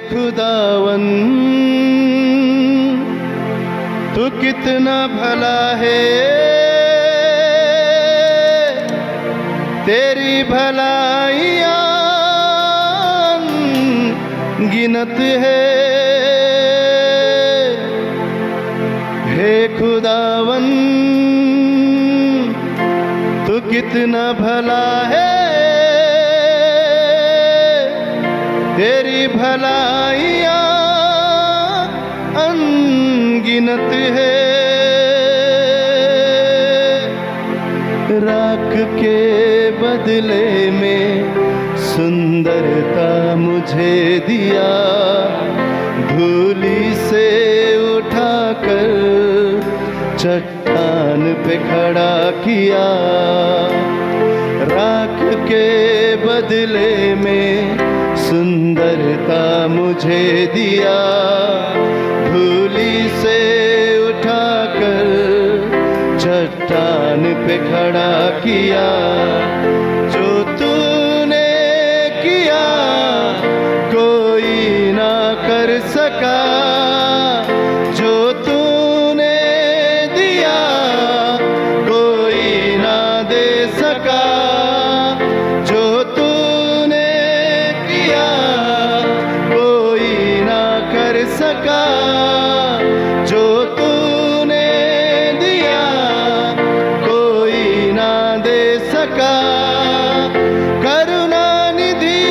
खुदावन तू कितना भला है, तेरी भलाइयाँ गिनत है। हे खुदावन तू कितना भला है, तेरी भलाइयाँ अनगिनत है। राख के बदले में सुंदरता मुझे दिया, धूली से उठाकर चट्टान पे खड़ा किया। राख के बदले में सुंदरता मुझे दिया, धूली से उठाकर चट्टान पे खड़ा किया। जो तूने किया कोई ना कर सका, जो तूने दिया कोई ना दे सका। जो तूने किया कोई ना कर सका, जो तूने दिया कोई ना दे सका। करुणा निधि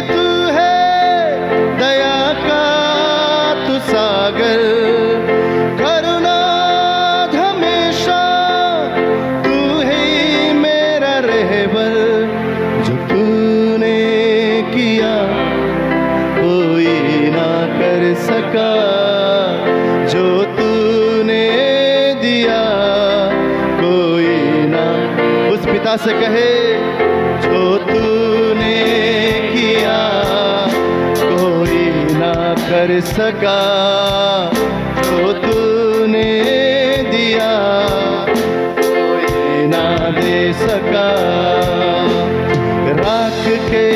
तू है, दया का तू सागर, करुणा हमेशा तू ही मेरा रहबर। जो तूने किया कोई ना कर सका, जो तूने दिया कोई ना। उस पिता से कहे जो तूने किया कोई ना कर सका, जो तूने दिया कोई ना दे सका। राख के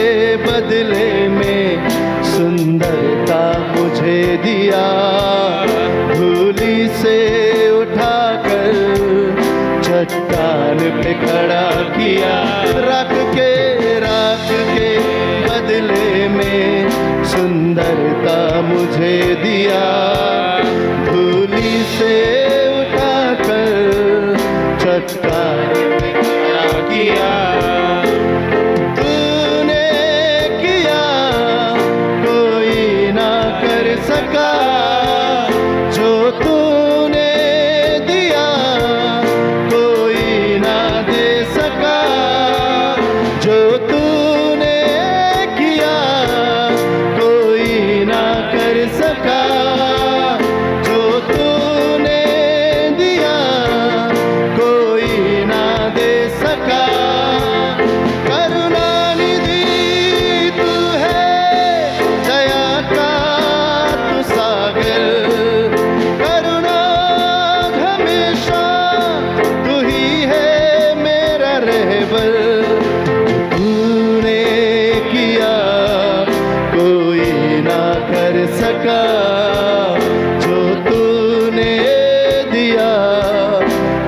बदले में सुंदरता मुझे दिया, धूली से उठाकर चट्टान पे खड़ा किया। राख के बदले में सुंदरता मुझे दिया, धूली से उठाकर चट्टान पे खड़ा किया। तूने किया कोई ना कर सका, जो तूने दिया कोई ना दे सका। जो तूने किया कोई ना कर सका, जो तूने दिया कोई ना दे सका। करुणा निधि तू है, दया का तू सागर, करुणा हमेशा तू ही है मेरा रहबर। तूने किया कोई ना कर सका, जो तूने दिया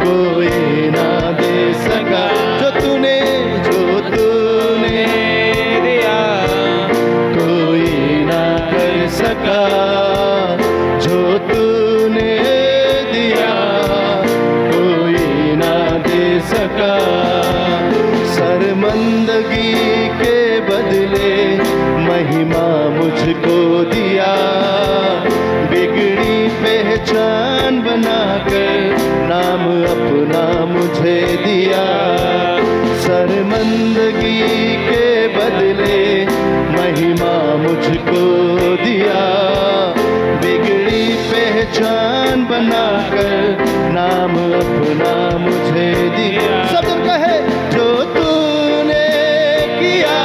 कोई ना दे सका। जो तूने दिया कोई ना कर सका, जो तूने दिया कोई ना दे सका। शर्मिंदगी के बदले महिमा मुझको दिया, बिगड़ी पहचान बनाकर नाम अपना मुझे दिया। शर्मिंदगी के बदले महिमा मुझको दिया, बिगड़ी पहचान बनाकर नाम अपना मुझे दिया। सब जन कहे जो तूने किया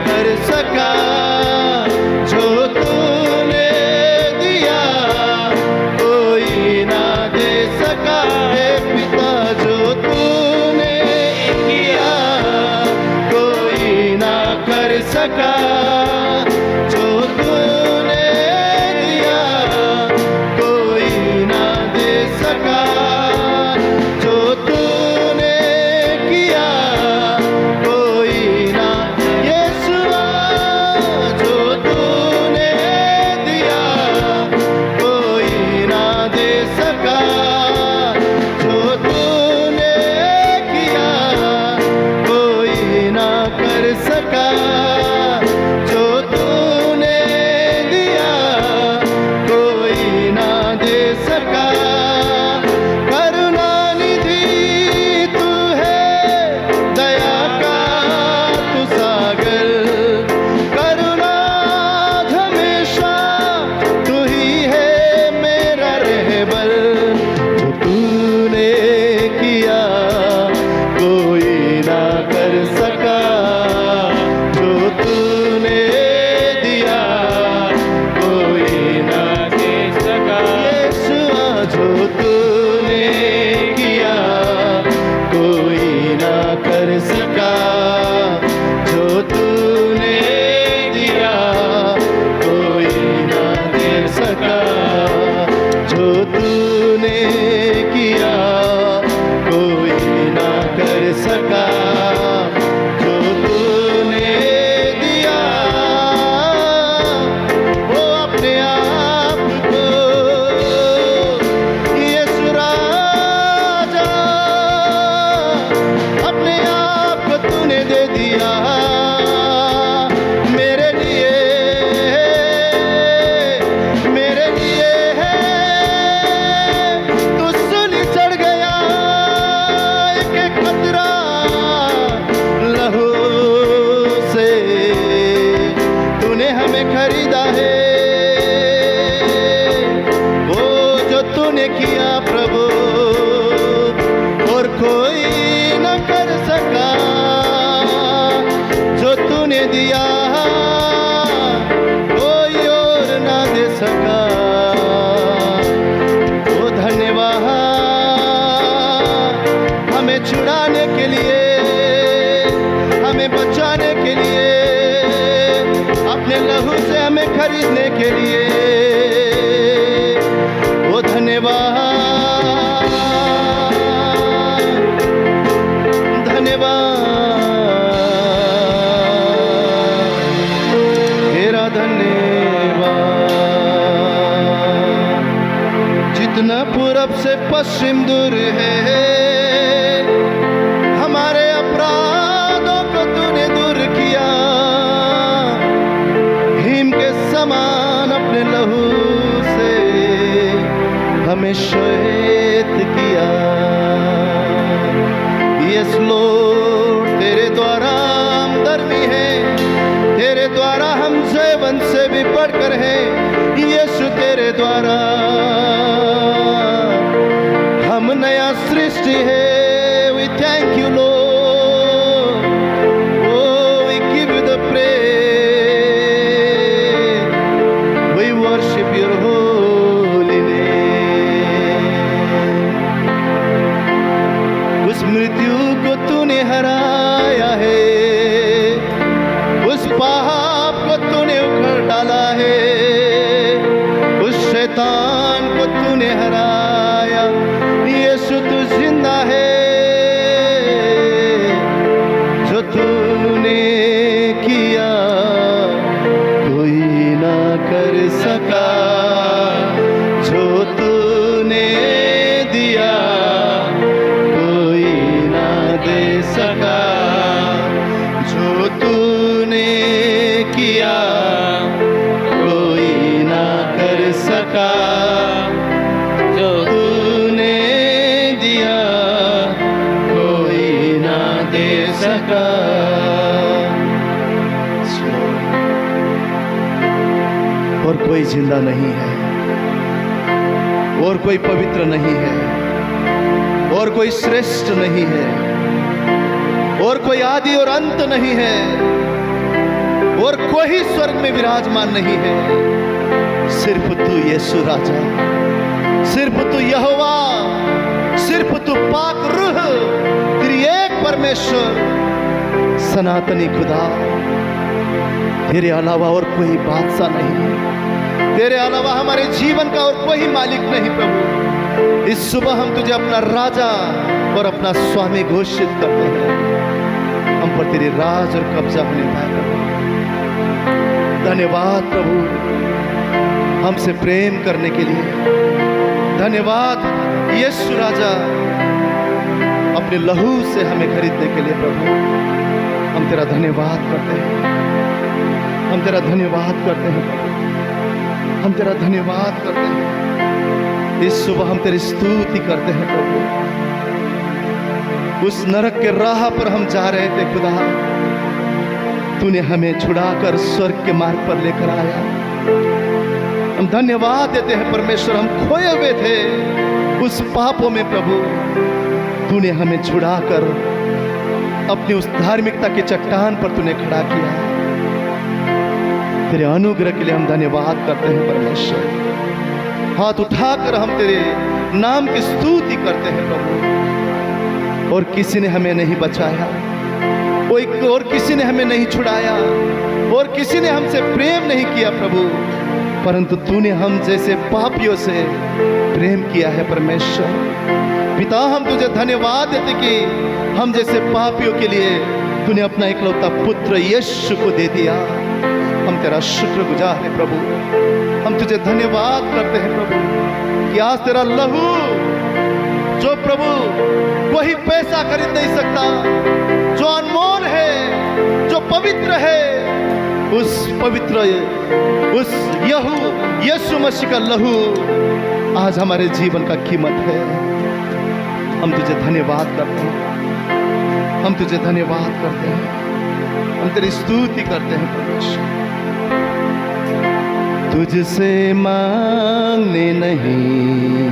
कर सका, जो तूने दिया कोई ना दे सका। हे पिता जो तूने किया कोई ना कर सका। वादा है वो जो तूने किया प्रभु, और कोई न कर सका। जो तूने दिया कोई और ना दे सका। ओ धन्यवाद हमें छुड़ाने के लिए, हमें बचाने के लिए, अपने लहू से हमें खरीदने के लिए। ओ धन्यवाद धन्यवाद तेरा धन्यवाद। जितना पूरब से पश्चिम दूर है हमारे अपराधों को तूने दूर किया। हिम के समान अपने लहू से हमें श्वेत किया। यस लॉर्ड तेरे द्वारा हम धर्मी हैं, तेरे द्वारा हम जयवंत से भी बढ़कर हैं। यीशु तेरे द्वारा हम नया सृष्टि है। We thank you Lord, oh we give you the praise, we worship your holy name। उस मृत्यु को तूने हराया है, उस पाप को तूने उखड़ डाला है, उस शैतान को तूने हराया। यीशु तू जिंदा है, जो तूने किया कोई ना कर सका। जो तूने दिया कोई ना दे सका। जो तूने किया कोई ना कर सका। जो तूने दिया कोई ना दे सका। और कोई जिंदा नहीं है, और कोई पवित्र नहीं है, और कोई श्रेष्ठ नहीं है, और कोई आदि और अंत नहीं है, और कोई स्वर्ग में विराजमान नहीं है। सिर्फ तू यीशु राजा, सिर्फ तू यहोवा, सिर्फ तू पाक रूह, त्रिएक परमेश्वर, सनातनी खुदा। तेरे अलावा और कोई बादशाह नहीं, तेरे अलावा हमारे जीवन का और कोई मालिक नहीं प्रभु। इस सुबह हम तुझे अपना राजा और अपना स्वामी घोषित करते हैं। हम पर तेरे राज और कब्जा होने पाए प्रभु। धन्यवाद प्रभु हमसे प्रेम करने के लिए। धन्यवाद यीशु राजा अपने लहू से हमें खरीदने के लिए प्रभु। हम तेरा धन्यवाद करते हैं, हम तेरा धन्यवाद करते हैं प्रभु। हम तेरा धन्यवाद करते हैं। इस सुबह हम तेरी स्तुति करते हैं प्रभु। उस नरक के राह पर हम जा रहे थे खुदा, तूने हमें छुड़ाकर स्वर्ग के मार्ग पर लेकर आया। हम धन्यवाद देते हैं परमेश्वर। हम खोए हुए थे उस पापों में प्रभु, तूने हमें छुड़ाकर अपनी उस धार्मिकता की चट्टान पर तूने खड़ा किया। तेरे अनुग्रह के लिए हम धन्यवाद करते हैं परमेश्वर। हाथ उठाकर हम तेरे नाम की स्तुति करते हैं प्रभु। और किसी ने हमें नहीं बचाया, और किसी ने हमें नहीं छुड़ाया, और किसी ने हमसे प्रेम नहीं किया प्रभु, परंतु तूने हम जैसे पापियों से प्रेम किया है परमेश्वर। पिता हम तुझे धन्यवाद देते कि हम जैसे पापियों के लिए तूने अपना इकलौता पुत्र यीशु को दे दिया। हम तेरा शुक्रगुजार है प्रभु। हम तुझे धन्यवाद करते हैं प्रभु कि आज तेरा लहू जो प्रभु कोई पैसा खरीद नहीं सकता, जो अनमोल है, जो पवित्र है, उस पवित्र उस यीशु मसीह का लहू आज हमारे जीवन का कीमत है। हम तुझे धन्यवाद करते हैं, हम तुझे धन्यवाद करते हैं, हम तेरी स्तुति करते हैं परमेश्वर। तुझसे मांगने नहीं,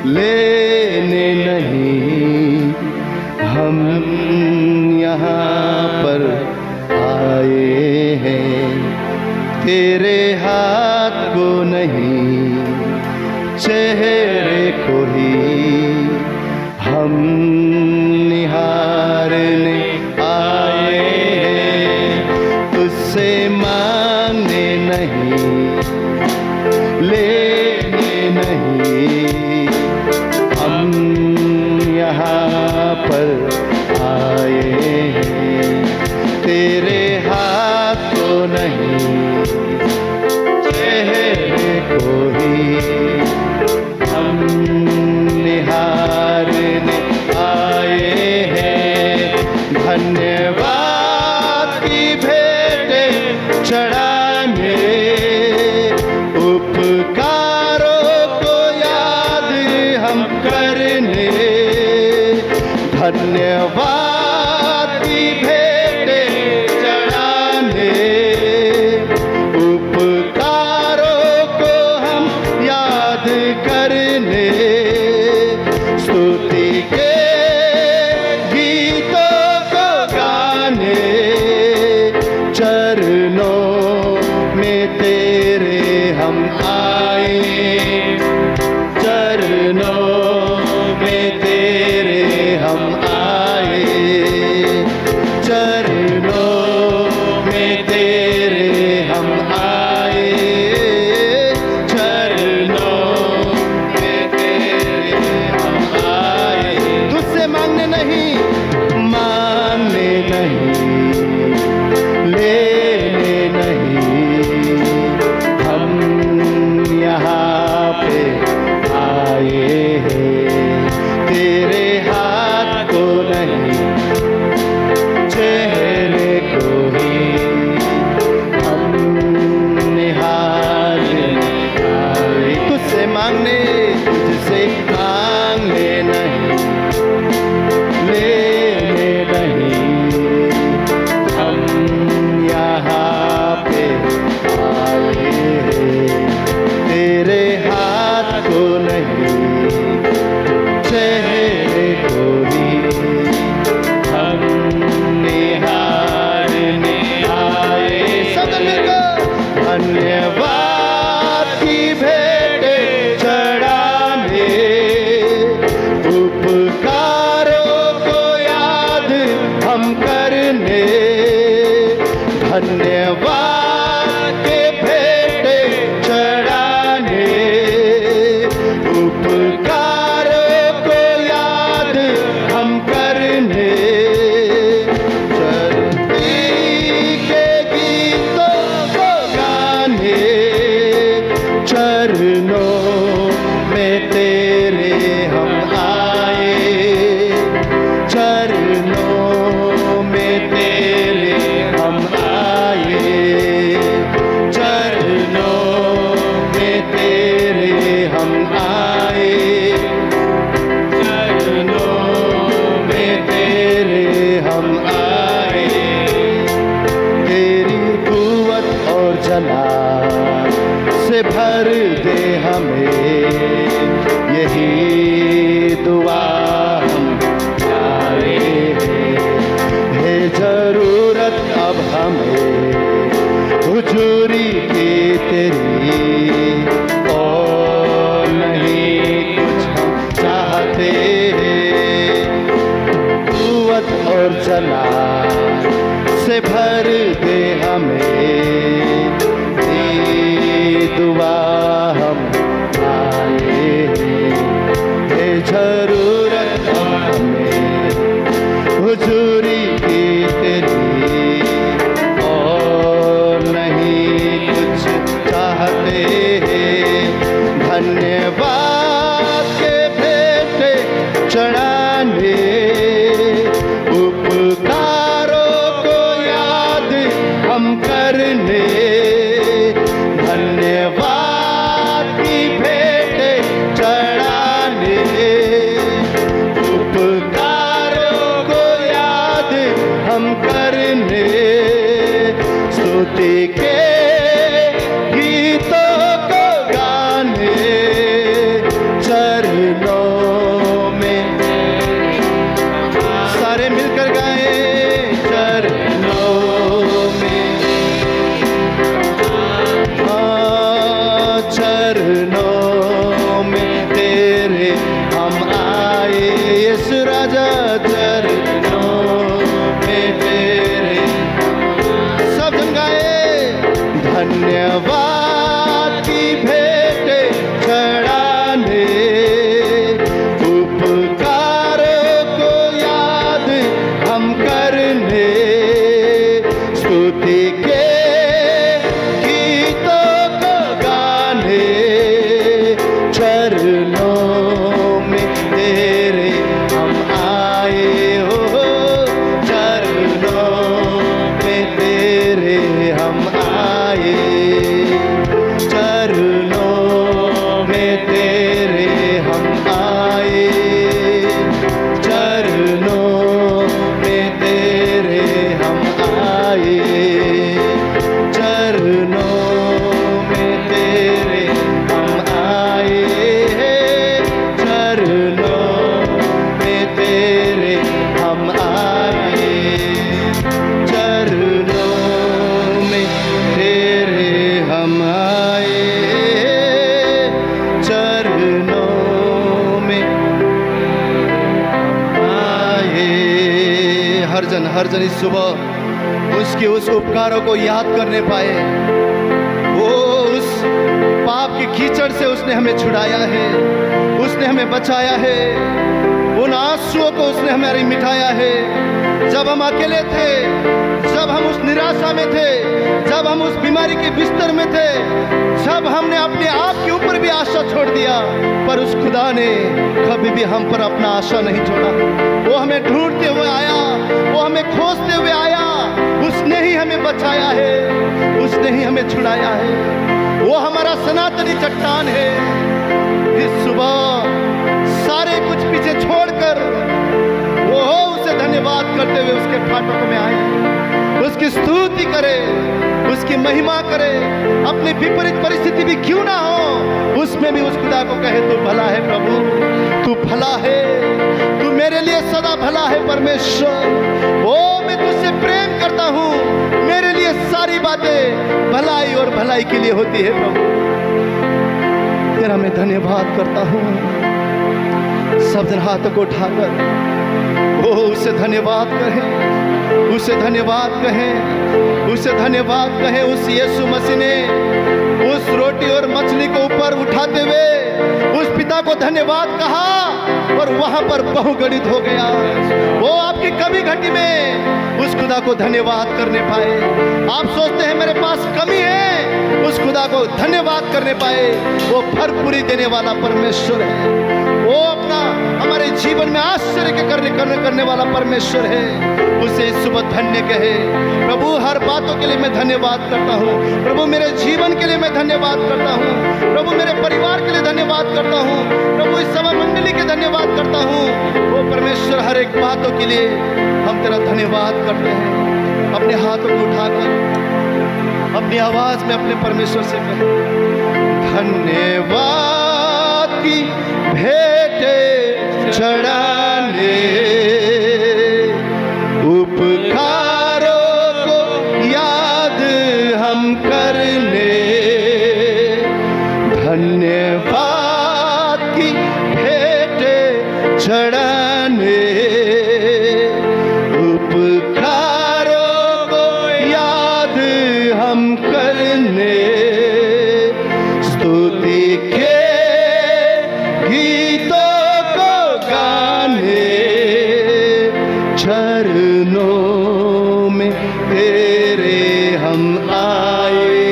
लेने नहीं, हम यहाँ पर आए हैं। तेरे हाथ को नहीं, चेहरे को ही हम निहारने आए हैं। तुझसे मांगने नहीं, लेने नहीं, हम यहाँ पर आए हैं। तेरे हाथ को नहीं, चेहरे को ही हम निहारने आए हैं। धन्यवाद की भेंटें चढ़ाने, उपकारों को याद हम करने। धन्यवाद की भेंटें चढ़ाने, उपकारों को हम याद करने। स्तुति के गीतों को गाने, चरणों में तेरे हम आए। चरणों में तेरे हम आए। चरणों में तेरे हम आए। चरणों में तेरे हम आए। तुझसे मांगने नहीं, मांगने नहीं, लेने नहीं, हम यहाँ पे आए हैं। तेरे हाथ को नहीं, चेहरे को ही हम निहारने आए। तुझसे मांगने, तुझसे मांगने नहीं, लेने नहीं, हम यहाँ पे आए हैं। तेरे हाथ को नहीं, चेहरे को ही हम निहारने आए। सब मिलकर धन्यवाद की भेंटें चढ़ाने, उपकारों को याद हम करने। धन्यवाद के भेंटें चढ़ाने, उपकारों को याद हम करने। चलती के गीतों को गाने, चरणों में तेरे हम आए। चरणों में तेरे हम आए। चरणों में तेरे हम आए। चरणों में तेरे हम आए। तेरी कुव्वत और जलाल से भर दे हमें, यही दुआ हम चाहे हैं। है जरूरत अब हमें हुजूरी की तेरी, और नहीं कुछ हम चाहते हैं। कुव्वत और जलाल से भर दे हमें, ये दुआ हम आए हैं। है जरूरत हमें हुजूरी की तेरी, और नहीं कुछ चाहते हैं। धन्यवाद के भेंटें चढ़ाने, उपकारों को याद हम करने। धन्यवाद की भेंटें चढ़ाने, उपकारों को याद हम करने। स्तुति के गीत राजा चरणों में तेरे। सब जन गाए धन्यवाद की भेंट चढ़ाने, उपकार को याद हम करने, स्तुति के गीतों को गाने, चरणों में तेरे हम आए हो, चरणों में तेरे हम आए, चरणों में तेरे हम आए, चरणों में तेरे हम आए, चरणों में तेरे हम आए, चरणों में तेरे हम आए, चरणों में तेरे हम आए, चरणों में आए। हर जन इस सुबह उसके उस उपकारों को याद करने पाए। वो उस पाप की कीचड़ से उसने हमें छुड़ाया है, उसने हमें बचाया है, उन आंसुओं को उसने हमारी मिटाया है। जब हम अकेले थे, जब हम उस निराशा में थे, जब हम उस बीमारी के बिस्तर में थे, जब हमने अपने आप के ऊपर भी आशा छोड़ दिया, पर उस खुदा ने कभी भी हम पर अपना आशा नहीं छोड़ा। वो हमें ढूंढते हुए आया, वो हमें खोजते हुए आया, उसने ही हमें बचाया है, उसने ही हमें छुड़ाया है। वो हमारा सनातनी चट्टान है। इस सुबह सारे कुछ पीछे छोड़कर वो उसे धन्यवाद करते हुए उसके फाटकों में आए, उसकी स्तुति करे, उसकी महिमा करे। अपनी विपरीत परिस्थिति भी क्यों ना हो, उसमें भी उस खुदा को कहे तू भला है प्रभु, तू भला है, तू मेरे लिए सदा भला है परमेश्वर। ओ मैं तुझसे प्रेम करता हूँ, मेरे लिए सारी बातें भलाई और भलाई के लिए होती है प्रभु। तेरा मैं धन्यवाद करता हूँ। सब जन हाथों को उठाकर ओ उसे धन्यवाद कहें, उसे धन्यवाद कहें, उसे धन्यवाद कहें। उस यीशु मसीह ने उस रोटी और मछली को ऊपर उठाते हुए उस पिता को धन्यवाद कहा और वहां पर बहुगणित हो गया। वो आपकी कमी घटी में उस खुदा को धन्यवाद करने पाए। आप सोचते हैं मेरे पास कमी है, उस खुदा को धन्यवाद करने पाए। वो भरपूरी देने वाला परमेश्वर है। वो अपना हमारे जीवन में आश्चर्य के करने वाला परमेश्वर है। उसे इस सुबह धन्य कहे। प्रभु हर बातों के लिए मैं धन्यवाद करता हूँ। प्रभु मेरे जीवन के लिए मैं धन्यवाद करता हूँ। प्रभु मेरे परिवार के लिए धन्यवाद करता हूँ। प्रभु इस सभा मंडली के धन्यवाद करता हूँ। वो परमेश्वर हर एक बातों के लिए हम तेरा धन्यवाद करते हैं। अपने हाथों को उठाकर अपनी आवाज में अपने परमेश्वर से कहें, धन्यवाद की भेंटे चढ़ाने, उपकारों को याद हम करने, धन्यवाद की भेंटे चढ़ाने, उपकारों को याद हम करने, स्तुति के गीतों को गाने, चरणों में तेरे हम आए,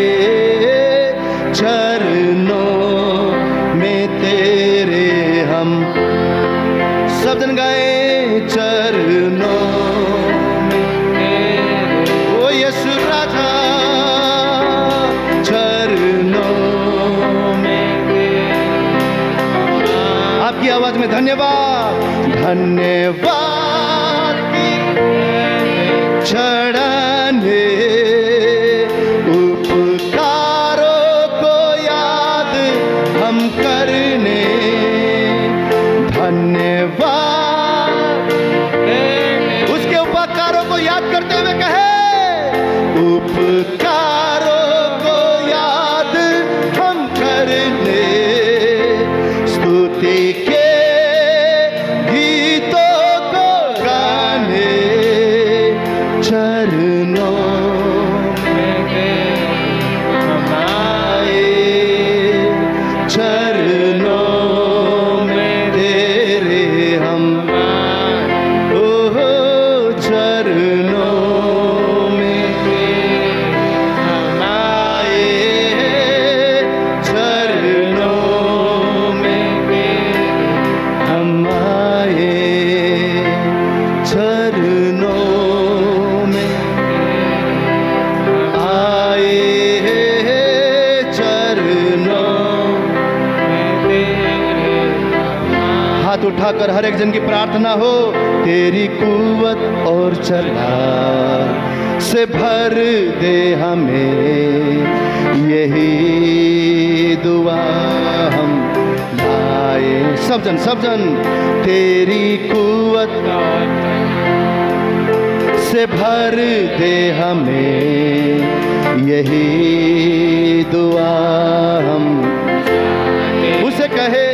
चरणों में तेरे हम। सब जन गाए, चरणों में ओ यीशु राजा, चरणों में। आपकी आवाज में धन्यवाद, धन्यवाद की चढ़ाने, उपकारों को याद हम करने, धन्यवाद। उसके उपकारों को याद करते हुए कहे, उपकारों को याद हम करने, स्तुति के गीतों उठाकर हर एक जन की प्रार्थना हो। तेरी कुव्वत और चला से भर दे हमें, यही दुआ हम लाए। सब जन तेरी कुव्वत से भर दे हमें, यही दुआ हम उसे कहे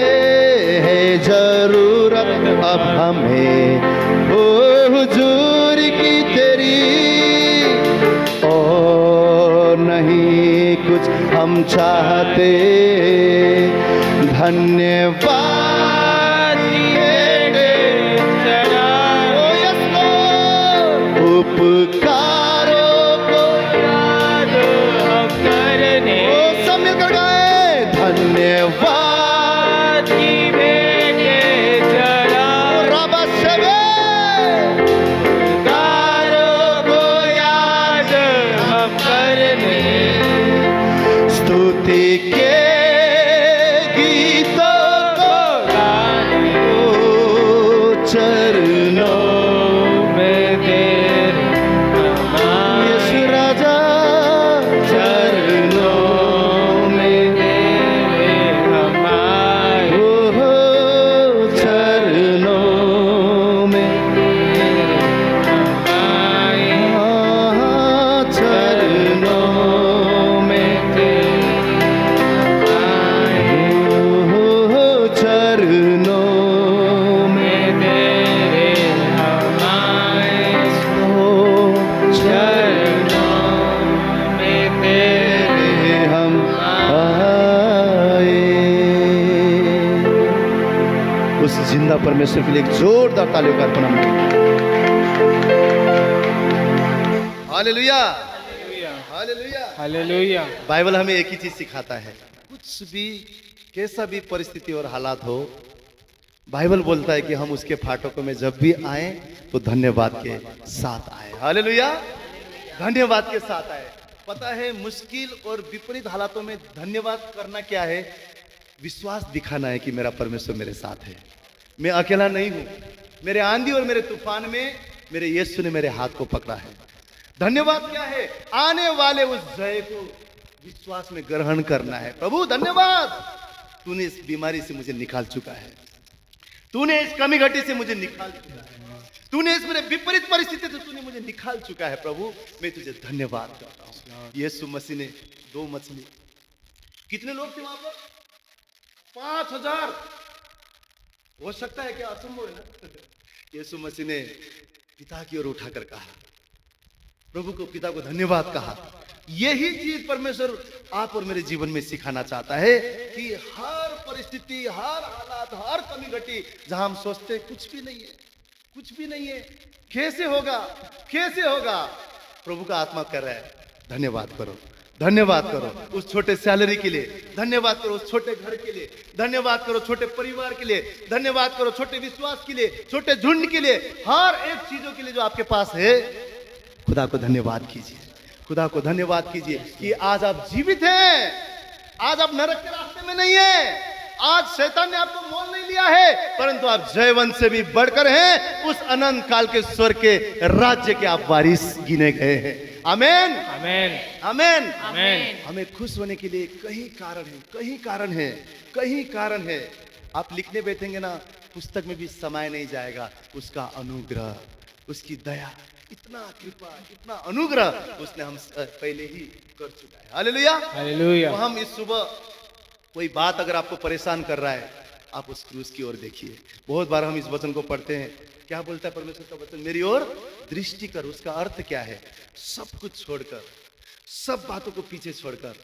है जरूरत अब हमें, ओ हुजूर की तेरी, और नहीं कुछ हम चाहते। धन्यवाद उपकारों को याद हम करने, सब मिलकर गाए। धन्यवाद की भेंटे चढ़ा, रब सबे उपकारों को याद हम करने, स्तुति के गीतों को गाने, चरणों जिंदा परमेश्वर के लिए एक जोरदार तालियों का अर्पण हम करें। Hallelujah, hallelujah, hallelujah. बाइबल हमें एक ही चीज सिखाता है, कुछ भी कैसा भी परिस्थिति और हालात हो, बाइबल बोलता है कि हम उसके फाटकों में जब भी आए तो धन्यवाद के साथ आए। हालेलुया, धन्यवाद के साथ आए। पता है मुश्किल और विपरीत हालातों में धन्यवाद करना क्या है? विश्वास दिखाना है कि मेरा परमेश्वर मेरे साथ है, मैं अकेला नहीं हूं, मेरे आंधी और मेरे तूफान में मेरे यीशु ने मेरे हाथ को पकड़ा है। धन्यवाद क्या है? आने वाले उस जय को विश्वास में ग्रहण करना है। प्रभु धन्यवाद, तूने इस बीमारी से मुझे निकाल चुका है, तूने इस कमी घटी से मुझे निकाल चुका है, तूने इस मेरे विपरीत परिस्थिति से तूने मुझे निकाल चुका है। प्रभु मैं तुझे धन्यवाद करता हूं। यीशु मसीह ने 2 मछली, कितने लोग थे वहां पर? 5000। हो सकता है क्या? असंभव है ना। यीशु मसीह ने पिता की ओर उठाकर कहा, प्रभु को, पिता को धन्यवाद कहा। यही चीज परमेश्वर आप और मेरे जीवन में सिखाना चाहता है कि हर परिस्थिति, हर हालात, हर कमी घटी जहां हम सोचते हैं कुछ भी नहीं है, कुछ भी नहीं है, कैसे होगा, कैसे होगा, प्रभु का आत्मा कर रहा है धन्यवाद करो, धन्यवाद करो उस छोटे सैलरी के लिए, धन्यवाद करो उस छोटे घर के लिए, धन्यवाद करो छोटे परिवार के लिए, धन्यवाद करो छोटे विश्वास के लिए, छोटे झुंड के लिए, हर एक चीजों के लिए जो आपके पास है। खुदा को धन्यवाद कीजिए, खुदा को धन्यवाद कीजिए कि आज आप जीवित हैं, आज आप नरक के रास्ते में नहीं है, आज शैतान ने आपको मोल नहीं लिया है, परंतु आप जयवंत से भी बढ़कर हैं, उस अनंत काल के स्वर्ग के राज्य के आप वारिस गिने गए हैं। आमेन, आमेन, आमेन, आमेन। हमें खुश होने के लिए कई कारण है, कई कारण है, कई कारण है। आप लिखने बैठेंगे ना, पुस्तक में भी समय नहीं जाएगा। उसका अनुग्रह, उसकी दया, इतना कृपा, इतना अनुग्रह उसने हम पहले ही कर चुका है। Hallelujah, hallelujah. तो हम इस सुबह, कोई बात अगर आपको परेशान कर रहा है, आप उस क्रूस की ओर देखिए। बहुत बार हम इस वचन को पढ़ते हैं, क्या बोलता है परमेश्वर का वचन? मेरी ओर दृष्टि कर। उसका अर्थ क्या है? सब कुछ छोड़कर, सब बातों को पीछे छोड़कर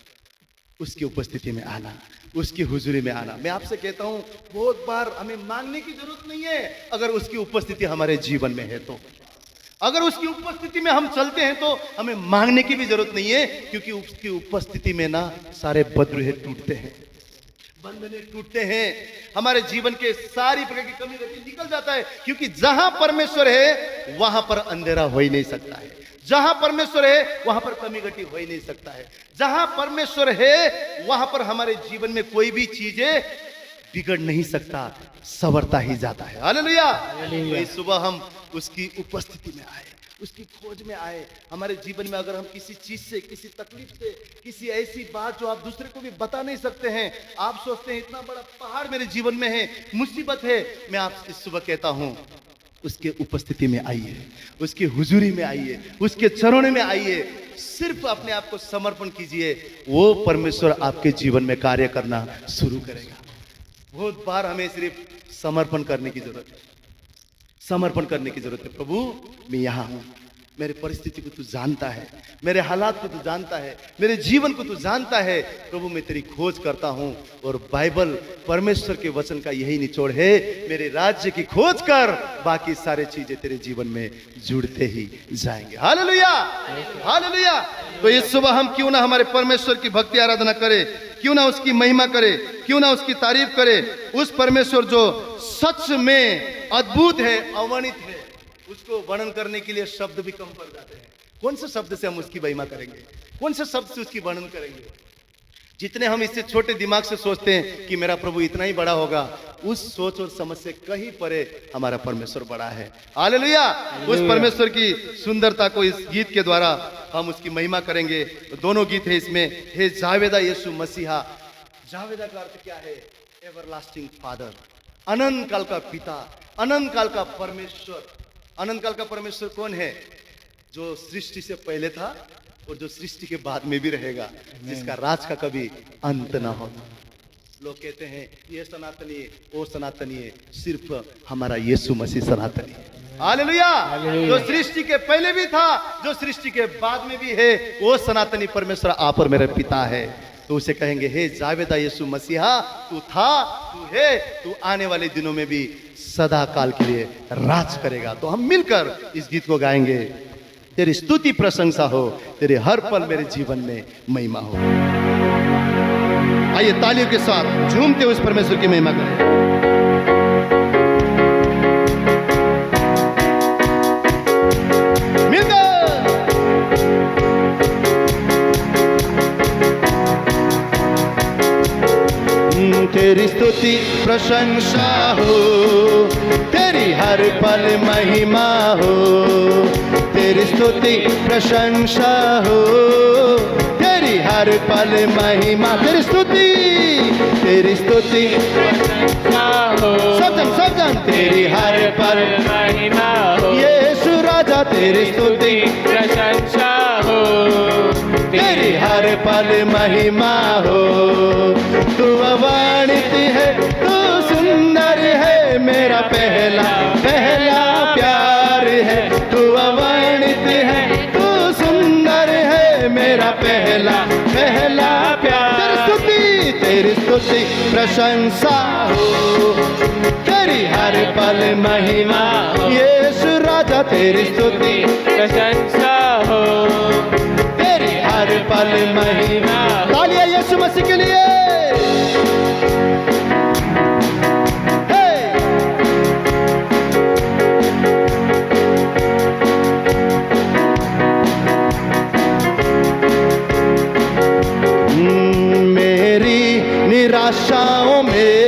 उसकी उपस्थिति में आना, उसकी हुजूरी में आना। मैं आपसे कहता हूं, बहुत बार हमें मांगने की जरूरत नहीं है, अगर उसकी उपस्थिति हमारे जीवन में है तो। अगर उसकी उपस्थिति में हम चलते हैं तो हमें मांगने की भी जरूरत नहीं है, क्योंकि उसकी उपस्थिति में ना सारे बद्रुहे टूटते हैं, बंधने टूटते हैं, हमारे जीवन के सारी प्रकार की कमी निकल जाता है। क्योंकि जहां परमेश्वर है वहां पर अंधेरा हो ही नहीं सकता है, जहां परमेश्वर है वहां पर कमी घटी हो ही नहीं सकता है, जहां परमेश्वर है वहां पर हमारे जीवन में कोई भी चीजें बिगड़ नहीं सकता, संवरता ही जाता है। हालेलुया। तो इस सुबह हम उसकी उपस्थिति में आए, उसकी खोज में आए। हमारे जीवन में अगर हम किसी चीज से, किसी तकलीफ से, किसी ऐसी बात जो आप दूसरे को भी बता नहीं सकते हैं, आप सोचते हैं इतना बड़ा पहाड़ मेरे जीवन में है, मुसीबत है, मैं आपसे इस सुबह कहता हूं उसके उपस्थिति में आइए, उसकी हुजूरी में आइए, उसके चरणों में आइए, सिर्फ अपने आप को समर्पण कीजिए, वो परमेश्वर आपके जीवन में कार्य करना शुरू करेगा। बहुत बार हमें सिर्फ समर्पण करने की जरूरत है, समर्पण करने की जरूरत है। प्रभु मैं यहां हूं, मेरे परिस्थिति को तू जानता है, मेरे हालात को तू जानता है, मेरे जीवन को तू जानता है। प्रभु मैं तेरी खोज करता हूं। और बाइबल परमेश्वर के वचन का यही निचोड़ है, मेरे राज्य की खोज कर, बाकी सारी चीजें तेरे जीवन में जुड़ते ही जाएंगे। Hallelujah, hallelujah. तो इस सुबह हम क्यों ना हमारे परमेश्वर की भक्ति आराधना करें, क्यों ना उसकी महिमा करें, क्यों ना उसकी तारीफ करें। उस परमेश्वर जो सच में अद्भुत है, अवर्णित है, उसको वर्णन करने के लिए शब्द भी कम पड़ जाते हैं। कौन से शब्द से हम उसकी महिमा करेंगे, कौन से शब्द से उसकी वर्णन करेंगे। जितने हम इससे छोटे दिमाग से सोचते हैं कि मेरा प्रभु इतना ही बड़ा होगा, उस सोच और समझ से कहीं परे हमारा परमेश्वर बड़ा है। हालेलुया। उस परमेश्वर की सुंदरता को इस गीत के द्वारा हम उसकी महिमा करेंगे। दोनों गीत है इसमें। हे जावेदा यीशु मसीहा। जावेदा का अर्थ क्या है? एवरलास्टिंग फादर, अनंत काल का पिता, अनंत काल का परमेश्वर। अनंत काल का परमेश्वर कौन है? जो सृष्टि से पहले था और जो सृष्टि के बाद में भी रहेगा, जिसका राज का कभी अंत ना हो। लोग कहते हैं ये सनातनी है, वो सनातनी है, सिर्फ हमारा यीशु मसीह सनातनी है। हालेलुया। जो सृष्टि के पहले भी था, जो सृष्टि के बाद में भी है, वो सनातनी परमेश्वर आप और मेरे पिता है। तो उसे कहेंगे हे जावेदा यीशु मसीहा, तू था, तू है, तू आने वाले दिनों में भी सदा काल के लिए राज करेगा। तो हम मिलकर इस गीत को गाएंगे। तेरी स्तुति प्रशंसा हो, तेरे हर पल मेरे जीवन में महिमा हो। आइए तालियों के साथ झूमते हुए उस परमेश्वर की महिमा करें। तेरी स्तुति प्रशंसा हो, तेरी हर पल महिमा हो। तेरी स्तुति प्रशंसा हो, तेरी हर पल महिमा। तेरी स्तुति प्रशंसा हो, सब जन तेरी हर पल महिमा हो। यीशु राजा तेरी स्तुति प्रशंसा हो, तेरी हर पल महिमा हो। तू अवाणित है, तू सुंदर है, मेरा पहला पहला प्यार है। तू अवाणित है, तू सुंदर है, मेरा पहला पहला प्यार। तेरी स्तुति प्रशंसा हो, तेरी हर पल महिमा। यीशु राजा तेरी स्तुति प्रशंसा हो, तेरी हर पल महिमा। तालियां यीशु मसीह के लिए। निराशाओं में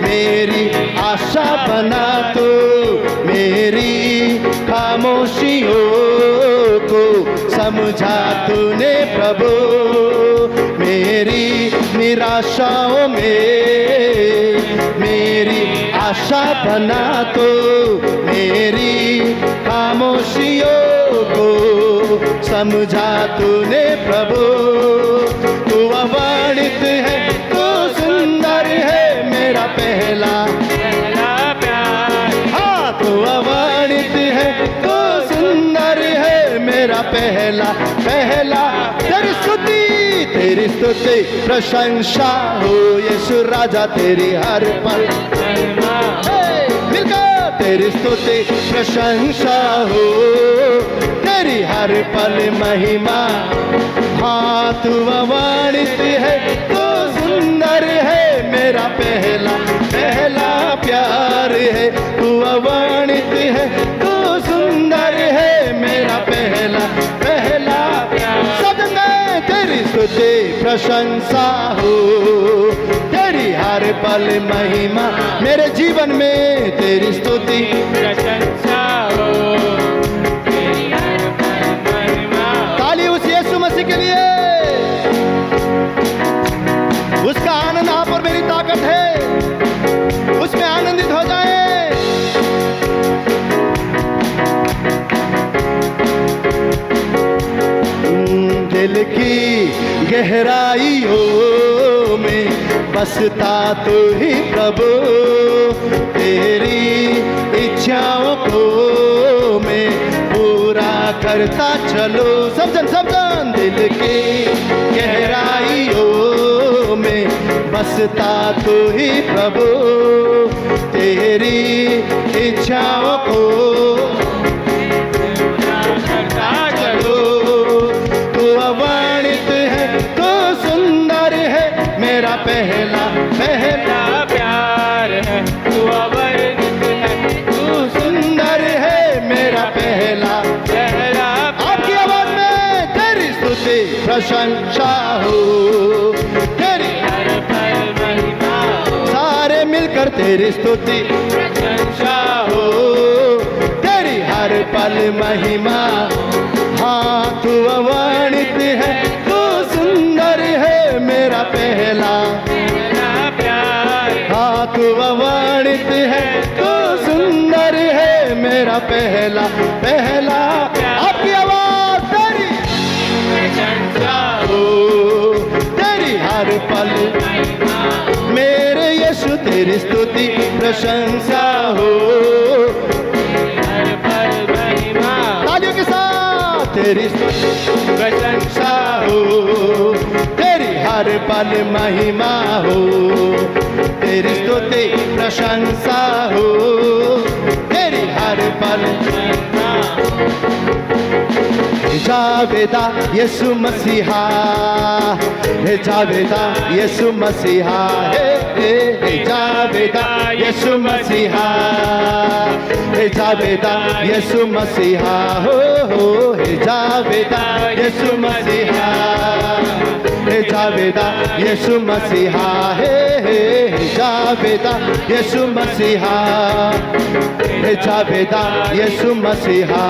मेरी आशा बना तू, मेरी खामोशियों को समझा तूने प्रभु। मेरी निराशाओं में मेरी आशा बना तो, मेरी खामोशियों को समझा तूने प्रभु। तू अवाणित है, तू सुंदर है, मेरा पहला प्यार। हाँ, तू अवाणित है, तू सुंदर है, मेरा पहला तेरी स्तुति प्रशंसा हो। यीशु राजा तेरी हर पल मिलकर तेरी स्तुति प्रशंसा हो, तेरी हर पल महिमा। हाँ, तू अवाणित है, तू सुंदर है, मेरा पहला प्यार है। तू अवाणित है, तू सुंदर है, मेरा पहला प्यार। सब में तेरी स्तुति प्रशंसा हो, तेरी हर पल महिमा, मेरे जीवन में तेरी स्तुति प्रशंसा हो, तेरी हर पल महिमा। ताली उस यीशु मसीह के लिए, उसका आनंद आप और मेरी ताकत है, उसमें आनंदित हो जाए। दिल की गहराइयों में बसता तू ही प्रभु, तेरी इच्छाओं को मैं पूरा करता चलो। समझन दिल की गहराइयों में बसता तू ही प्रभु, तेरी इच्छाओं को पूरा करता चलो। तू अवर्णित है, तू सुंदर है, मेरा पहला प्यार है, तू अवर्णित है, तू सुंदर है, मेरा पहला। आपकी आवाज में तेरी स्तुति प्रशंसा हो, तेरी हर पल महिमा हो, सारे मिलकर तेरी स्तुति प्रशंसा हो, तेरी हर पल महिमा। हाँ तू अवर्णित है, तू सुंदर है, मेरा पहला प्यार। हाँ तू अवर्णित है, तू सुंदर है, मेरा पहला आपकी आवाज तेरी प्रशंसा हो, तेरी हर पल महिमा हो, मेरे यीशु तेरी स्तुति प्रशंसा हो। हर पल महिमा तालियों के साथ तेरी स्तुति प्रशंसा हो, तेरी हर पल महिमा हो, तेरी स्तुति प्रशंसा हो, तेरी हर पल महिमा जावेदा यीशु मसीहा, हे जावेदा यीशु मसीहा, हे जावेदा यीशु मसीहा, हे जावेदा यीशु मसीहा, हो हे जावेदा यीशु मसीहा, हे जावेदा यीशु मसीहा, हे जावेदा यीशु मसीहा, हे जावेदा यीशु मसीहा।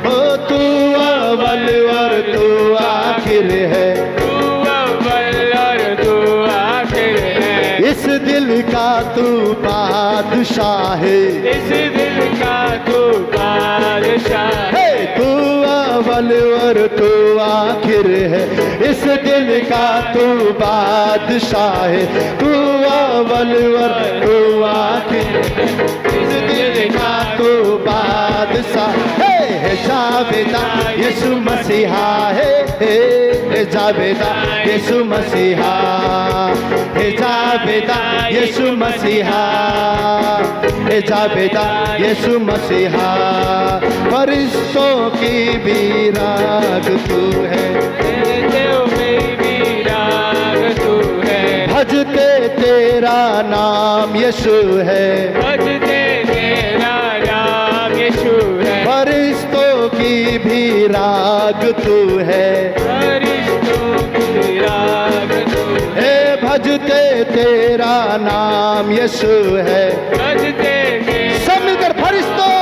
ओ तू अव्वल और तू आखिर है, तू अव्वल और तू आखिर है, इस दिल का तू बादशाह है, इस दिल का तू बादशाह है, हे तू अव्वल और तू आखिर है, इस दिल का तू बादशाह है, तू अव्वल और तू आखिर, इस दिल का तू बादशाह है। जावेदा यीशु मसीहा, हे जावेदा यीशु मसीहा, हे जावेदा यीशु मसीहा, हे जावेदा यीशु मसीहा। फरिश्तों की भी राग तू है, भजते तेरा नाम यीशु है, भजते तेरा नाम यीशु है, फरिश्तों की भी राग तू है, फरिश्तों की राग तू है, हे भजते तेरा नाम यीशु है, भजते सब मिलकर फरिश्तों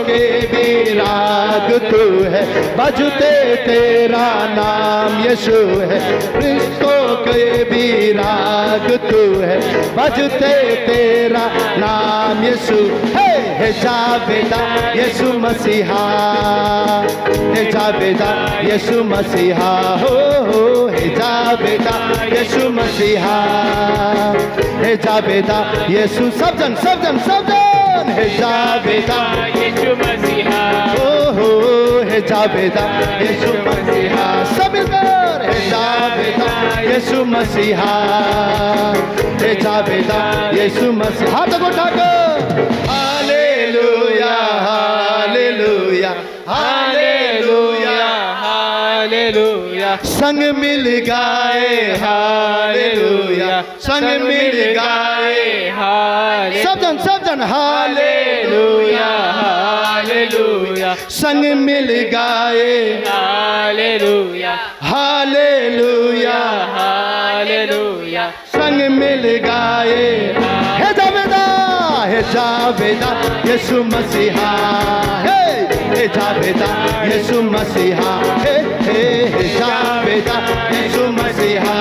के भी राग तू है, भजते तेरा नाम यीशु है, फरिश्तों के भी राग तू है, भजते तेरा नाम यीशु है। जावेदा यीशु मसीहा, हे जावेदा यीशु मसीहा, हो हे जावेदा यीशु मसीहा, हे जावेदा यीशु। सब जन हे जावेदा यीशु मसीहा, हो हे जावेदा यीशु मसीहा, सब मिलकर हे जावेदा यीशु मसीहा, हे जावेदा यीशु मसीहा। हाथ उठाकर हालेलुया हालेलुया हालेलुया हालेलुया, संग मिल गाए हालेलुया, संग मिल गाए हालेलुया, सब जन हालेलुया हालेलुया, संग मिल गाए हालेलुया, हालेलुया हालेलुया, संग जावेदा यीशु मसीहा, हे जावेदा यीशु मसीहा, हे जावेदा यीशु मसीहा,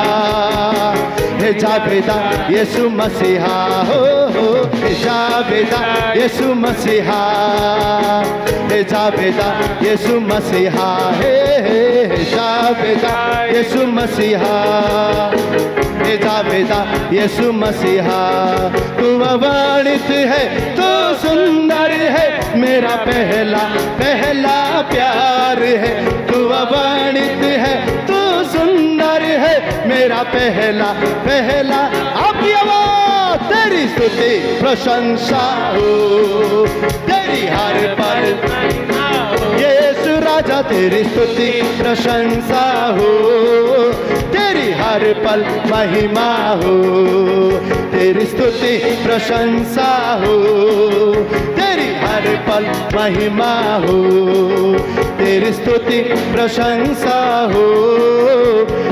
हे जावेदा यीशु मसीहा, हो हे जावेदा यीशु मसीहा, हे जावेदा यीशु मसीहा, हे जावेदा यीशु मसीहा, हे जावेदा यीशु मसीहा। तू अवाणित है, तू सुंदर है, मेरा पहला पहला प्यार है। तू अवाणित है, तू सुंदर है, मेरा पहला पहला। आपकी आवाज, तेरी स्तुति प्रशंसा हो, तेरी हर पल यीशु राजा, तेरी स्तुति प्रशंसा हो, तेरी हर पल महिमा हो, तेरी स्तुति प्रशंसा हो, तेरी हर पल महिमा हो, तेरी स्तुति प्रशंसा हो,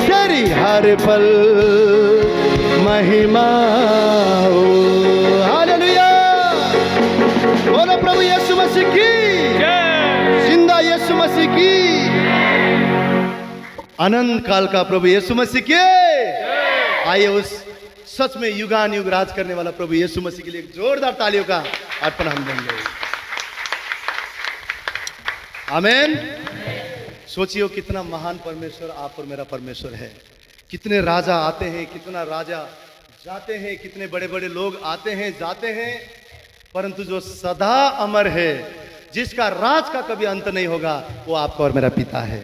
तेरी हर पल महिमा हो। हालेलुया, बोलो प्रभु यीशु मसीह की, जिंदा यीशु मसीह की, अनंत काल का प्रभु यीशु मसीह के। आइए उस सच में युगान युग राज करने वाला प्रभु यीशु मसीह के लिए एक जोरदार तालियों का अर्पण हम देंगे। आमीन। सोचिए कितना महान परमेश्वर आप और मेरा परमेश्वर है। कितने राजा आते हैं, कितना राजा जाते हैं, कितने बड़े बड़े लोग आते हैं जाते हैं, परंतु जो सदा अमर है, जिसका राज का कभी अंत नहीं होगा, वो आपका और मेरा पिता है।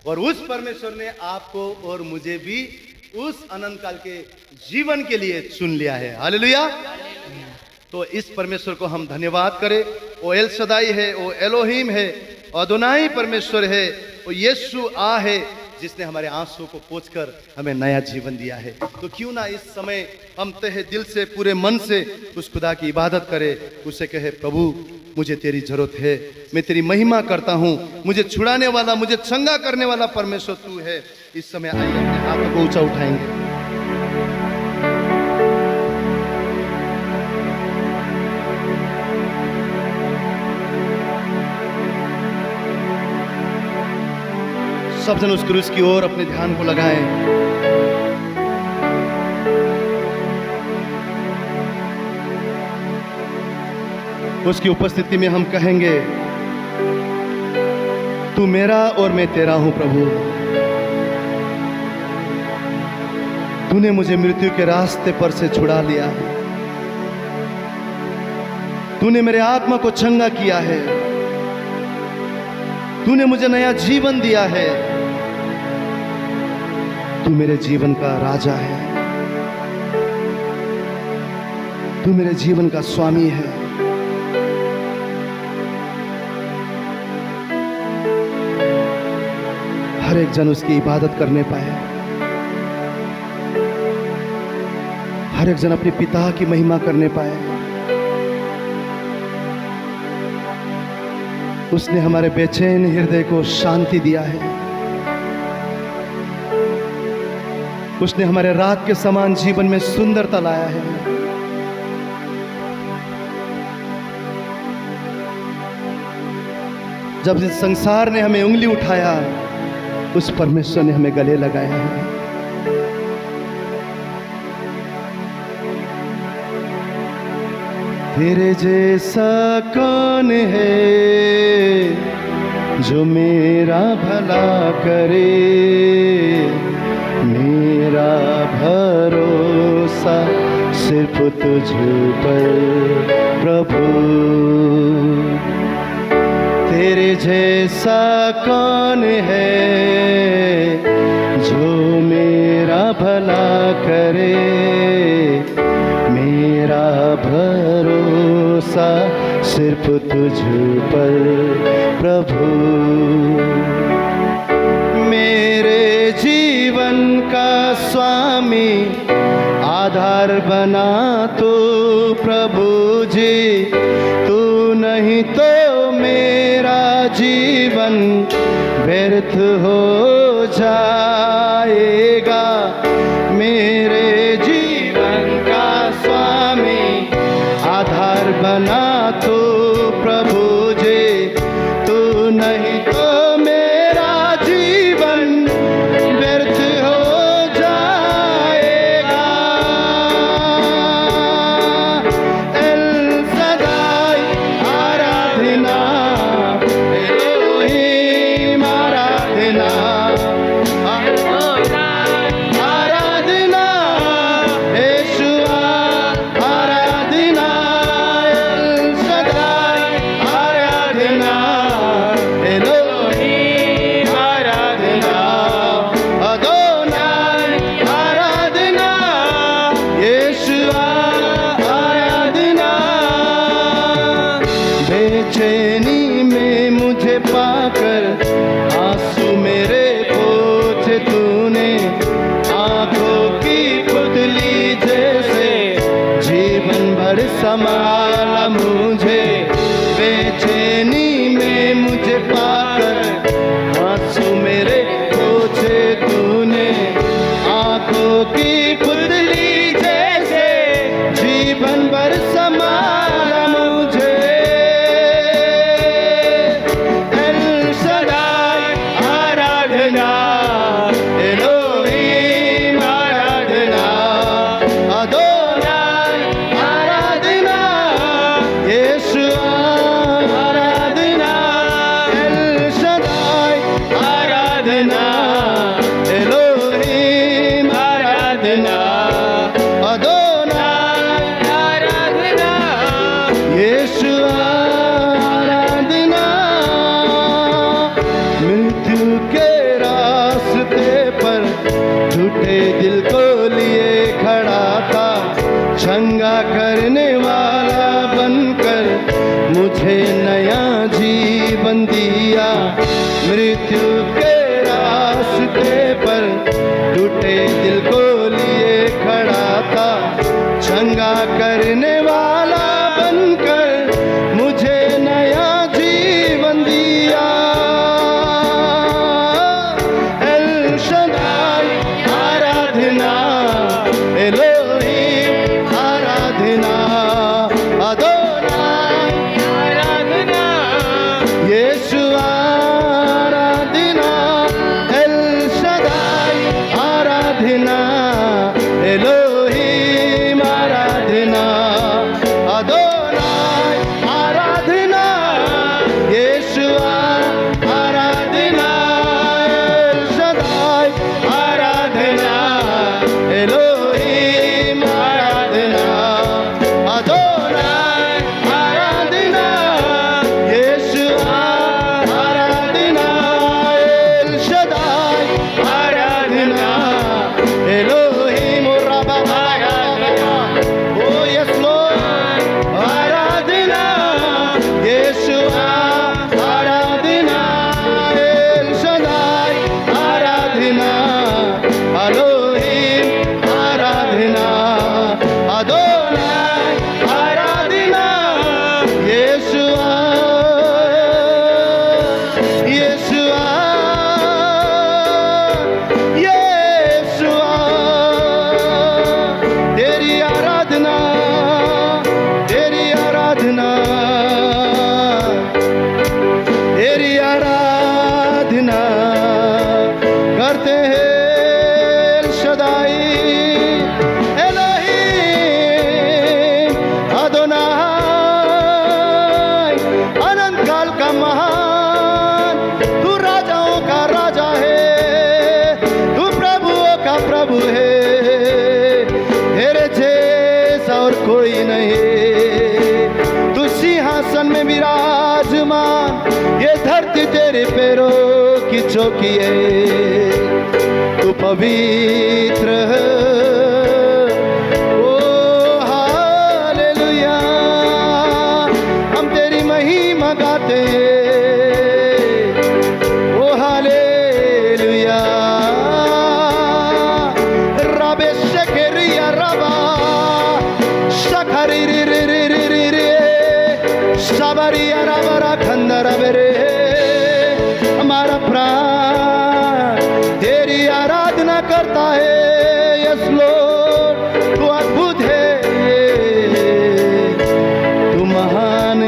और उस परमेश्वर ने आपको और मुझे भी उस अनंत काल के जीवन के लिए चुन लिया है। हालेलुया। तो इस परमेश्वर को हम धन्यवाद करें। वो एल सदाई है, वो एलोहिम है, अदोनाई परमेश्वर है, वो यीशु आ है, जिसने हमारे आंसू को पोंछकर हमें नया जीवन दिया है। तो क्यों ना इस समय हम तहे दिल से, पूरे मन से उस खुदा की इबादत करें, उसे कहे प्रभु मुझे तेरी जरूरत है, मैं तेरी महिमा करता हूँ, मुझे छुड़ाने वाला, मुझे चंगा करने वाला परमेश्वर तू है। इस समय आइए अपने हाथों को ऊंचा उठाएंगे। सब जन उस क्रूस की ओर अपने ध्यान को लगाएं। उसकी उपस्थिति में हम कहेंगे तू मेरा और मैं तेरा हूं प्रभु। तूने मुझे मृत्यु के रास्ते पर से छुड़ा लिया है, तूने मेरे आत्मा को चंगा किया है, तूने मुझे नया जीवन दिया है, तू मेरे जीवन का राजा है, तू मेरे जीवन का स्वामी है। हर एक जन उसकी इबादत करने पाए, हर एक जन अपने पिता की महिमा करने पाए। उसने हमारे बेचैन हृदय को शांति दिया है, उसने हमारे रात के समान जीवन में सुंदरता लाया है। जब इस संसार ने हमें उंगली उठाया, उस परमेश्वर ने हमें गले लगाया है। तेरे जैसा कौन है जो मेरा भला करे, मेरा भरोसा सिर्फ तुझ पर प्रभु। तेरे जैसा कौन है जो मेरा भला करे, मेरा भरोसा सिर्फ तुझ पर प्रभु। मेरे जीवन का स्वामी आधार बना तू प्रभु जी, तू नहीं तो मेरा जीवन व्यर्थ हो जाएगा। मेरे जीवन का स्वामी आधार बना तो प्रभु जी, तू नहीं तो मेरा जीवन व्यर्थ हो जाएगा। एल सदाई आराधना, एलोहीम आराधना, आराधना यीशुआ, आराधना एल सदाई, आराधना एलोहीम आराधना, अदोनाई आराधना यीशुआ, आराधना। बेचैनी में मुझे पाकर आंसू मेरे पोंछे तूने, आंखों की पुतली जैसे जीवन भर संभाला मुझे। बेचैनी में मुझे पाकर आंसू मेरे पोंछे तूने, आंखों की पुतली जैसे जीवन भर संभाला मुझे। एल सदाई आराधना, एलोहीम आराधना, अदोनाई आराधना यीशुआ, आराधना एल सदाई, आराधना एलोहीम आराधना, अदोनाई आराधना यीशुआ, आराधना। मृत्यु के रास्ते पर झूठे दिल को लिए खड़ा था, छंगा करने वाला बनकर मुझे नया जीवन दिया। मृत्यु के रास्ते पर टूटे दिल को लिए खड़ा था, छंगा करने वाला बनकर मुझे नया जीवन दिया। एल शदाई आराधना, एलोहीम आराधना, अदोनाई आराधना यीशुआ, आराधना एल शदाई, आराधना एलोहीम आराधना, अदोनाई आराधना यीशुआ, आराधना एल शदाई, आराधना एलोहीम आराधना, अदोनाई आराधना यीशुआ, आराधना एल शदाई, आराधना एलोहीम रब्बा, आराधना ओ यस लॉर्ड, आराधना यीशुआ, आराधना एल शदाई, आराधना एलोहीम आराधना, अदोनाई आराधना यीशुआ, यीशुआ, यीशुआ। तेरी आराधना, तेरी आराधना, तेरी आराधना करते हैं। एल शदाई, एलोहीम, अदोनाई, अनंत काल का महान तू, राजाओं का राजा है, तू प्रभुओं का प्रभु है। तेरे जैसा और कोई नहीं, तू सिंहासन में विराजमान, ये धरती तेरे पैरों की चौकी है। तू पवित्र है, ओ हालेलुया, हम तेरी महिमा गाते हैं, ओ हालेलुया। रबे शकेरिया रबा, शखरी रे रे रे रे रे रे, शबरिया रबरा खंदर बेरे, हमारा प्राण तेरी आराधना करता है। यस लॉर्ड, तू अद्भुत है, तू महान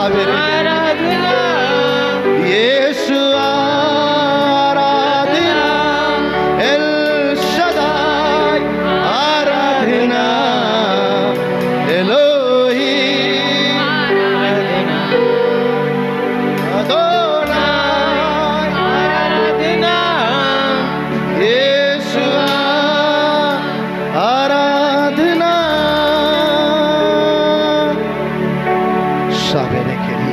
सावेरे आराधना यीशु आराधना एल शदाई आराधना एलोही आराधना अदोनाई आराधना यीशु आराधना सावेरे के लिए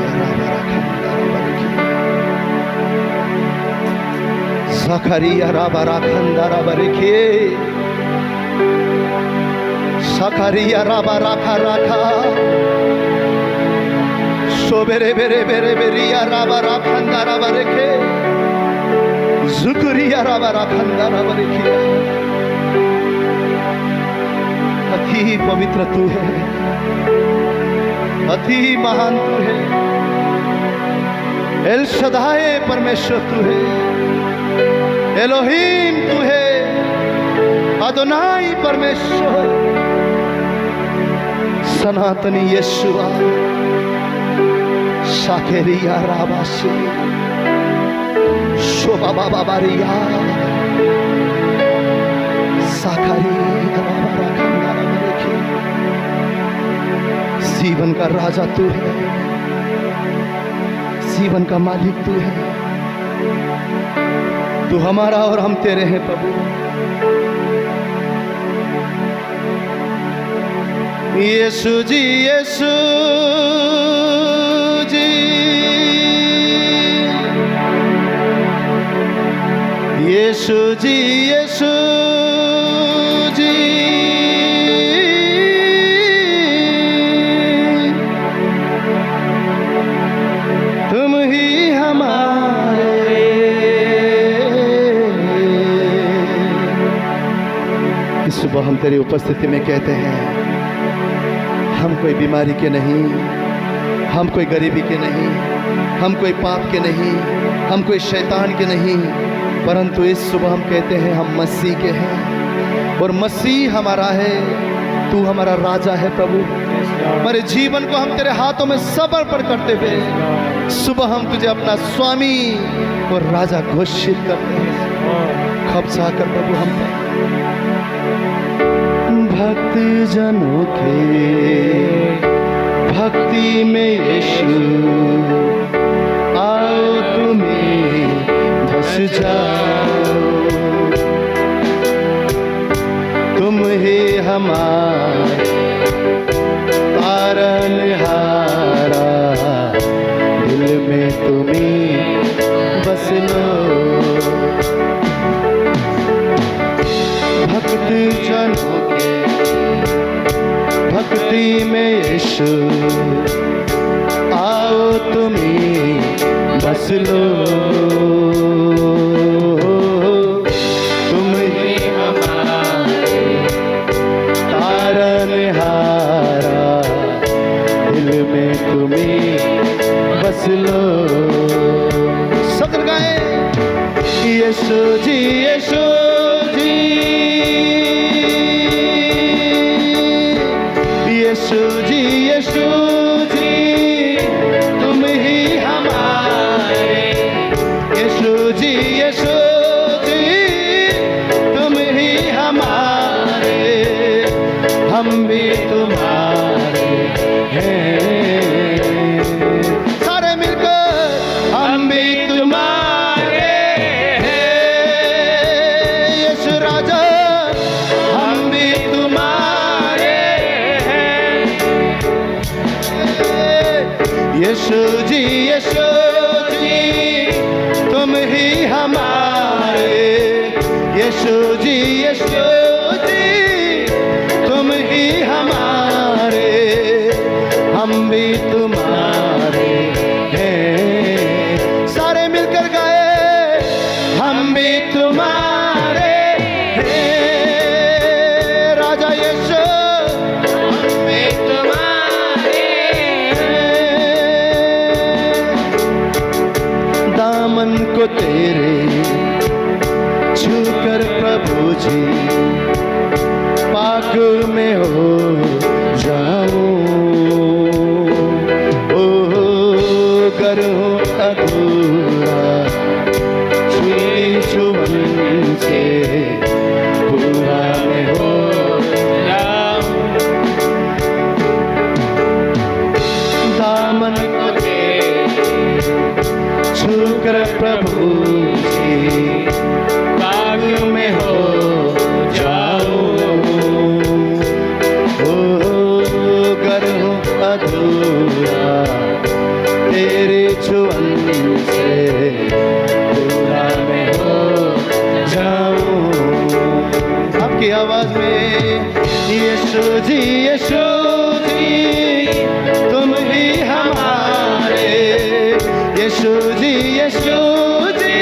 Zakaria rabara khandara barike Zakaria rabara karaka Sobere bere bere beria rabara khandara barike Zukuria rabara khandara barike अति पवित्र तू है अति महान तू है एल शदाए परमेश्वर तू है एलोहीम तू है अदोनाई परमेश्वर सनातनी यीशुआ साकेरिया राबासी शोभा बाबा बारिया साकारिया राबा रखंदारा मरेखे जीवन का राजा तू है जीवन का मालिक तू है तू हमारा और हम तेरे हैं प्रभु यीशु जी यीशु जी यीशु जी यीशु जी तुम ही हमारे इस सुबह हम तेरी उपस्थिति में कहते हैं हम कोई बीमारी के नहीं हम कोई गरीबी के नहीं हम कोई पाप के नहीं हम कोई शैतान के नहीं परंतु इस सुबह हम कहते हैं हम मसीह के हैं और मसीह हमारा है तू हमारा राजा है प्रभु हमारे जीवन को हम तेरे हाथों में समर्पण करते हुए सुबह हम तुझे अपना स्वामी और राजा घोषित करते हैं कब्जा कर प्रभु हम पर भक्त जनों के भक्ति में यीशु आओ तुम्हें बस जाओ तुम ही हमारे तारनहारा दिल में तुम्हें बस लो भक्त जनों के भक्ति में यीशु आओ तुम्हें बस लो तुम ही हमारे तारनहारा दिल में तुम्हें बस लो सब गाए यीशु जी यीशु जी यीशु जी यीशु जी तुम ही हमारे यीशु जी यीशु जी तुम ही हमारे हम भी तुम्हारे हैं सारे मिलकर हम भी तुम्हारे हैं यीशु राजा हम भी तुम्हारे यीशु जी तुम ही हमारे यीशु जी तुम ही हमारे हम भी तुम्हारे हैं सारे मिलकर गाए हम भी तुम्हारे हैं राजा यीशु हम भी तुम्हारे दामन को तेरे छूकर प्रभु जी पाक में हो जाऊं ओ अगर हो अधूरा छुई छुअन से पूरा मैं हो जाऊं दामन को छूकर प्रभु जी बाग में हो जाऊं गर हो अधूरा तेरे छुअन से पूरा मैं हो जाऊं। आपकी आवाज में यीशु जी यीशु जी तुम ही हमारे यीशु जी यीशु जी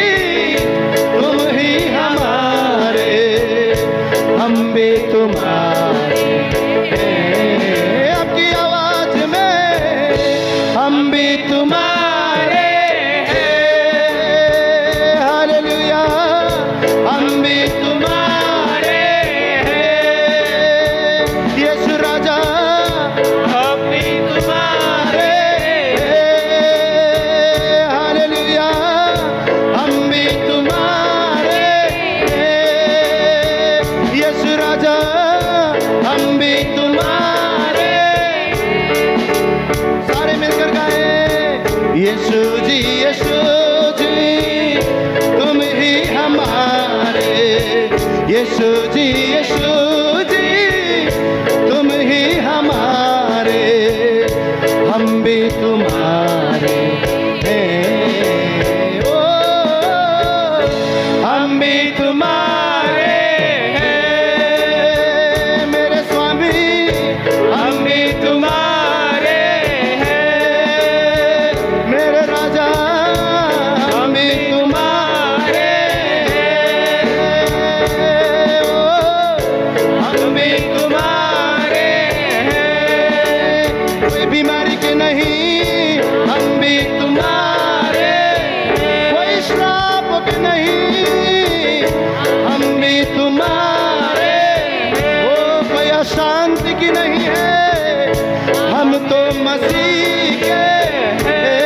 तुम ही हमारे हम भी तुम्हारे हैं। आपकी आवाज में हम भी तुम्हारे हैं। हालेलुया हम भी तुम्हारे हैं। यीशु राजा हम भी तुम्हारे हैं। हालेलुया हम भी तुम्हारे हैं। यीशु राजा हम भी तुम्हारे सारे मिलकर गाएं यीशु जी तुम ही हमारे यीशु जी तुम ही हमारे हम भी तुम्हारे हैं। ओ हम भी तुम्हारे हैं। मेरे स्वामी हम भी तुम्हारे हैं। मेरे राजा हम भी तुम्हारे हैं। ओ हम भी तुम्हारे हैं। कोई बीमारी के नहीं हम भी तुम्हारे हैं। कोई श्राप के नहीं हम भी तुम्हारे हैं। ओ कोई अशांति की नहीं है हम तो मसीह के हैं।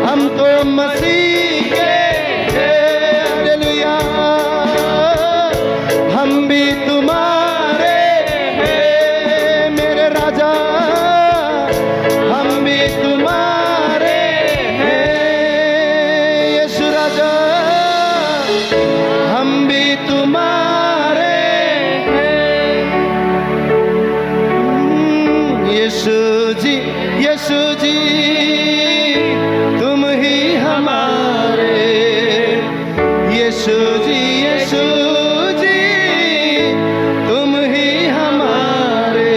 हम तो मसीह के हैं। हालेलुया हम भी तुम्हारे हैं। मेरे राजा हम भी तुम्हारे हैं। यीशु राजा हम भी तुम्हारे हैं। यीशु जी तुम ही हमारे यीशु जी तुम ही हमारे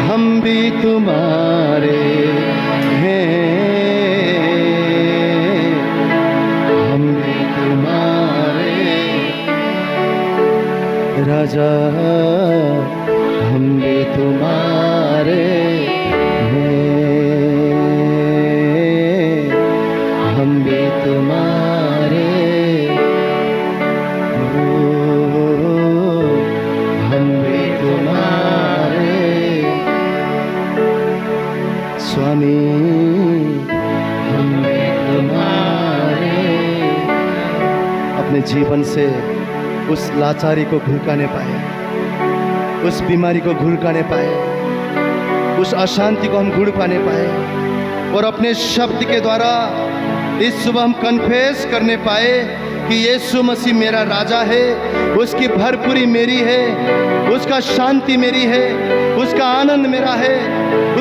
हम भी तुम्हारे हैं। हम भी तुम्हारे राजा हम भी तुम्हारे हैं। हम भी तुम्हारे हम भी तुम्हारे स्वामी हम भी तुम्हारे। अपने जीवन से उस लाचारी को घुलकाने पाए, उस बीमारी को घुलकाने पाए, उस अशांति को हम घुल पाने पाए और अपने शब्द के द्वारा इस सुबह हम कन्फेस करने पाए कि यीशु मसीह मेरा राजा है। उसकी भरपूरी मेरी है, उसका शांति मेरी है, उसका आनंद मेरा है,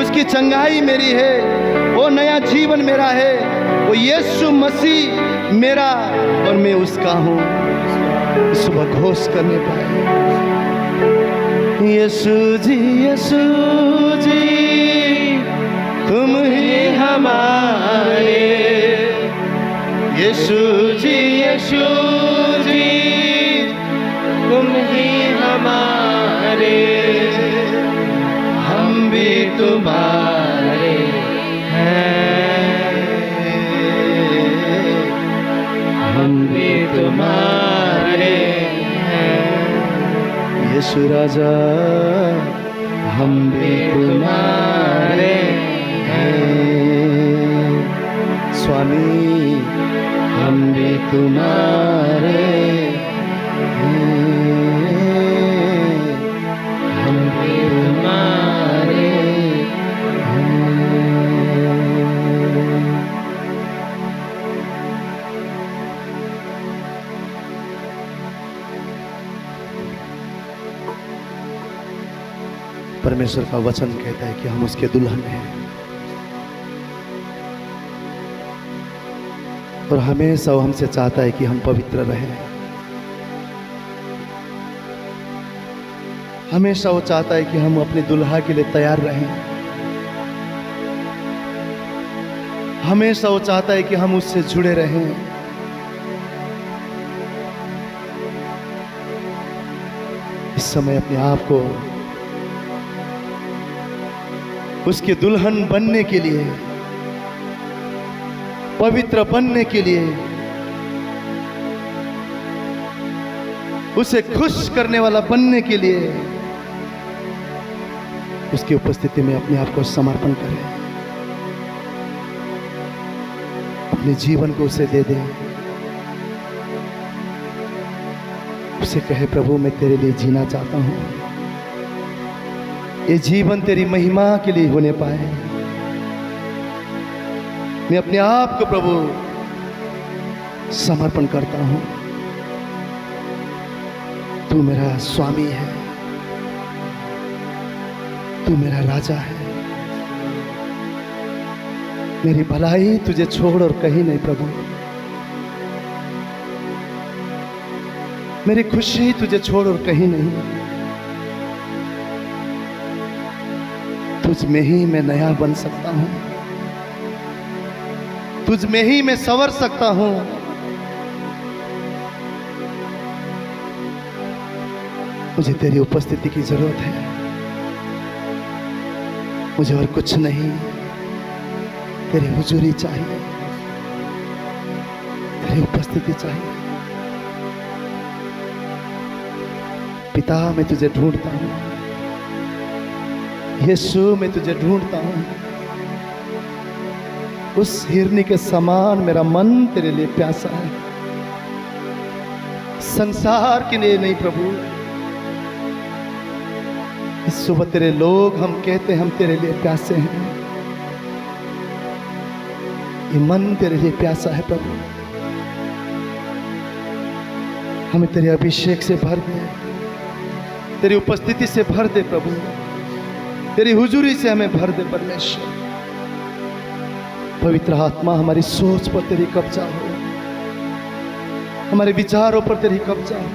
उसकी चंगाई मेरी है, वो नया जीवन मेरा है। वो यीशु मसीह मेरा और मैं उसका हूँ। इस सुबह घोष करने पाए यीशु जी तुम ही हमारे यीशु जी तुम ही हमारे हम भी तुम्हारे हैं। हम भी तुम्हारे हैं। यीशु राजा हम भी तुम्हारे परमेश्वर का वचन कहता है कि हम उसके दुल्हन हैं, और हमेशा वो हमसे चाहता है कि हम पवित्र रहें। हमेशा वो चाहता है कि हम अपने दुल्हा के लिए तैयार रहें। हमेशा वो चाहता है कि हम उससे जुड़े रहें। इस समय अपने आप को उसके दुल्हन बनने के लिए, पवित्र बनने के लिए, उसे खुश करने वाला बनने के लिए उसकी उपस्थिति में अपने आप को समर्पण करें। अपने जीवन को उसे दे दें। उसे कहे, प्रभु मैं तेरे लिए जीना चाहता हूं। ये जीवन तेरी महिमा के लिए होने पाए। मैं अपने आप को प्रभु समर्पण करता हूं। तू मेरा स्वामी है, तू मेरा राजा है। मेरी भलाई तुझे छोड़ और कहीं नहीं प्रभु। मेरी खुशी तुझे छोड़ और कहीं नहीं। तुझ में ही मैं नया बन सकता हूं, तुझ में ही मैं संवर सकता हूं। मुझे तेरी उपस्थिति की जरूरत है। मुझे और कुछ नहीं, तेरी हुजूरी चाहिए, तेरी उपस्थिति चाहिए। पिता मैं तुझे ढूंढता हूं, यीशु मैं तुझे ढूंढता हूं। उस हिरनी के समान मेरा मन तेरे लिए प्यासा है, संसार के लिए नहीं प्रभु। इस सुबह तेरे लोग हम कहते हैं हम तेरे लिए प्यासे हैं। ये मन तेरे लिए प्यासा है प्रभु। हमें तेरे अभिषेक से भर दे, तेरी उपस्थिति से भर दे प्रभु। तेरी हुजूरी से हमें भर दे परमेश्वर। पवित्र आत्मा हमारी सोच पर तेरी कब्जा हो, हमारे विचारों पर तेरी कब्जा हो,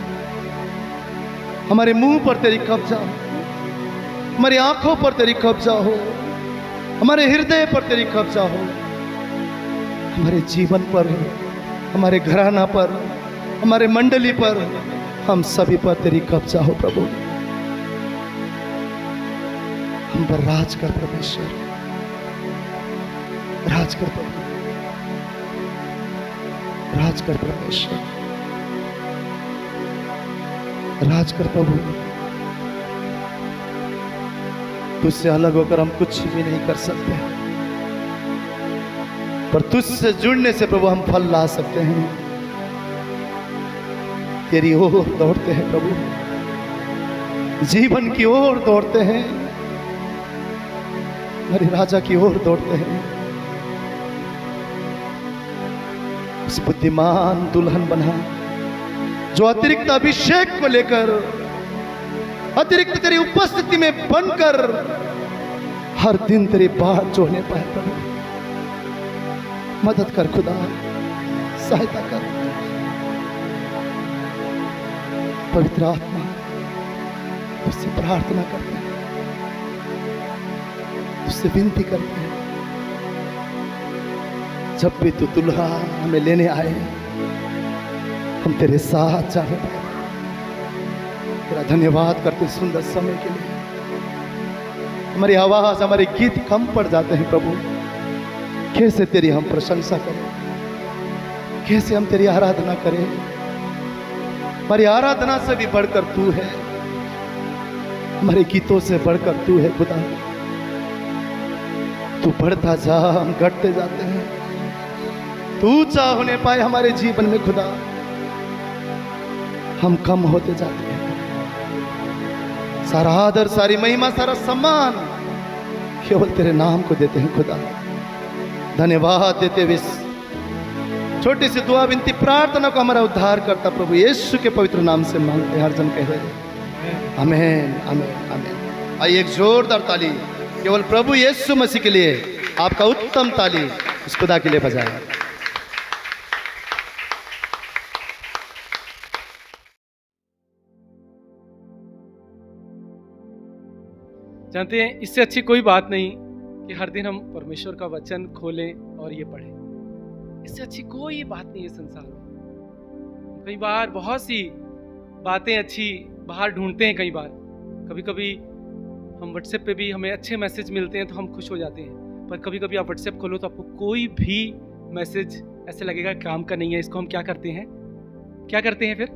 हमारे मुंह पर तेरी कब्जा हो, हमारी आंखों पर तेरी कब्जा हो, हमारे हृदय पर तेरी कब्जा हो, हमारे जीवन पर, हमारे घराना पर, हमारे मंडली पर, हम सभी पर तेरी कब्जा हो प्रभु। हम पर राज कर परमेश्वर, राज कर प्रभु, राज कर परमेश्वर, राज कर प्रभु। तुझसे अलग होकर हम कुछ भी नहीं कर सकते, पर तुझसे जुड़ने से प्रभु हम फल ला सकते हैं। तेरी ओर दौड़ते हैं प्रभु, जीवन की ओर दौड़ते हैं, हमारे राजा की ओर दौड़ते हैं। उस बुद्धिमान दुल्हन बना जो अतिरिक्त अभिषेक को लेकर, अतिरिक्त तेरी उपस्थिति में बनकर हर दिन तेरी बात जोड़ने पाए प्रभु। मदद कर खुदा, सहायता कर। पवित्र आत्मा उससे प्रार्थना करते हैं, उससे विनती करते हैं। जब भी तू दुल्हा हमें लेने आए, हम तेरे साथ जाने पाए। तेरा धन्यवाद करते सुंदर समय के लिए। हमारी आवाज, हमारे गीत कम पड़ जाते हैं प्रभु। कैसे तेरी हम प्रशंसा करें, कैसे हम तेरी आराधना करें। हमारी आराधना से भी बढ़कर तू है, हमारे गीतों से बढ़कर तू है खुदा। तू बढ़ता जा, हम घटते जाते हैं। तू ऊंचा होने पाए हमारे जीवन में खुदा, हम कम होते जाते हैं। सारा आदर, सारी महिमा, सारा सम्मान केवल तेरे नाम को देते हैं खुदा। धन्यवाद देते हुए छोटी सी दुआ, विनती, प्रार्थना को हमारा उद्धार करता प्रभु यीशु के पवित्र नाम से मांगते हैं। हर जन कहे आमीन, आमीन, आमीन। आइए एक जोरदार ताली केवल प्रभु यीशु मसीह के लिए, आपका उत्तम ताली इस खुदा के लिए बजाएं। जानते हैं, इससे अच्छी कोई बात नहीं कि हर दिन हम परमेश्वर का वचन खोलें और ये पढ़ें। इससे अच्छी कोई बात नहीं है संसार में। कई बार बहुत सी बातें अच्छी बाहर ढूंढते हैं, कई बार कभी कभी हम व्हाट्सएप पे भी हमें अच्छे मैसेज मिलते हैं तो हम खुश हो जाते हैं, पर कभी कभी आप व्हाट्सएप खोलो तो आपको कोई भी मैसेज ऐसे लगेगा काम का नहीं है। इसको हम क्या करते हैं फिर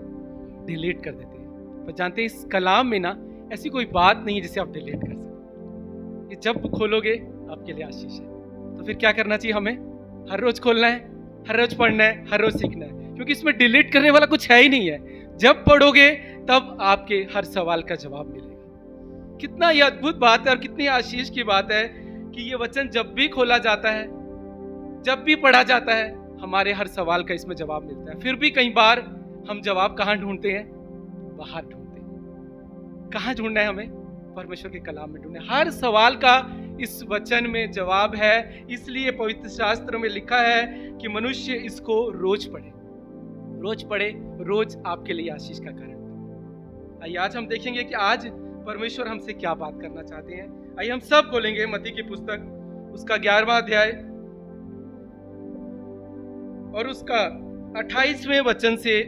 डिलीट कर देते हैं। पर जानते हैं, इस कलाम में ना ऐसी कोई बात नहीं है जिसे आप डिलीट कर सकते। ये जब खोलोगे आपके लिए आशीष है। तो फिर क्या करना चाहिए हमें? हर रोज खोलना है, हर रोज पढ़ना है, हर रोज सीखना है, क्योंकि इसमें डिलीट करने वाला कुछ है ही नहीं है। जब पढ़ोगे तब आपके हर सवाल का जवाब मिलेगा। कितना ये अद्भुत बात है और कितनी आशीष की बात है कि ये वचन जब भी खोला जाता है, जब भी पढ़ा जाता है, हमारे हर सवाल का इसमें जवाब मिलता है। फिर भी कई बार हम जवाब कहाँ ढूंढते हैं? बाहर ढूंढते हैं। कहाँ ढूंढना है हमें? परमेश्वर के कलाम में ढूंढना है। हर सवाल का इस वचन में जवाब है। इसलिए पवित्र शास्त्र में लिखा है कि मनुष्य इसको रोज पढ़े, रोज आपके लिए आशीष का कारण। आइए आज हम देखेंगे कि आज परमेश्वर हमसे क्या बात करना चाहते हैं। आइए हम सब खोलेंगे मत्ती की पुस्तक, उसका 11वां अध्याय और उसका 28वें वचन से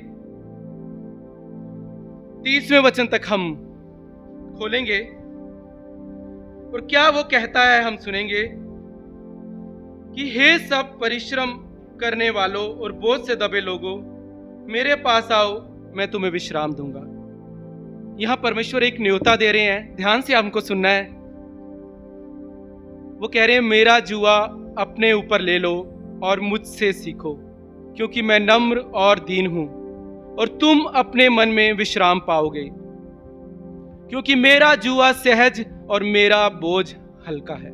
30वें वचन तक हम खोलेंगे। और क्या वो कहता है हम सुनेंगे कि हे सब परिश्रम करने वालों और बोझ से दबे लोगों, मेरे पास आओ, मैं तुम्हें विश्राम दूंगा। यहां परमेश्वर एक न्योता दे रहे हैं, ध्यान से हमको सुनना है। वो कह रहे हैं, मेरा जुआ अपने ऊपर ले लो और मुझसे सीखो, क्योंकि मैं नम्र और दीन हूं, और तुम अपने मन में विश्राम पाओगे, क्योंकि मेरा जुआ सहज और मेरा बोझ हल्का है।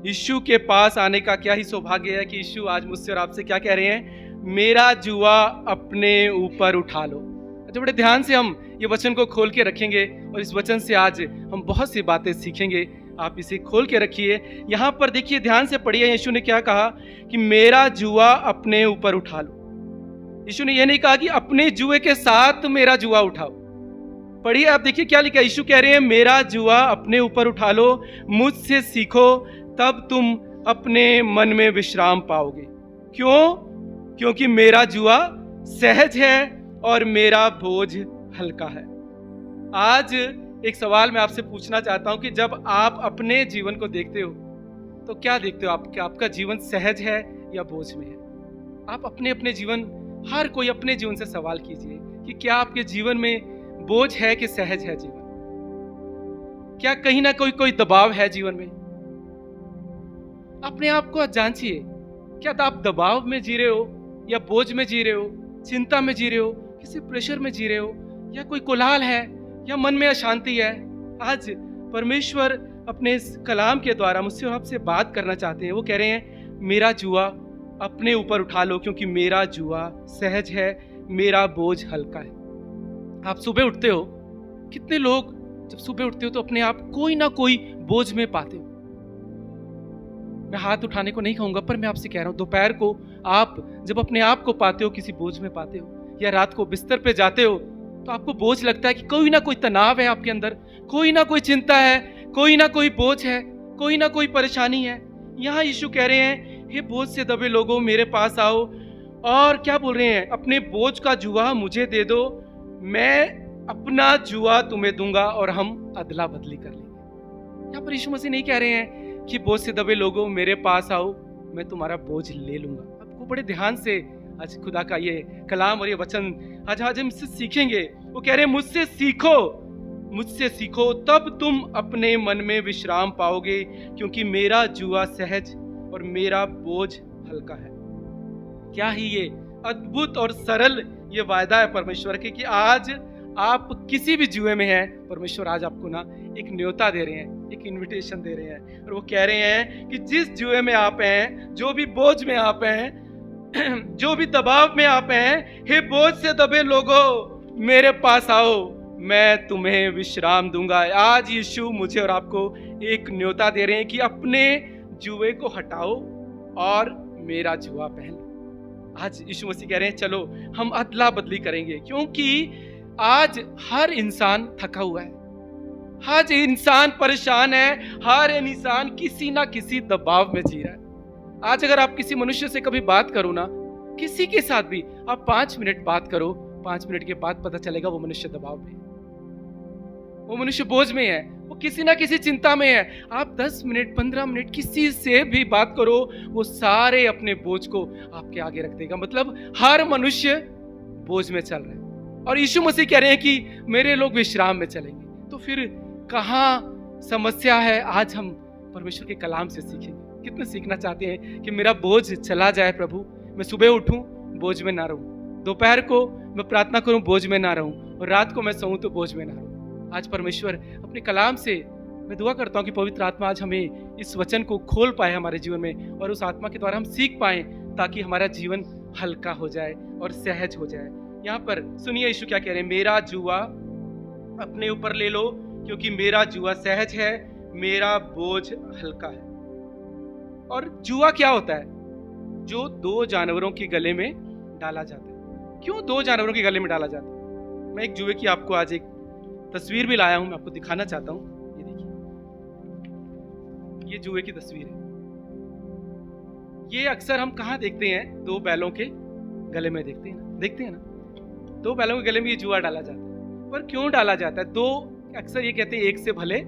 यीशु के पास आने का क्या ही सौभाग्य है कि यीशु आज मुझसे और आपसे क्या कह रहे हैं? मेरा जुआ अपने ऊपर उठा लो। तो बड़े ध्यान से हम ये वचन को खोल के रखेंगे और इस वचन से आज हम बहुत सी बातें सीखेंगे। आप इसे खोल के रखिए। यहाँ पर देखिए, ध्यान से पढ़िए, यीशु ने क्या कहा कि मेरा जुआ अपने ऊपर उठा लो। यीशु ने यह नहीं कहा कि अपने जुए के साथ मेरा जुआ उठाओ। पढ़िए, आप देखिए क्या लिखा है। यीशु कह रहे हैं, मेरा जुआ अपने ऊपर उठा लो, मुझसे सीखो, तब तुम अपने मन में विश्राम पाओगे। क्यों? क्योंकि मेरा जुआ सहज है और मेरा बोझ हल्का है। आज एक सवाल मैं आपसे पूछना चाहता हूं कि जब आप अपने जीवन को देखते हो तो क्या देखते हो? आपका जीवन सहज है या बोझ में है? आप अपने जीवन, हर कोई अपने जीवन से सवाल कीजिए कि क्या आपके जीवन में बोझ है कि सहज है जीवन? क्या कहीं ना कोई दबाव है जीवन में? अपने आप को जांचिए, क्या आप दबाव में जी रहे हो या बोझ में जी रहे हो, चिंता में जी रहे हो, किसी प्रेशर में जी रहे हो, या कोई कोलाहल है या मन में अशांति है? आज परमेश्वर अपने इस कलाम के द्वारा मुझसे और आपसे बात करना चाहते हैं। वो कह रहे हैं, मेरा जुआ अपने ऊपर उठा लो, क्योंकि मेरा जुआ सहज है, मेरा बोझ हल्का है। आप सुबह उठते हो, कितने लोग जब सुबह उठते हो तो अपने आप कोई ना कोई बोझ में पाते हो। मैं हाथ उठाने को नहीं कहूंगा, पर मैं आपसे कह रहा हूं, दोपहर को आप जब अपने आप को पाते हो किसी बोझ में पाते हो, या रात को बिस्तर पे जाते हो तो आपको बोझ लगता है कि कोई ना कोई तनाव है आपके अंदर, कोई ना कोई चिंता है, कोई ना कोई बोझ है, कोई ना कोई परेशानी है। यहाँ यीशु कह रहे हैं, हे बोझ से दबे लोगों, मेरे पास आओ। और क्या बोल रहे हैं? अपने बोझ का जुआ मुझे दे दो, मैं अपना जुआ तुम्हें दूंगा और हम अदला बदली कर लेंगे। यहाँ पर यीशु मसीह नहीं कह रहे हैं कि बोझ से दबे लोगों मेरे पास आओ, मैं तुम्हारा बोझ ले लूंगा। आपको बड़े ध्यान से आज खुदा का ये कलाम और ये वचन आज हम इससे सीखेंगे। वो कह रहे हैं, मुझसे सीखो, तब तुम अपने मन में विश्राम पाओगे, क्योंकि मेरा जुआ सहज और मेरा बोझ हल्का है। क्या ही ये अद्भुत और सरल ये वायदा है परमेश्वर के कि आज आप किसी भी जुए में हैं, परमेश्वर आज आपको ना एक न्योता दे रहे हैं, एक इनविटेशन दे रहे हैं। और वो कह रहे हैं कि जिस जुए में आप हैं, जो भी बोझ में आप हैं, जो भी दबाव में आप हैं, हे बोझ से दबे लोगों, मेरे पास आओ, मैं तुम्हें विश्राम दूंगा। आज यीशु मुझे और आपको एक न्योता दे रहे हैं कि अपने जुए को हटाओ और मेरा जुआ पहन लो। आज यीशु मसीह कह रहे हैं चलो हम अदला बदली करेंगे, क्योंकि आज हर इंसान थका हुआ है, हर इंसान परेशान है, हर इंसान किसी ना किसी दबाव में जी रहा है। आज अगर आप किसी मनुष्य से कभी बात करो ना, किसी के साथ भी आप 5 मिनट बात करो, 5 मिनट के बाद पता चलेगा वो मनुष्य दबाव में है, वो मनुष्य बोझ में है, वो किसी ना किसी चिंता में है। आप 10 मिनट 15 मिनट किसी से भी बात करो, वो सारे अपने बोझ को आपके आगे रख देगा। मतलब हर मनुष्य बोझ में चल रहा है और यीशु मसीह कह रहे हैं कि मेरे लोग विश्राम में चलेंगे। तो फिर कहाँ समस्या है? आज हम परमेश्वर के कलाम से सीखेंगे। कितने सीखना चाहते हैं कि मेरा बोझ चला जाए प्रभु, मैं सुबह उठूं बोझ में ना रहूं, दोपहर को मैं प्रार्थना करूं बोझ में ना रहूं, और रात को मैं सोऊं तो बोझ में ना रहूं। आज परमेश्वर अपने कलाम से मैं दुआ करता हूं कि पवित्र आत्मा आज हमें इस वचन को खोल पाए हमारे जीवन में, और उस आत्मा के द्वारा हम सीख पाए ताकि हमारा जीवन हल्का हो जाए और सहज हो जाए। यहाँ पर सुनिए यीशु क्या कह रहे हैं, मेरा जुआ अपने ऊपर ले लो क्योंकि मेरा जुआ सहज है, मेरा बोझ हल्का है। और जुआ क्या होता है? जो 2 जानवरों के गले में डाला जाता है। क्यों 2 जानवरों के गले में डाला जाता है? मैं एक जुए की आपको आज एक तस्वीर भी लाया हूं, मैं आपको दिखाना चाहता हूं। ये देखिए, ये जुए की तस्वीर है। ये अक्सर हम कहाँ देखते हैं? 2 बैलों के गले में देखते हैं ना 2 बैलों के गले में ये जुआ डाला जाता है। पर क्यों डाला जाता है? 2 अक्सर ये कहते हैं 1 से भले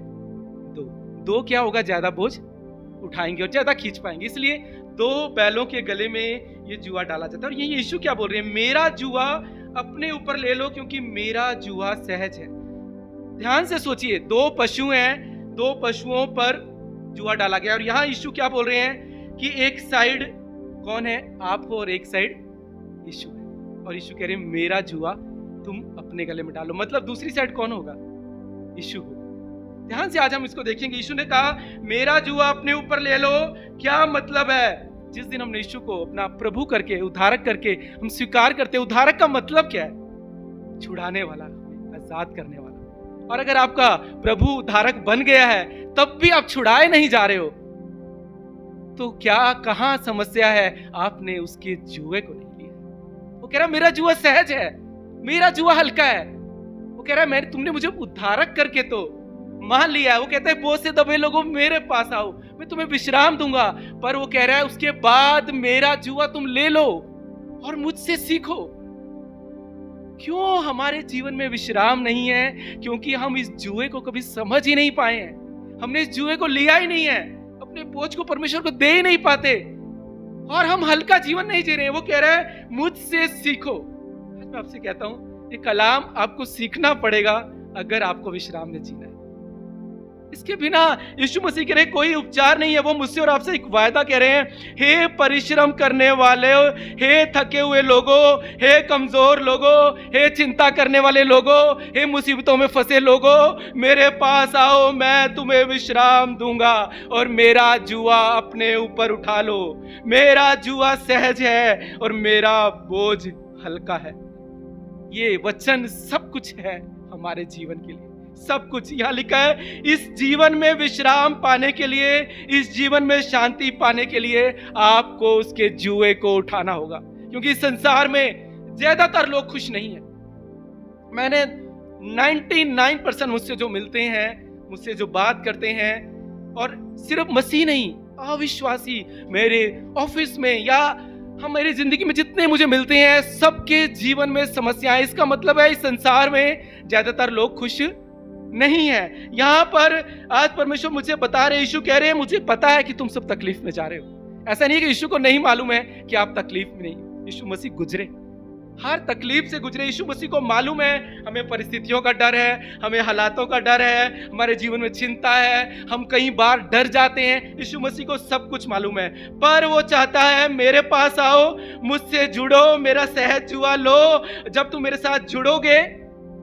2 क्या होगा, ज्यादा बोझ उठाएंगे और ज्यादा खींच पाएंगे, इसलिए 2 बैलों के गले में ये जुआ डाला जाता है। और ये यीशु क्या बोल रहे हैं, मेरा जुआ अपने ऊपर ले लो क्योंकि मेरा जुआ सहज है। ध्यान से सोचिए, 2 पशु हैं, 2 पशुओं पर जुआ डाला गया, और यहाँ यीशु क्या बोल रहे हैं कि एक साइड कौन है? आप हो, और एक साइड यीशु है। और यीशु कह रहे हैं मेरा जुआ तुम अपने गले में डालो। मतलब दूसरी साइड कौन होगा? यीशु होगा। ध्यान से आज हम इसको देखेंगे। यीशु ने कहा मेरा जुआ अपने ऊपर ले लो। क्या मतलब है? जिस दिन हमने यीशु को अपना प्रभु करके, उद्धारक करके हम स्वीकार करते हैं, उद्धारक का मतलब क्या है? छुड़ाने वाला, आजाद करने वाला। और अगर आपका प्रभु उद्धारक बन गया है तब भी आप छुड़ाए नहीं जा रहे हो, तो क्या कहां समस्या है? आपने उसके जुए को नहीं लिया। वो कह रहा मेरा जुआ सहज है, मेरा जुआ हल्का है। वो कह रहा है तुमने मुझे उद्धारक करके तो मान लिया है। वो कहता है बोझ से दबे लोगों मेरे पास आओ, मैं तुम्हें विश्राम दूंगा। पर वो कह रहा है उसके बाद मेरा जुआ तुम ले लो और मुझसे सीखो। क्यों हमारे जीवन में विश्राम नहीं है? क्योंकि हम इस जुए को कभी समझ ही नहीं पाए हैं। हमने इस जुए को लिया ही नहीं है, अपने बोझ को परमेश्वर को दे ही नहीं पाते, और हम हल्का जीवन नहीं जी रहे हैं। वो कह रहा है मुझसे सीखो। आज मैं आपसे कहता हूं ये कलाम आपको सीखना पड़ेगा अगर आपको विश्राम में जीना है। इसके बिना यीशु मसीह कह रहे कोई उपचार नहीं है। वो मुझसे और आपसे एक वायदा कह रहे हैं, हे परिश्रम करने वाले, हे थके हुए लोगों, हे कमजोर लोगों, हे चिंता करने वाले लोगों, हे मुसीबतों में फंसे लोगों, मेरे पास आओ, मैं तुम्हें विश्राम दूंगा और मेरा जुआ अपने ऊपर उठा लो। मेरा जुआ सहज है और मेरा बोझ हल्का है। ये वचन सब कुछ है हमारे जीवन के लिए, सब कुछ यहाँ लिखा है। इस जीवन में विश्राम पाने के लिए, इस जीवन में शांति पाने के लिए आपको उसके जुए को उठाना होगा, क्योंकि इस संसार में ज्यादातर लोग खुश नहीं है। मैंने 99% मुझसे जो मिलते हैं, मुझसे जो बात करते हैं, और सिर्फ मसीह नहीं, अविश्वासी मेरे ऑफिस में या हमारी जिंदगी में जितने मुझे मिलते हैं, सबके जीवन में समस्याएं। इसका मतलब है इस संसार में ज्यादातर लोग खुश नहीं है। यहां पर आज परमेश्वर मुझे बता रहे, यीशु कह रहे हैं मुझे पता है कि तुम सब तकलीफ में जा रहे हो। ऐसा नहीं है कि यीशु को नहीं मालूम है कि आप तकलीफ में नहीं। यीशु मसीह गुजरे, हर तकलीफ से गुजरे। यीशु मसीह को मालूम है हमें परिस्थितियों का डर है, हमें हालातों का डर है, हमारे जीवन में चिंता है, हम कई बार डर जाते हैं। यीशु मसीह को सब कुछ मालूम है, पर वो चाहता है मेरे पास आओ, मुझसे जुड़ो, मेरा सहज जुआ लो। जब तुम मेरे साथ जुड़ोगे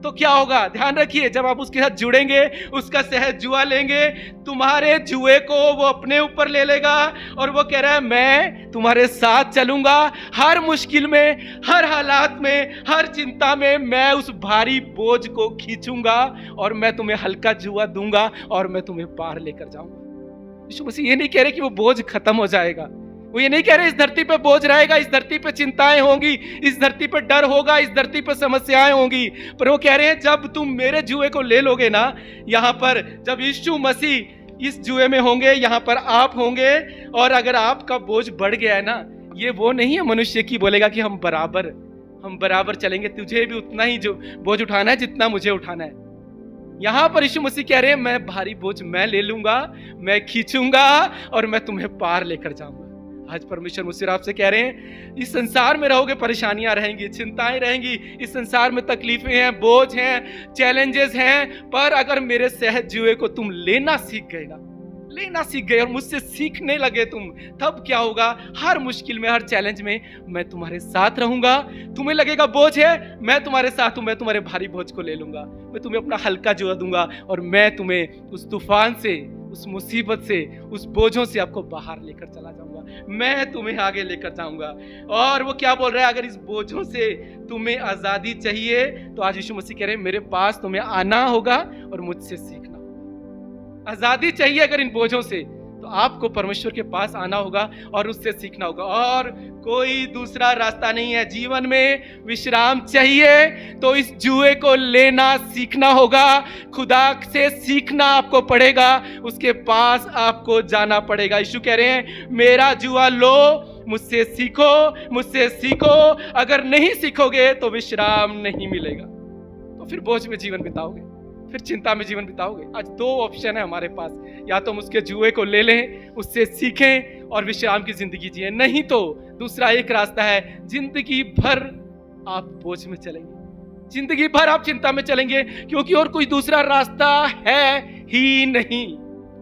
तो क्या होगा? ध्यान रखिए, जब आप उसके साथ जुड़ेंगे, उसका सहज जुआ लेंगे, तुम्हारे जुए को वो अपने ऊपर ले लेगा और वो कह रहा है मैं तुम्हारे साथ चलूंगा हर मुश्किल में, हर हालात में, हर चिंता में। मैं उस भारी बोझ को खींचूंगा और मैं तुम्हें हल्का जुआ दूंगा और मैं तुम्हें पार लेकर जाऊंगा। यीशु मसीह ये नहीं कह रहे कि वो बोझ खत्म हो जाएगा, वो ये नहीं कह रहे इस धरती पे बोझ रहेगा, इस धरती पे चिंताएं होंगी, इस धरती पे डर होगा, इस धरती पे समस्याएं होंगी, पर वो कह रहे हैं जब तुम मेरे जुए को ले लोगे ना, यहाँ पर जब यीशु मसीह इस जुए में होंगे, यहाँ पर आप होंगे, और अगर आपका बोझ बढ़ गया है ना, ये वो नहीं है मनुष्य की बोलेगा कि हम बराबर चलेंगे, तुझे भी उतना ही जो बोझ उठाना है जितना मुझे उठाना है। यहां पर यीशु मसीह कह रहे हैं मैं भारी बोझ मैं ले लूंगा, मैं खींचूंगा और मैं तुम्हें पार लेकर जाऊंगा। आज परमेश्वर मुझसे आपसे कह रहे हैं इस संसार में रहोगे, परेशानियां रहेंगी, चिंताएं रहेंगी, इस संसार में तकलीफें हैं, बोझ हैं, चैलेंजेस हैं, पर अगर मेरे सहज जुए को तुम लेना सीख गए ना, लेना सीख गए और मुझसे सीखने लगे तुम, तब क्या होगा? हर मुश्किल में, हर चैलेंज में मैं तुम्हारे साथ रहूंगा। तुम्हें लगेगा बोझ है, मैं तुम्हारे साथ हूं, मैं तुम्हारे भारी बोझ को ले लूंगा, मैं तुम्हें अपना हल्का जुआ दूंगा और मैं तुम्हें उस तूफान से, उस मुसीबत से, उस बोझों से आपको बाहर लेकर चला जाऊंगा, मैं तुम्हें आगे लेकर जाऊंगा। और वो क्या बोल रहा है? अगर इस बोझों से तुम्हें आजादी चाहिए तो आज यीशु मसीह कह रहे हैं मेरे पास तुम्हें आना होगा और मुझसे सीखना। आजादी चाहिए अगर इन बोझों से, तो आपको परमेश्वर के पास आना होगा और उससे सीखना होगा, और कोई दूसरा रास्ता नहीं है। जीवन में विश्राम चाहिए तो इस जुए को लेना सीखना होगा, खुदा से सीखना आपको पड़ेगा, उसके पास आपको जाना पड़ेगा। यीशु कह रहे हैं मेरा जुआ लो, मुझसे सीखो। अगर नहीं सीखोगे तो विश्राम नहीं मिलेगा, तो फिर बोझ में जीवन बिताओगे, फिर चिंता में जीवन बिताओगे। आज दो ऑप्शन है हमारे पास, या तो हम उसके जुए को ले लें, उससे सीखें और विश्राम की जिंदगी जिए, नहीं तो दूसरा एक रास्ता है, जिंदगी भर आप बोझ में चलेंगे, जिंदगी भर आप चिंता में चलेंगे, क्योंकि और कोई दूसरा रास्ता है ही नहीं,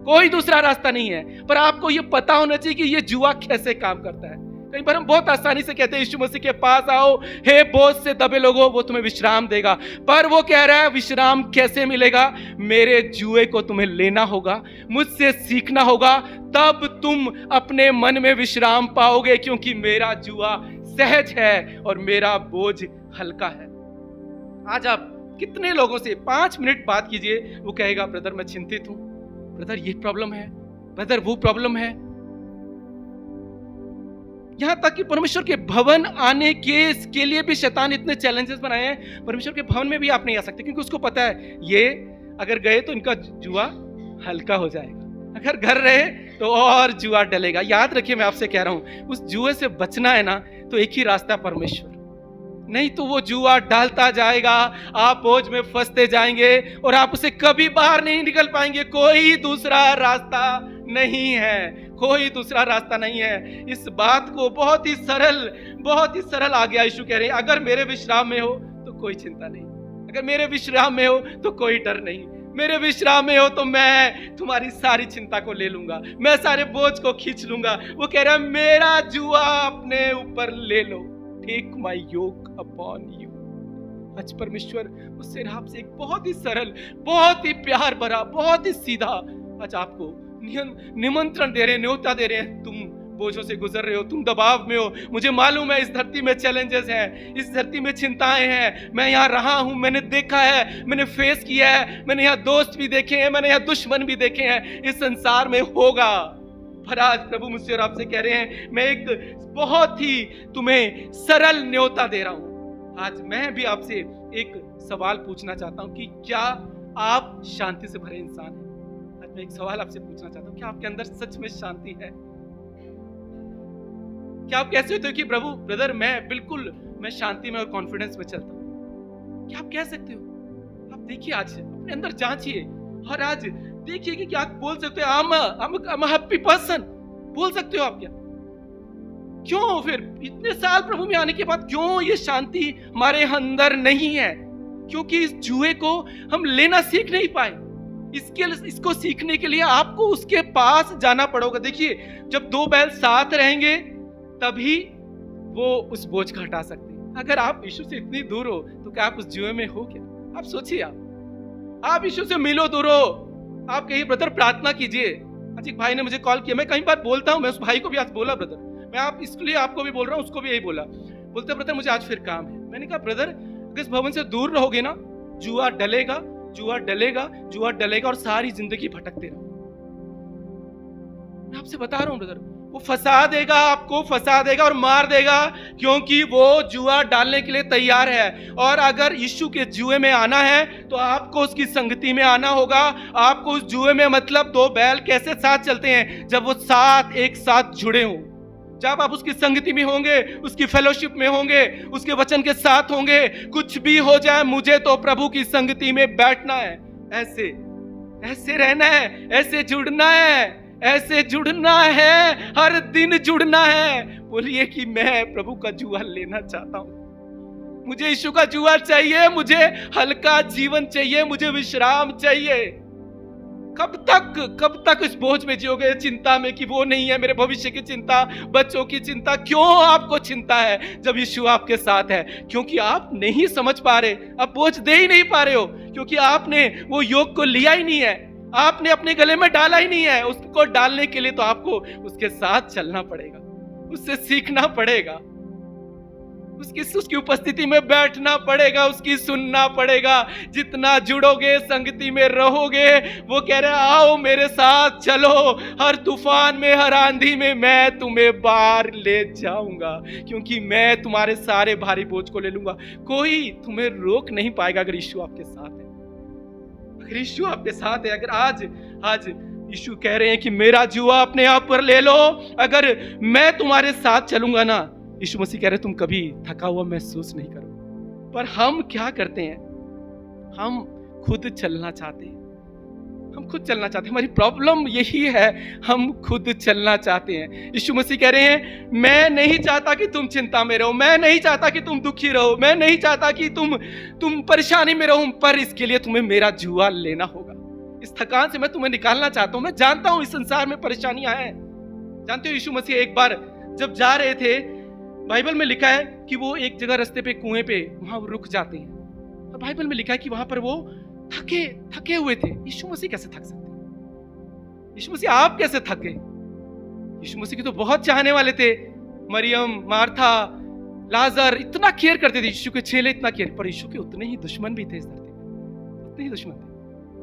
कोई दूसरा रास्ता नहीं है। पर आपको ये पता होना चाहिए कि ये जुआ कैसे काम करता है। कई बार हम बहुत आसानी से कहते हैं यीशु मसीह के पास आओ, हे बोझ से दबे लोगों, वो तुम्हें विश्राम देगा, पर वो कह रहा है विश्राम कैसे मिलेगा? मेरे जुए को तुम्हें लेना होगा, मुझसे सीखना होगा, तब तुम अपने मन में विश्राम पाओगे, क्योंकि मेरा जुआ सहज है और मेरा बोझ हल्का है। आज आप कितने लोगों से 5 मिनट बात कीजिए, वो कहेगा ब्रदर मैं चिंतित हूं, ब्रदर ये प्रॉब्लम है, ब्रदर वो प्रॉब्लम है। यहां तक कि परमेश्वर के भवन आने के लिए भी शैतान इतने चैलेंजेस बनाए हैं। परमेश्वर के भवन में भी आप नहीं आ सकते, क्योंकि उसको पता है ये अगर गए तो इनका जुआ हल्का हो जाएगा, अगर घर रहे तो और जुआ डलेगा। याद रखिए, मैं आपसे कह रहा हूं, उस जुए से बचना है ना, तो एक ही रास्ता परमेश्वर, नहीं तो वो जुआ डालता जाएगा, आप बोझ में फंसते जाएंगे और आप उसे कभी बाहर नहीं निकल पाएंगे। कोई दूसरा रास्ता नहीं है, कोई दूसरा रास्ता नहीं है। इस बात को बहुत ही सरल आ गया। यीशु कह रहे हैं अगर मेरे विश्राम में हो तो कोई चिंता नहीं, अगर मेरे विश्राम में हो तो कोई डर नहीं, मेरे विश्राम में हो तो मैं तुम्हारी सारी चिंता को ले लूंगा, मैं सारे बोझ को खींच लूंगा। वो कह रहा है मेरा जुआ अपने ऊपर ले लो, take my yoke upon you. आज परमेश्वर उससे आपसे एक बहुत ही सरल, बहुत ही प्यार भरा, बहुत ही सीधा आज आपको निमंत्रण दे रहे हैं, न्योता दे रहे हैं। तुम बोझों से गुजर रहे हो, तुम दबाव में हो, मुझे मालूम है इस धरती में चैलेंजेस हैं, इस धरती में चिंताएं हैं, मैं यहाँ रहा हूं, मैंने देखा है, मैंने फेस किया है, मैंने यहाँ दोस्त भी देखे हैं, मैंने यहाँ दुश्मन भी देखे हैं, इस संसार में होगा। पर आज प्रभु मुझसे और आपसे कह रहे हैं मैं एक बहुत ही तुम्हें सरल न्योता दे रहा हूं। आज मैं भी आपसे एक सवाल पूछना चाहता हूं कि क्या आप शांति से भरे इंसान हैं? आज मैं एक सवाल आपसे पूछना चाहता हूं, क्या आपके अंदर सच में शांति है? क्या आप कैसे होते हो कि प्रभु ब्रदर मैं शांति में और कॉन्फिडेंस में चलता हूं? क्या आप कह सकते हो? आप देखिए, आज अपने अंदर जांचिए और आज देखिए कि क्या आप बोल सकते हो I'm a happy person? बोल सकते हो आप क्या? क्यों फिर इतने साल प्रभु में आने के बाद क्यों ये शांति हमारे अंदर नहीं है? क्योंकि इस जुए को हम लेना सीख नहीं पाए। इसको सीखने के लिए आपको उसके पास जाना पड़ेगा। देखिए, जब 2 बैल साथ रहेंगे तभी वो उस बोझ को हटा सकते हैं। अगर आप यीशु से इतनी दूर हो तो क्या आप उस जुए में हो क्या? आप सोचिए, आप यीशु से मिलो तो रो। आप कहिए ब्रदर प्रार्थना कीजिए। आज एक भाई ने मुझे कॉल किया, मैं कई बार बोलता हूँ, मैं उस भाई को भी आज बोला ब्रदर, मैं आप इसलिए आपको भी बोल रहा हूँ, उसको भी यही बोला। बोलते ब्रदर मुझे आज फिर काम है। मैंने कहा ब्रदर अगर इस भवन से दूर रहोगे ना, जुआ डलेगा, जुआ डलेगा, जुआ डलेगा और सारी जिंदगी भटकते रहो। मैं आपसे बता रहा हूँ ब्रदर, वो फंसा देगा, आपको फंसा देगा और मार देगा, क्योंकि वो जुआ डालने के लिए तैयार है। और अगर यीशु के जुए में आना है तो आपको उसकी संगति में आना होगा। आपको उस जुए में, मतलब दो बैल कैसे साथ चलते हैं, जब वो साथ एक साथ जुड़े हों, जब आप उसकी संगति में होंगे, उसकी फेलोशिप में होंगे, उसके वचन के साथ होंगे। कुछ भी हो जाए, मुझे तो प्रभु की संगति में बैठना है, ऐसे ऐसे रहना है, ऐसे जुड़ना है, ऐसे जुड़ना है, हर दिन जुड़ना है। बोलिए कि मैं प्रभु का जुआ लेना चाहता हूं, मुझे यीशु का जुआ चाहिए, मुझे हल्का जीवन चाहिए, मुझे विश्राम चाहिए। कब तक इस बोझ में जियोगे, चिंता में कि वो नहीं है, मेरे भविष्य की चिंता, बच्चों की चिंता। क्यों आपको चिंता है जब यीशु आपके साथ है? क्योंकि आप नहीं समझ पा रहे, आप बोझ दे ही नहीं पा रहे हो, क्योंकि आपने वो योग को लिया ही नहीं है, आपने अपने गले में डाला ही नहीं है। उसको डालने के लिए तो आपको उसके साथ चलना पड़ेगा, उससे सीखना पड़ेगा, उसकी उपस्थिति में बैठना पड़ेगा, उसकी सुनना पड़ेगा। जितना जुड़ोगे, संगति में रहोगे, वो कह रहे आओ मेरे साथ चलो, हर तूफान में, हर आंधी में मैं तुम्हें बाहर ले जाऊंगा, क्योंकि मैं तुम्हारे सारे भारी बोझ को ले लूंगा। कोई तुम्हें रोक नहीं पाएगा अगर यीशु आपके साथ है। अगर यीशु आपके साथ है, अगर आज यीशु कह रहे हैं कि मेरा जुआ अपने आप पर ले लो, अगर मैं तुम्हारे साथ चलूंगा ना, यीशु मसीह कह रहे तुम कभी थका हुआ महसूस नहीं करो। पर हम क्या करते हैं, हम खुद चलना चाहते हैं, हम खुद चलना चाहते हैं। हमारी प्रॉब्लम यही है, हम खुद चलना चाहते हैं। यीशु मसीह कह रहे हैं मैं नहीं चाहता कि तुम चिंता में रहो, मैं नहीं चाहता कि तुम दुखी रहो, मैं नहीं चाहता कि तुम परेशानी में रहो, पर इसके लिए तुम्हें मेरा जुआ लेना होगा। इस थकान से मैं तुम्हें निकालना चाहता हूं। मैं जानता हूं इस संसार में परेशानियां हैं। जानते हो यीशु मसीह एक बार जब जा रहे थे, बाइबल में लिखा है कि वो एक जगह रास्ते पे, कुएं पे, वहां रुक जाते हैं, और बाइबल में लिखा है कि वहां पर वो थके हुए थे। यीशु मसीह कैसे थक सकते? यीशु मसीह आप कैसे थक गए? यीशु मसीह के तो बहुत चाहने वाले थे, मरियम, मार्था, लाजर, इतना केयर करते थे यीशु के चेले, इतना केयर। पर यीशु के उतने ही दुश्मन भी थे इस धरती पे, उतने ही दुश्मन थे।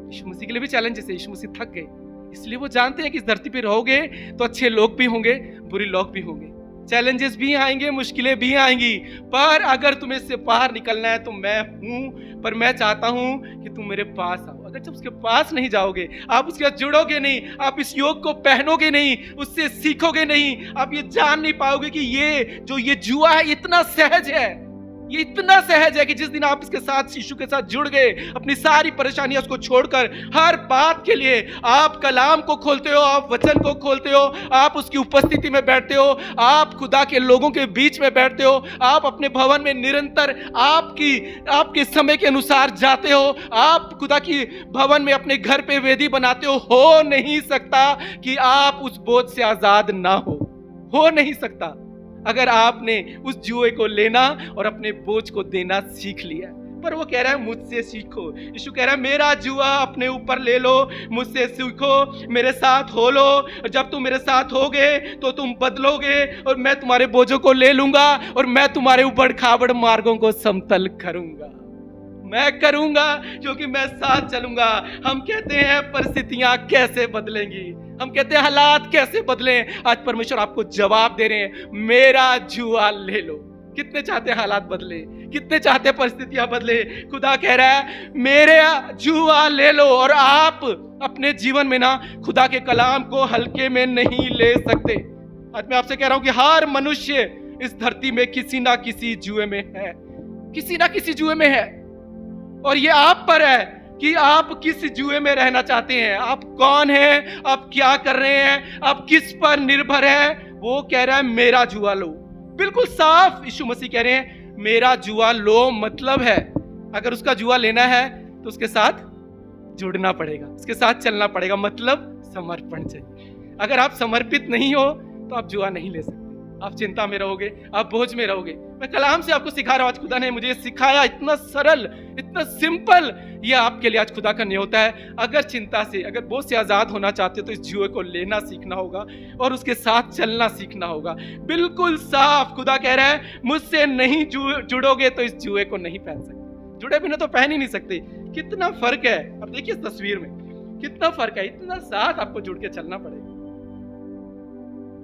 यीशु मसीह के लिए भी चैलेंजेस है। यीशु मसीह थक गए, इसलिए वो जानते हैं कि इस धरती पे रहोगे तो अच्छे लोग भी होंगे, बुरे लोग भी होंगे, चैलेंजेस भी आएंगे, मुश्किलें भी आएंगी, पर अगर तुम्हें इससे बाहर निकलना है तो मैं हूं। पर मैं चाहता हूं कि तुम मेरे पास आओ। अगर जब उसके पास नहीं जाओगे, आप उसके साथ जुड़ोगे नहीं, आप इस योग को पहनोगे नहीं, उससे सीखोगे नहीं, आप ये जान नहीं पाओगे कि ये जुआ है इतना सहज है, ये इतना सहज है कि जिस दिन आप इसके साथ, यीशु के साथ जुड़ गए, अपनी सारी परेशानियां उसको छोड़कर हर बात के लिए आप कलाम को खोलते हो, आप वचन को खोलते हो, आप उसकी उपस्थिति में बैठते हो, आप खुदा के लोगों के बीच में बैठते हो, आप अपने भवन में निरंतर आपके समय के अनुसार जाते हो, आप खुदा की भवन में अपने घर पे वेदी बनाते हो नहीं सकता कि आप उस बोझ से आजाद ना हो नहीं सकता अगर आपने उस जुए को लेना और अपने बोझ को देना सीख लिया। पर वो कह रहा है मुझसे सीखो। यीशु कह रहा है मेरा जुआ अपने ऊपर ले लो, मुझसे सीखो, मेरे साथ हो लो। जब तुम मेरे साथ होगे तो तुम बदलोगे और मैं तुम्हारे बोझों को ले लूंगा और मैं तुम्हारे उबड़ खाबड़ मार्गों को समतल करूंगा। मैं करूंगा क्योंकि मैं साथ चलूंगा। हम कहते हैं परिस्थितियां कैसे बदलेंगी, हम कहते हैं हालात कैसे बदलें। आज परमेश्वर आपको जवाब दे रहे हैं, मेरा जुआ ले लो। कितने चाहते हैं हालात बदले, कितने चाहते हैं परिस्थितियां बदले। खुदा कह रहा है मेरा जुआ ले लो। और आप अपने जीवन में ना खुदा के कलाम को हल्के में नहीं ले सकते। आज मैं आपसे कह रहा हूं कि हर मनुष्य इस धरती में किसी ना किसी जुए में है, किसी ना किसी जुए में है। और ये आप पर है कि आप किस जुए में रहना चाहते हैं, आप कौन हैं, आप क्या कर रहे हैं, आप किस पर निर्भर हैं। वो कह रहा है मेरा जुआ लो। बिल्कुल साफ यीशु मसीह कह रहे हैं मेरा जुआ लो। मतलब है अगर उसका जुआ लेना है तो उसके साथ जुड़ना पड़ेगा, उसके साथ चलना पड़ेगा। मतलब समर्पण चाहिए। अगर आप समर्पित नहीं हो तो आप जुआ नहीं ले सकते, आप चिंता में रहोगे, आप बोझ में रहोगे। मैं कलाम से आपको सिखा रहा हूं, आज खुदा ने मुझे सिखाया, इतना सरल, इतना सिंपल। ये आपके लिए आज खुदा का न्योता है। अगर चिंता से, अगर बोझ से आजाद होना चाहते हो तो इस जुए को लेना सीखना होगा और उसके साथ चलना सीखना होगा। बिल्कुल साफ खुदा कह रहा है, मुझसे नहीं जुड़ोगे तो इस जुए को नहीं पहन सकते। जुड़े बिना तो पहन ही नहीं सकते। कितना फर्क है, अब देखिए इस तस्वीर में कितना फर्क है, इतना साथ आपको जुड़ के चलना पड़ेगा।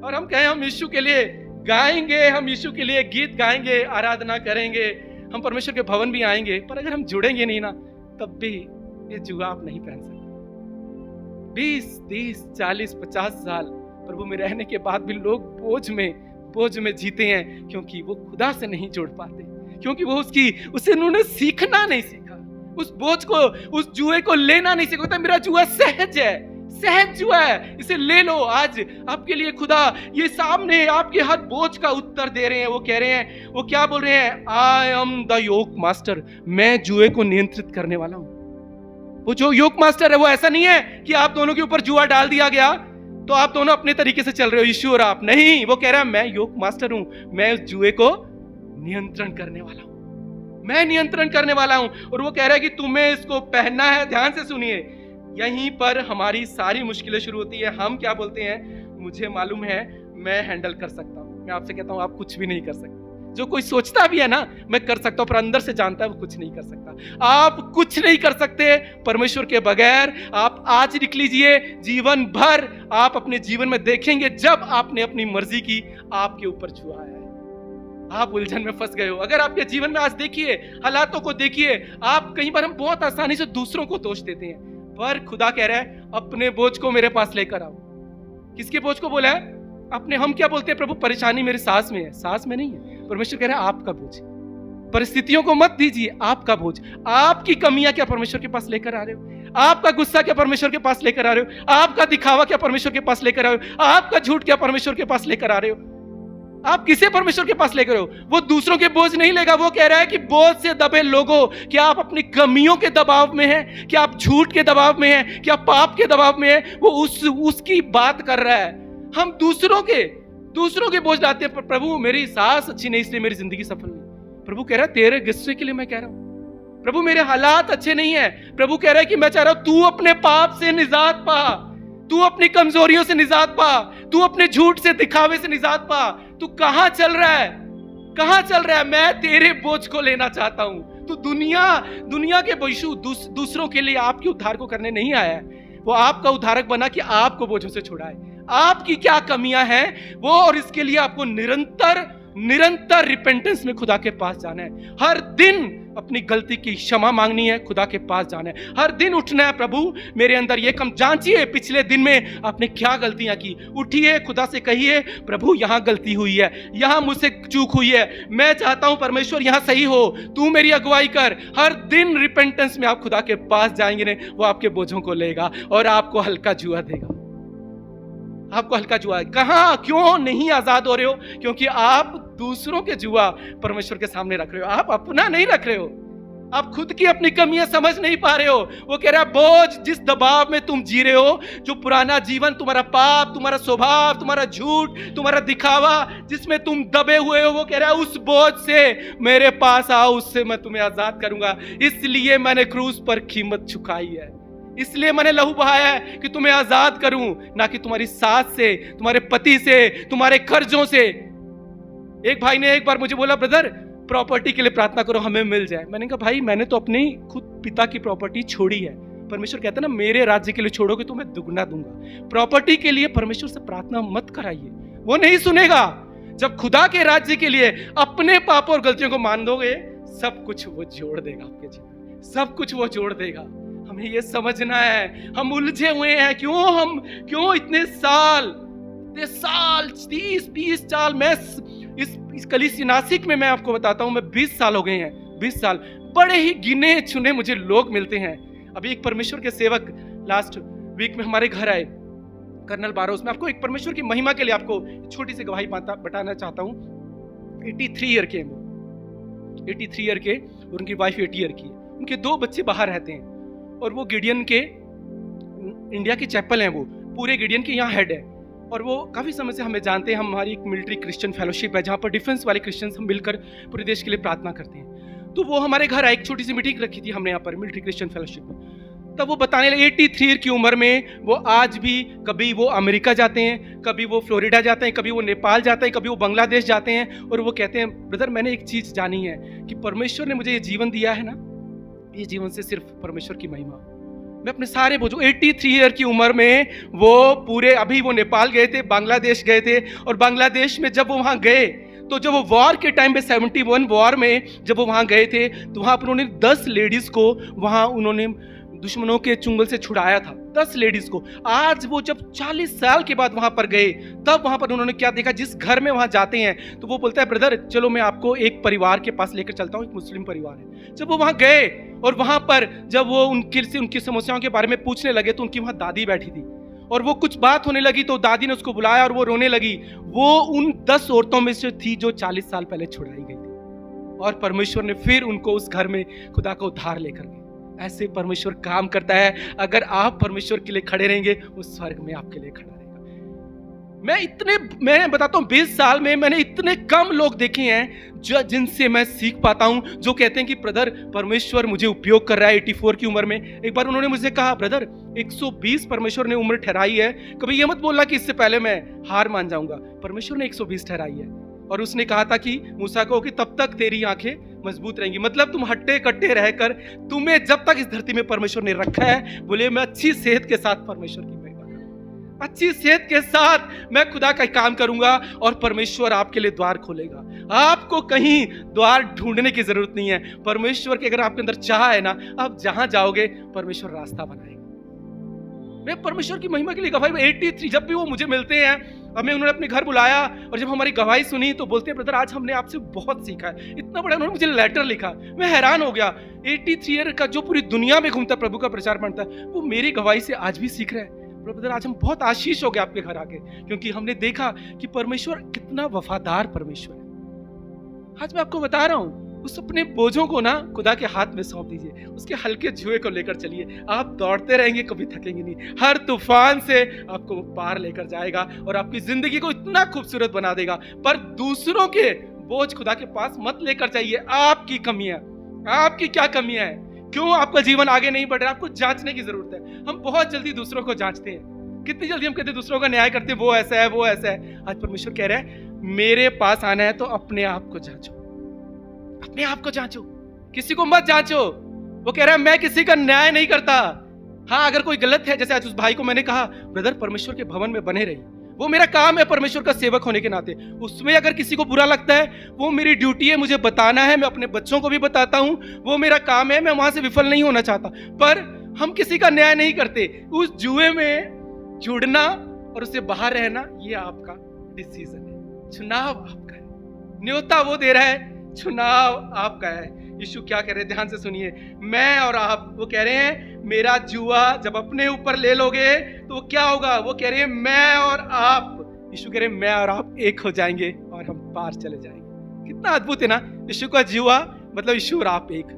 और हम कहें हम यीशु के लिए गाएंगे, हम यीशु के लिए गीत गाएंगे, आराधना करेंगे, हम परमेश्वर के भवन भी आएंगे, पर अगर हम जुड़ेंगे नहीं ना, तब भी ये जुआ आप नहीं पहन सकते। 20, 30, 40, 50 साल प्रभु में रहने के बाद भी लोग बोझ में जीते हैं, क्योंकि वो खुदा से नहीं जुड़ पाते, क्योंकि वो उसे उन्होंने सीखना नहीं सीखा, उस बोझ को, उस जुए को लेना नहीं सीखा। मेरा जुआ सहज है, सहज जुआ है, इसे ले लो। आज आपके लिए खुदा ये सामने आपके हर बोझ का उत्तर दे रहे हैं। वो कह रहे हैं, वो क्या बोल रहे हैं? I am the yoke master, मैं जुए को नियंत्रित करने वाला हूं। वो जो योक मास्टर है वो ऐसा नहीं है कि आप दोनों के ऊपर जुआ डाल दिया गया तो आप दोनों अपने तरीके से चल रहे हो, यीशु और आप। नहीं, वो कह रहा है मैं योक मास्टर हूं, मैं उस जुए को नियंत्रण करने वाला हूं, मैं नियंत्रण करने वाला हूं। और वो कह रहा है कि तुम्हें इसको पहनना है। ध्यान से सुनिए, यहीं पर हमारी सारी मुश्किलें शुरू होती है। हम क्या बोलते हैं? मुझे मालूम है, मैं हैंडल कर सकता हूं। मैं आपसे कहता हूं, आप कुछ भी नहीं कर सकते। जो कोई सोचता भी है ना मैं कर सकता हूं, पर अंदर से जानता है वो कुछ नहीं कर सकता। आप कुछ नहीं कर सकते परमेश्वर के बगैर। आप आज लिख लीजिए, जीवन भर आप अपने जीवन में देखेंगे जब आपने अपनी मर्जी की, आपके ऊपर जुआ है, आप उलझन में फंस गए हो। अगर आपके जीवन में आज देखिए, हालातों को देखिए, आप कई बार हम बहुत आसानी से दूसरों को दोष देते हैं, पर खुदा कह रहा है अपने बोझ को मेरे पास लेकर आओ। किसके बोझ को बोला है? अपने। हम क्या बोलते हैं? प्रभु परेशानी मेरे सांस में है। सांस में नहीं है, परमेश्वर कह रहा है आपका बोझ। परिस्थितियों को मत दीजिए, आपका बोझ। आपकी कमियां क्या परमेश्वर के पास लेकर आ रहे हो? आपका गुस्सा क्या परमेश्वर के पास लेकर आ रहे हो? आपका दिखावा क्या परमेश्वर के पास लेकर आ रहे हो? आपका झूठ क्या परमेश्वर के पास लेकर आ रहे हो? आप किसे परमेश्वर के पास लेकर हो? वो दूसरों के बोझ नहीं लेगा। वो कह रहा है कि बोझ से दबे लोगों, क्या आप अपनी कमियों के दबाव में हैं? क्या आप झूठ के दबाव में हैं? क्या पाप के दबाव में हैं? वो उसकी बात कर रहा है। हम दूसरों के बोझ लाते हैं। प्रभु मेरी सास अच्छी नहीं इसलिए मेरी जिंदगी सफल नहीं। प्रभु कह रहा है तेरे गुस्से के लिए मैं कह रहा हूं। प्रभु मेरे हालात अच्छे नहीं है। प्रभु कह रहा है कि मैं चाह रहा हूं तू अपने पाप से निजात पा, तू अपनी कमजोरियों से निजात पा, तू अपने झूठ से, दिखावे से निजात पा। तू कहां चल रहा है? कहां चल रहा है? मैं तेरे बोझ को लेना चाहता हूं। तू दुनिया के यीशु दूसरों के लिए आपके उद्धार को करने नहीं आया है। वो आपका उद्धारक बना कि आपको बोझों से छुड़ाए। आपकी क्या कमियां हैं वो, और इसके लिए आपको निरंतर रिपेंटेंस में खुदा के पास जाना है। हर दिन अपनी गलती की क्षमा मांगनी है, खुदा के पास जाना है। हर दिन उठना है, प्रभु मेरे अंदर ये कम, जांचिए पिछले दिन में आपने क्या गलतियां की। उठिए, खुदा से कहिए प्रभु यहां गलती हुई है, यहां मुझसे चूक हुई है, मैं चाहता हूं परमेश्वर यहां सही हो, तू मेरी अगुवाई कर। हर दिन रिपेंटेंस में आप खुदा के पास जाएंगे ने, वो आपके बोझों को लेगा और आपको हल्का जुआ देगा। आपको हल्का जुआ कहां, क्यों नहीं आजाद हो रहे हो? क्योंकि आप दूसरों के जुआ परमेश्वर के सामने रख रहे हो, आप अपना नहीं रख रहे हो। आप खुद की अपनी कमियां समझ नहीं पा रहे हो। वो कह रहा है बोझ, जिस दबाव में तुम जी रहे हो, जो पुराना जीवन, तुम्हारा पाप, तुम्हारा स्वभाव, तुम्हारा झूठ, तुम्हारा दिखावा, जिसमें तुम दबे हुए हो, वो कह रहा है उस बोझ से मेरे पास आओ, उससे मैं तुम्हें आजाद करूंगा। इसलिए मैंने क्रूस पर कीमत चुकाई है, इसलिए मैंने लहू बहाया है कि तुम्हें आजाद करूं, ना कि तुम्हारी सास से, तुम्हारे पति से, तुम्हारे कर्जों से। एक भाई ने एक बार मुझे बोला, ब्रदर प्रॉपर्टी के लिए प्रार्थना करो हमें मिल जाए। मैंने कहा भाई मैंने तो अपनी खुद पिता की प्रॉपर्टी छोड़ी है। परमेश्वर कहता है ना मेरे राज्य के लिए छोड़ोगे तो मैं दुगना दूंगा। प्रॉपर्टी के लिए परमेश्वर से प्रार्थना मत कराइए, वो नहीं सुनेगा। जब खुदा के राज्य के लिए अपने पापों और गलतियों को मान दोगे, सब कुछ वो जोड़ देगा आपके जीवन, सब कुछ वो जोड़ देगा। हमें ये समझना है, हम उलझे हुए हैं। क्यों इतने साल 30-20 साल, मैं इस कलीसिया नासिक में मैं आपको बताता हूं, मैं 20 साल हो गए हैं। 20 साल बड़े ही गिने चुने मुझे लोग मिलते हैं। अभी एक परमेश्वर के सेवक लास्ट वीक में हमारे घर आए, कर्नल बारोस। मैं आपको एक परमेश्वर की महिमा के लिए आपको छोटी सी गवाही बताना चाहता हूं। 83 ईयर के हैं वो, 83 ईयर के, और उनकी वाइफ 80 ईयर की है। उनके 2 बच्चे बाहर रहते हैं और वो गिडियन के, इंडिया के चैपल हैं, वो पूरे गिडियन के यहाँ हेड है। और वो काफ़ी समय से हमें जानते हैं। हमारी एक मिलिट्री क्रिश्चियन फेलोशिप है जहाँ पर डिफेंस वाले क्रिश्चियंस हम मिलकर पूरे देश के लिए प्रार्थना करते हैं। तो वो हमारे घर आए, एक छोटी सी मीटिंग रखी थी हमने यहाँ पर मिलिट्री क्रिश्चियन फेलोशिप में। तब वो बताने लगे 83 ईयर की उम्र में वो आज भी कभी वो अमेरिका जाते हैं, कभी वो फ्लोरिडा जाते हैं, कभी वो नेपाल जाते हैं, कभी वो बांग्लादेश जाते हैं। और वो कहते हैं, ब्रदर मैंने एक चीज़ जानी है कि परमेश्वर ने मुझे ये जीवन दिया है ना, ये जीवन से सिर्फ परमेश्वर की महिमा। मैं अपने सारे बोझ 83 ईयर की उम्र में वो पूरे, अभी वो नेपाल गए थे, बांग्लादेश गए थे। और बांग्लादेश में जब वो वहाँ गए तो जब वो वॉर के टाइम पे 71 वॉर में जब वो वहाँ गए थे तो वहाँ पर उन्होंने 10 लेडीज को वहाँ उन्होंने दुश्मनों के चुंगल से छुड़ाया था, 10 लेडीज को। आज वो जब 40 साल के बाद वहां पर गए तब वहां पर उन्होंने क्या देखा, जिस घर में वहां जाते हैं तो वो बोलता है, ब्रदर चलो मैं आपको एक परिवार के पास लेकर चलता हूँ, एक मुस्लिम परिवार है। जब वो वहां गए और वहां पर जब वो उनकी समस्याओं के बारे में पूछने लगे तो उनकी वहां दादी बैठी थी और वो कुछ बात होने लगी तो दादी ने उसको बुलाया और वो रोने लगी। वो उन 10 औरतों में से थी जो 40 साल पहले छुड़ाई गई थी और परमेश्वर ने फिर उनको उस घर में खुदा का उद्धार लेकर गए। ऐसे परमेश्वर काम करता है। अगर आप परमेश्वर के लिए खड़े रहेंगे वो स्वर्ग में आपके लिए खड़ा रहेगा। मैं बताता हूँ 20 साल में मैंने इतने कम लोग देखे हैं जिनसे मैं सीख पाता हूँ, जो कहते हैं कि ब्रदर परमेश्वर मुझे उपयोग कर रहा है। 84 की उम्र में एक बार उन्होंने मुझे कहा, ब्रदर 120 परमेश्वर ने उम्र ठहराई है, कभी ये मत बोलना कि इससे पहले मैं हार मान जाऊंगा। परमेश्वर ने 120 ठहराई है और उसने कहा था कि मूसा को कि तब तक तेरी आंखें मजबूत रहेंगी। मतलब तुम हट्टे कट्टे रहकर, तुम्हें जब तक इस धरती में परमेश्वर ने रखा है, बोले मैं अच्छी सेहत के साथ परमेश्वर की महिमा करूंगा, अच्छी सेहत के साथ मैं खुदा का काम करूंगा और परमेश्वर आपके लिए द्वार खोलेगा। आपको कहीं द्वार ढूंढने की जरूरत नहीं है। परमेश्वर के अगर आपके अंदर चाह है ना, आप जहां जाओगे परमेश्वर रास्ता बनाएगा। मैं परमेश्वर की महिमा के लिए गवाही 83 जब भी वो मुझे मिलते हैं, हमें उन्होंने अपने घर बुलाया और जब हमारी गवाही सुनी तो बोलते हैं, ब्रदर आज हमने आपसे बहुत सीखा है। इतना बड़ा उन्होंने मुझे लेटर लिखा, मैं हैरान हो गया। 83 ईयर का जो पूरी दुनिया में घूमता है, प्रभु का प्रचार पढ़ता है, वो मेरी गवाही से आज भी सीख रहा है। ब्रदर आज हम बहुत आशीष हो गए आपके घर आके, क्योंकि हमने देखा कि परमेश्वर कितना वफादार परमेश्वर है। आज मैं आपको बता रहा हूँ, उस अपने बोझों को ना खुदा के हाथ में सौंप दीजिए, उसके हल्के जुए को लेकर चलिए। आप दौड़ते रहेंगे, कभी थकेंगे नहीं। हर तूफान से आपको पार लेकर जाएगा और आपकी जिंदगी को इतना खूबसूरत बना देगा। पर दूसरों के बोझ खुदा के पास मत लेकर जाइए। आपकी कमियां, आपकी क्या कमियां हैं, क्यों आपका जीवन आगे नहीं बढ़ रहा, आपको जांचने की जरूरत है। हम बहुत जल्दी दूसरों को जांचते हैं, कितनी जल्दी हम कहते हैं दूसरों का न्याय करते हैं, वो ऐसा है वो ऐसा है। आज परमेश्वर कह रहा है, मेरे पास आना है तो अपने आप को जांचो, अपने आप को जांचो, किसी को मत जांचो। वो कह रहा है मैं किसी का न्याय नहीं करता। हाँ, अगर कोई गलत है, जैसे आज उस भाई को मैंने कहा, ब्रदर परमेश्वर के भवन में बने रही, वो मेरा काम है परमेश्वर का सेवक होने के नाते। उसमें अगर किसी को बुरा लगता है, वो मेरी ड्यूटी है, मुझे बताना है। मैं अपने बच्चों को भी बताता हूं, वो मेरा काम है, मैं वहां से विफल नहीं होना चाहता। पर हम किसी का न्याय नहीं करते। उस जुए में जुड़ना और उससे बाहर रहना, ये आपका डिसीजन है, चुनाव आपका है। न्योता वो दे रहा है, चुनाव आपका है। यीशु क्या कह रहे हैं, ध्यान से सुनिए। मैं और आप, वो कह रहे हैं मेरा जुआ जब अपने ऊपर ले लोगे तो वो क्या होगा, वो कह रहे हैं मैं और आप, यीशु कह रहे हैं मैं और आप एक हो जाएंगे और हम पार चले जाएंगे। कितना अद्भुत है ना। यीशु का जुआ मतलब यीशु और आप एक,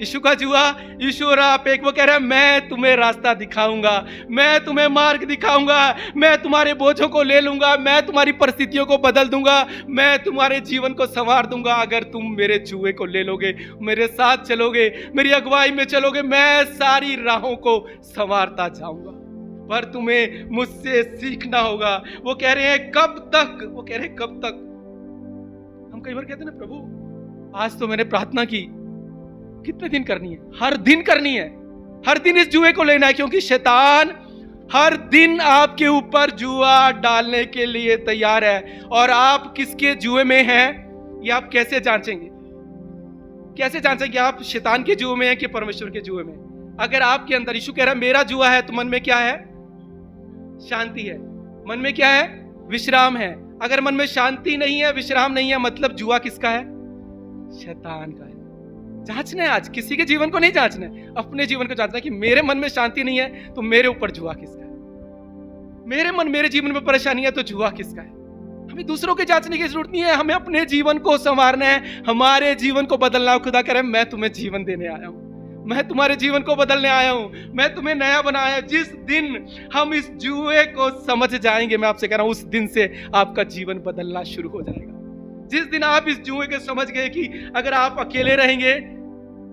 यीशु का जुआ यीशु और आप एक। वो कह रहा है मैं तुम्हें रास्ता दिखाऊंगा, मैं तुम्हें मार्ग दिखाऊंगा, मैं तुम्हारे बोझों को ले लूंगा, मैं तुम्हारी परिस्थितियों को बदल दूंगा, मैं तुम्हारे जीवन को संवार दूंगा। अगर तुम मेरे जुए को ले लोगे, मेरे साथ चलोगे, मेरी अगुवाई में चलोगे, मैं सारी राहों को संवारता जाऊंगा। पर तुम्हें मुझसे सीखना होगा। वो कह रहे हैं कब तक, वो कह रहे हैं कब तक। हम कई बार कहते हैं ना, प्रभु आज तो मैंने प्रार्थना की, कितने दिन करनी है? हर दिन करनी है, हर दिन इस जुए को लेना है, क्योंकि शैतान हर दिन आपके ऊपर जुआ डालने के लिए तैयार है। और आप किसके जुए में हैं, ये आप कैसे जांचेंगे? कैसे जांचेंगे आप शैतान के जुए में हैं कि परमेश्वर के जुए में? अगर आपके अंदर, यीशु कह रहा है मेरा जुआ है, तो मन में क्या है? शांति है। मन में क्या है? विश्राम है। अगर मन में शांति नहीं है, विश्राम नहीं है, मतलब जुआ किसका है? शैतान का है। जांचना है आज, किसी के जीवन को नहीं जांचना है, अपने जीवन को जांचना है कि मेरे मन में शांति नहीं है तो मेरे ऊपर जुआ किसका है? मेरे जीवन में परेशानी है तो जुआ किसका है? हमें दूसरों के जांचने की जरूरत नहीं है, हमें अपने जीवन को संवारना है, हमारे जीवन को बदलना है। खुदा कह रहा है मैं तुम्हें जीवन देने आया हूं, मैं तुम्हारे जीवन को बदलने आया हूं, मैं तुम्हें नया बनाया। जिस दिन हम इस जुए को समझ जाएंगे, मैं आपसे कह रहा हूं, उस दिन से आपका जीवन बदलना शुरू हो जाएगा। जिस दिन आप इस जुए को समझ गए कि अगर आप अकेले रहेंगे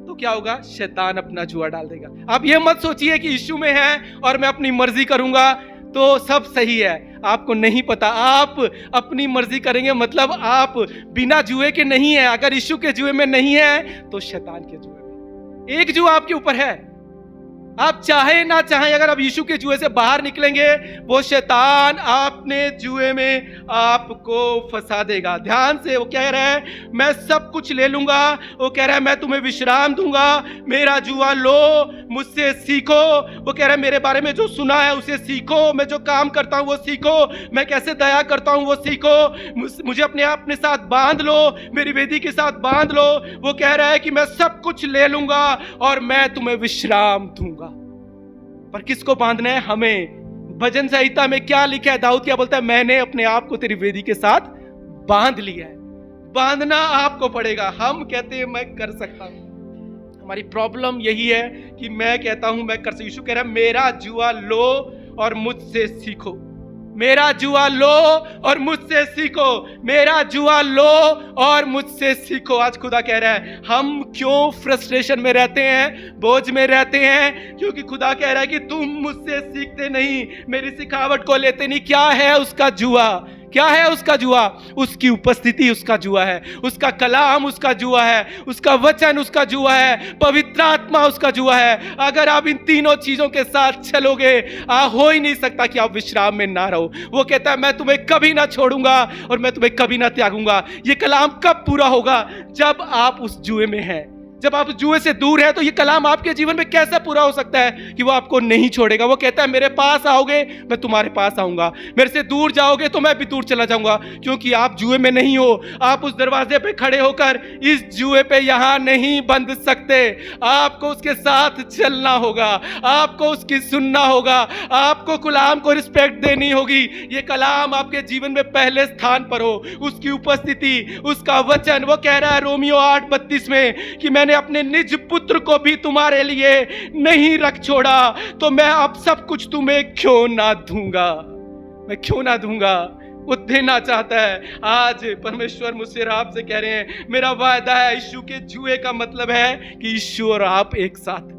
तो क्या होगा, शैतान अपना जुआ डाल देगा। आप ये मत सोचिए कि यीशु में है और मैं अपनी मर्जी करूंगा तो सब सही है। आपको नहीं पता, आप अपनी मर्जी करेंगे मतलब आप बिना जुए के नहीं है। अगर यीशु के जुए में नहीं है तो शैतान के जुए में। एक जुआ आपके ऊपर है, आप चाहे ना चाहे, अगर आप यीशु के जुए से बाहर निकलेंगे, वो शैतान आपने जुए में आपको फंसा देगा। ध्यान से, वो कह रहा है मैं सब कुछ ले लूंगा, वो कह रहा है मैं तुम्हें विश्राम दूंगा, मेरा जुआ लो, मुझसे सीखो। वो कह रहा है मेरे बारे में जो सुना है उसे सीखो, मैं जो काम करता हूं वो सीखो, मैं कैसे दया करता हूं वो सीखो, मुझे अपने साथ बांध लो, मेरी वेदी के साथ बांध लो। वो कह रहा है कि मैं सब कुछ ले लूंगा और मैं तुम्हें विश्राम दूंगा। पर किसको बांधना है? हमें। भजन संहिता में क्या लिखा है? दाऊद क्या बोलता है? मैंने अपने आप को तेरी वेदी के साथ बांध लिया है। बांधना आपको पड़ेगा। हम कहते हैं मैं कर सकता हूं। हमारी प्रॉब्लम यही है कि मैं कहता हूं मैं कर सकता हूं। यीशु कह रहा है मेरा जुआ लो और मुझसे सीखो, मेरा जुआ लो और मुझसे सीखो, मेरा जुआ लो और मुझसे सीखो। आज खुदा कह रहा है हम क्यों फ्रस्ट्रेशन में रहते हैं, बोझ में रहते हैं? क्योंकि खुदा कह रहा है कि तुम मुझसे सीखते नहीं, मेरी सिखावट को लेते नहीं। क्या है उसका जुआ? क्या है उसका जुआ? उसकी उपस्थिति उसका जुआ है, उसका कलाम उसका जुआ है, उसका वचन उसका जुआ है, पवित्र आत्मा उसका जुआ है। अगर आप इन तीनों चीजों के साथ चलोगे, हो ही नहीं सकता कि आप विश्राम में ना रहो। वो कहता है मैं तुम्हें कभी ना छोड़ूंगा और मैं तुम्हें कभी ना त्यागूंगा। ये कलाम कब पूरा होगा? जब आप उस जुए में हैं, जब आप जुए से दूर है। तो ये कलाम आपके जीवन में कैसे पूरा हो सकता है कि वो आपको नहीं छोड़ेगा? वो कहता है मेरे पास आओगे मैं तुम्हारे पास आऊंगा, मेरे से दूर जाओगे तो मैं भी दूर चला जाऊंगा। क्योंकि आप जुए में नहीं हो, आप उस दरवाजे पे खड़े होकर इस जुए पे यहां नहीं बंध सकते। आपको उसके साथ चलना होगा, आपको उसकी सुनना होगा, आपको कलाम को रिस्पेक्ट देनी होगी। ये कलाम आपके जीवन में पहले स्थान पर हो, उसकी उपस्थिति, उसका वचन। वो कह रहा है रोमियो 8:32 में कि मैंने अपने निज पुत्र को भी तुम्हारे लिए नहीं रख छोड़ा, तो मैं अब सब कुछ तुम्हें क्यों ना दूंगा? मैं क्यों ना दूंगा? वो देना चाहता है। आज परमेश्वर मुझसे और आपसे कह रहे हैं मेरा वायदा है। यीशु के जुए का मतलब है कि यीशु और आप एक साथ,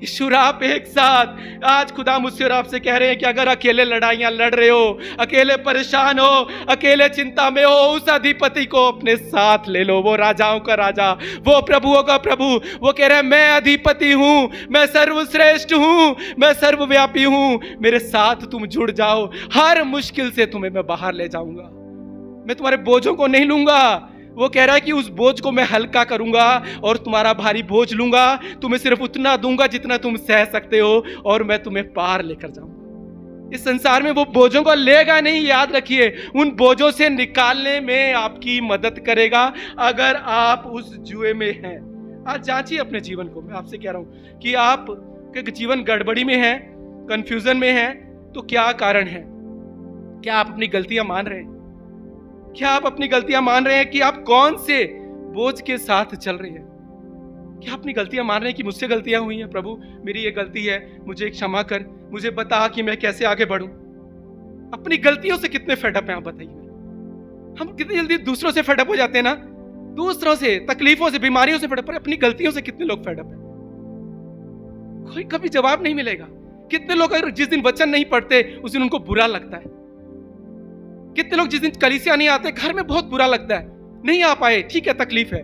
यीशु और आप एक साथ। आज खुदा मुझसे और आपसे कह रहे हैं कि अगर अकेले लड़ाइयां लड़ रहे हो, अकेले परेशान हो, अकेले चिंता में हो, उस अधिपति को अपने साथ ले लो। वो राजाओं का राजा, वो प्रभुओं का प्रभु। वो कह रहे हैं मैं अधिपति हूं, मैं सर्वश्रेष्ठ हूं, मैं सर्वव्यापी हूं, मेरे साथ तुम जुड़ जाओ, हर मुश्किल से तुम्हें मैं बाहर ले जाऊंगा, मैं तुम्हारे बोझों को नहीं लूंगा। वो कह रहा है कि उस बोझ को मैं हल्का करूंगा और तुम्हारा भारी बोझ लूंगा, तुम्हें सिर्फ उतना दूंगा जितना तुम सह सकते हो और मैं तुम्हें पार लेकर जाऊंगा। इस संसार में वो बोझों को लेगा नहीं, याद रखिए, उन बोझों से निकालने में आपकी मदद करेगा अगर आप उस जुए में हैं। आज जांचिए अपने जीवन को। मैं आपसे कह रहा हूं कि आप के जीवन गड़बड़ी में है, कंफ्यूजन में है, तो क्या कारण है? क्या आप अपनी गलतियां मान रहे हैं? क्या आप अपनी गलतियां मान रहे हैं कि आप कौन से बोझ के साथ चल रहे हैं? क्या अपनी गलतियां मान रहे हैं कि मुझसे गलतियां हुई हैं, प्रभु मेरी ये गलती है, मुझे क्षमा कर, मुझे बता कि मैं कैसे आगे बढ़ूं? अपनी गलतियों से कितने फेडअप हैं आप बताइए। हम कितनी जल्दी दूसरों से फेडअप हो जाते हैं ना, दूसरों से, तकलीफों से, बीमारियों से फेडअप, पर अपनी गलतियों से कितने लोग फेडअप हैं? कोई कभी जवाब नहीं मिलेगा। कितने लोग अगर जिस दिन वचन नहीं पढ़ते उस दिन उनको बुरा लगता है। कितने लोग जिस दिन कलीसिया नहीं आते घर में बहुत बुरा लगता है, नहीं आ पाए, ठीक है तकलीफ है,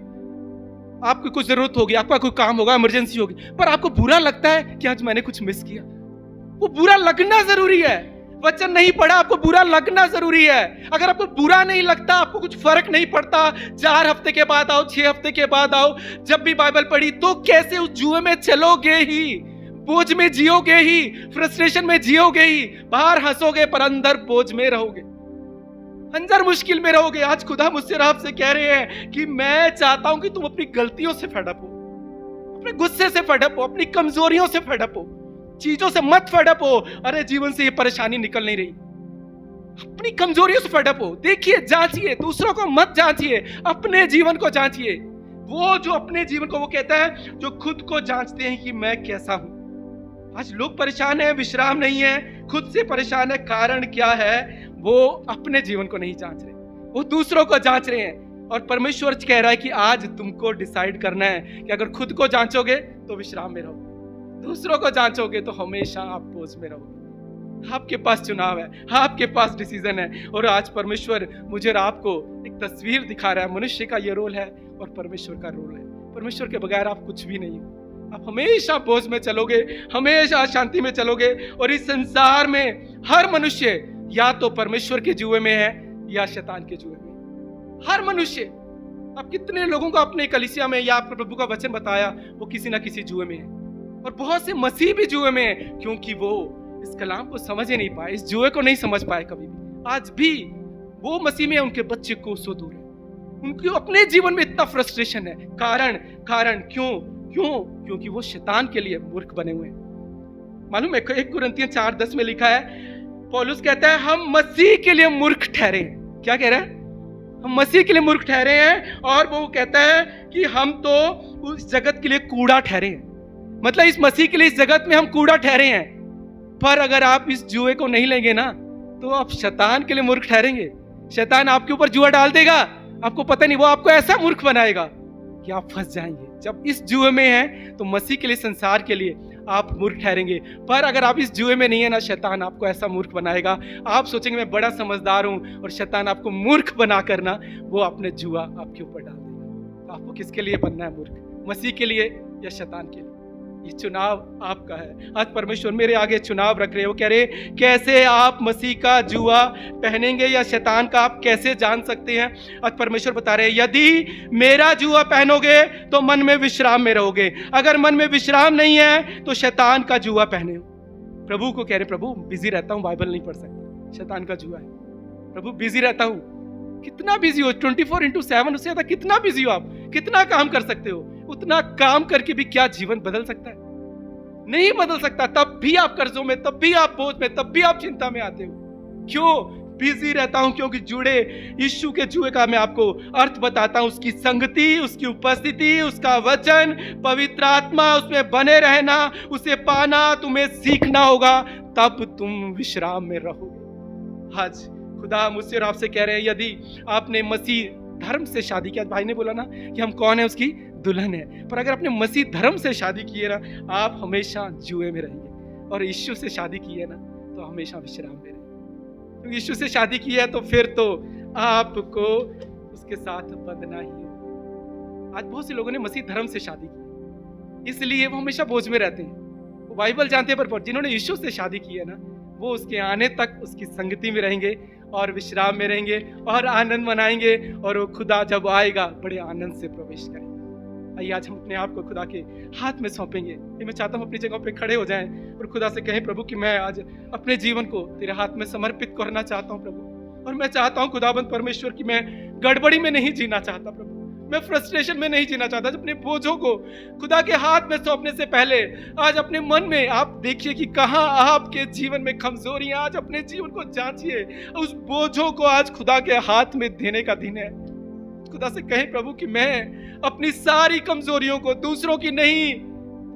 आपको कुछ जरूरत होगी, आपका कोई काम होगा, इमरजेंसी होगी, पर आपको बुरा लगता है कि आज मैंने कुछ मिस किया। वो बुरा लगना जरूरी है। वचन नहीं पढ़ा, आपको बुरा लगना जरूरी है। अगर आपको बुरा नहीं लगता, आपको कुछ फर्क नहीं पड़ता, 4 हफ्ते के बाद आओ, 6 हफ्ते के बाद आओ, जब भी बाइबल पढ़ी, तो कैसे उस जुए में चलोगे ही, बोझ में जियोगे ही, फ्रस्ट्रेशन में जियोगे ही, बाहर हंसोगे पर अंदर बोझ में रहोगे, अंदर मुश्किल में रहोगे। आज खुदा मुझसे और आपसे कह रहे हैं कि मैं चाहता हूं कि तुम अपनी गलतियों से फेडअप हो, अपने गुस्से से फेडअप हो, अपनी कमजोरियों से फेडअप हो, चीजों से मत फेडअप हो। अरे जीवन से ये परेशानी निकल नहीं रही, अपनी कमजोरियों से फेडअप हो। देखिए, जांचिए, दूसरों को मत जांचिए, अपने जीवन को जांचिए। वो जो अपने जीवन को, वो कहता है जो खुद को जांचते हैं कि मैं कैसा हूं। आज लोग परेशान है, विश्राम नहीं है, खुद से परेशान है। कारण क्या है? वो अपने जीवन को नहीं जांच रहे, वो दूसरों को जांच रहे हैं। और परमेश्वर कह रहा है कि आज तुमको डिसाइड करना है कि अगर खुद को जांचोगे तो विश्राम में रहोगे, दूसरों को जांचोगे तो हमेशा आप बोझ में रहोगे। आपके पास चुनाव है, आपके पास डिसीजन है। और आज परमेश्वर मुझे और आपको एक तस्वीर दिखा रहा है। मनुष्य का ये रोल है और परमेश्वर का रोल है। परमेश्वर के बगैर आप कुछ भी नहीं हो। आप हमेशा बोझ में चलोगे, हमेशा शांति में चलोगे। और इस संसार में हर मनुष्य या तो परमेश्वर के जुए में है या शैतान के जुए में। हर मनुष्य, आप कितने लोगों को अपने कलीसिया में या आपको प्रभु का वचन बताया, वो किसी ना किसी जुए में है। और बहुत से मसीह भी जुए में है, क्योंकि वो इस कलाम को समझ ही नहीं पाए, इस जुए को नहीं समझ पाए कभी भी। आज भी वो मसीह में, उनके बच्चे कोसों दूर है। उनके अपने जीवन में इतना फ्रस्ट्रेशन है। कारण क्योंकि वो शैतान के लिए मूर्ख बने हुए हैं। मालूम है 1 कुरिन्थियों 4:10 में लिखा है, पौलुस कहता है हम मसीह के लिए मूर्ख ठहरे हैं। क्या कह रहा है? हम मसीह के लिए मूर्ख ठहरे हैं। और वो कहता है कि हम तो उस जगत के लिए कूड़ा ठहरे हैं। मतलब इस मसीह के लिए इस जगत में हम कूड़ा ठहरे हैं। पर अगर आप इस जुए को नहीं लेंगे ना, तो आप शैतान के लिए मूर्ख ठहरेंगे। शैतान आपके ऊपर जुआ डाल देगा, आपको पता नहीं, वो आपको ऐसा मूर्ख बनाएगा कि आप फंस जाएंगे। जब इस जुए में हैं तो मसीह के लिए, संसार के लिए आप मूर्ख ठहरेंगे। पर अगर आप इस जुए में नहीं है ना, शैतान आपको ऐसा मूर्ख बनाएगा, आप सोचेंगे मैं बड़ा समझदार हूं, और शैतान आपको मूर्ख बना करना वो अपने जुआ आपके ऊपर डाल देगा। तो आपको किसके लिए बनना है मूर्ख? मसीह के लिए या शैतान के लिए? ये चुनाव आपका है। आज परमेश्वर मेरे आगे चुनाव रख रहे हो, कह रहे कैसे आप मसीह का जुआ पहनेंगे या शैतान का, आप कैसे जान सकते हैं? आज परमेश्वर बता रहे यदि मेरा जुआ पहनोगे तो मन में विश्राम में रहोगे। अगर मन में विश्राम नहीं है तो शैतान का जुआ पहने हो। प्रभु को कह रहे, प्रभु बिजी रहता हूं, बाइबल नहीं पढ़ सकता, शैतान का जुआ है। प्रभु बिजी रहता हूं। कितना बिजी हो? 24/7, उससे ज्यादा कितना बिजी हो आप? कितना काम कर सकते हो? उतना काम करके भी क्या जीवन बदल सकता है? नहीं बदल सकता। तब भी आप कर्जों में, तब भी आप बोझ में, तब भी आप चिंता में आते हो। क्यों बिजी रहता हूं? क्योंकि जुड़े यीशु के जुए का मैं आपको अर्थ बताता हूं। उसकी संगति, उसकी उपस्थिति, उसका वचन, पवित्र आत्मा, उसमें बने रहना, उसे पाना तुम्हें सीखना होगा, तब तुम विश्राम में रहोगे। आज खुदा मुझसे और आपसे कह रहे हैं, यदि आपने मसीह धर्म से शादी किया, भाई ने बोला ना कि हम कौन है, उसकी दुल्हन है, पर अगर आपने मसीह धर्म से शादी की है ना, आप हमेशा जुए में रहेंगे। और यीशु से शादी की है ना, तो हमेशा विश्राम में रहेंगे। तो यीशु से शादी की है तो फिर तो आपको उसके साथ बंधना ही हो। आज बहुत से लोगों ने मसीह धर्म से शादी की, इसलिए वो हमेशा बोझ में रहते हैं। वो बाइबल जानते हैं, पर जिन्होंने यीशु से शादी की है ना, वो उसके आने तक उसकी संगति में रहेंगे और विश्राम में रहेंगे और आनंद मनाएंगे। और वो खुदा जब आएगा बड़े आनंद से प्रवेश करेंगे। आइए आज हम अपने आप को खुदा के हाथ में सौंपेंगे। ये मैं चाहता हूँ अपनी जगह पे खड़े हो जाएं और खुदा से कहें, प्रभु कि मैं आज अपने जीवन को तेरे हाथ में समर्पित करना चाहता हूँ प्रभु। और मैं चाहता हूँ खुदाबंद परमेश्वर कि मैं गड़बड़ी में नहीं जीना चाहता प्रभु, मैं फ्रस्ट्रेशन में नहीं जीना चाहता। अपने बोझों को खुदा के हाथ में सौंपने से पहले आज अपने मन में आप देखिए कि कहाँ आपके जीवन में कमजोरियां। आज अपने जीवन को जांचिए, उस बोझों को आज खुदा के हाथ में देने का दिन है। खुदा से कहें, प्रभु कि मैं अपनी सारी कमजोरियों को, दूसरों की नहीं,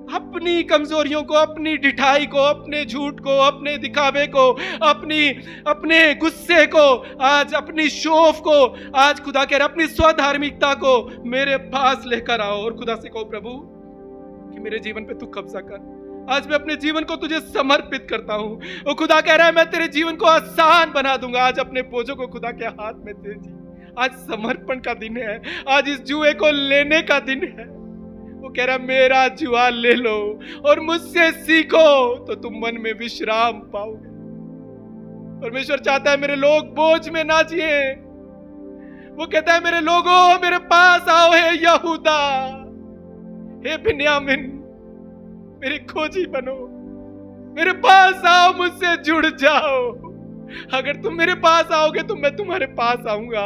अपनी कमजोरियों को, अपनी ढिठाई को, अपने झूठ को, अपने दिखावे को, अपने गुस्से को, आज अपनी शोफ को, आज खुदा कह रहा अपनी स्वधार्मिकता को मेरे पास लेकर आओ। और खुदा से कहो, प्रभु कि मेरे जीवन पे तू कब्जा कर। आज मैं अपने जीवन को तुझे समर्पित करता हूँ। और खुदा कह रहा है मैं तेरे जीवन को आसान बना दूंगा। आज अपने बोझों को खुदा के हाथ में दे दी। आज समर्पण का दिन है, आज इस जुए को लेने का दिन है। वो कह रहा मेरा जुआ ले लो और मुझसे सीखो तो तुम मन में विश्राम पाओगे। परमेश्वर चाहता है मेरे लोग बोझ में ना जिए। वो कहता है मेरे लोगों मेरे पास आओ, हे यहूदा, हे बिन्यामिन, मेरी खोजी बनो, मेरे पास आओ, मुझसे जुड़ जाओ। अगर तुम मेरे पास आओगे तो मैं तुम्हारे पास आऊंगा,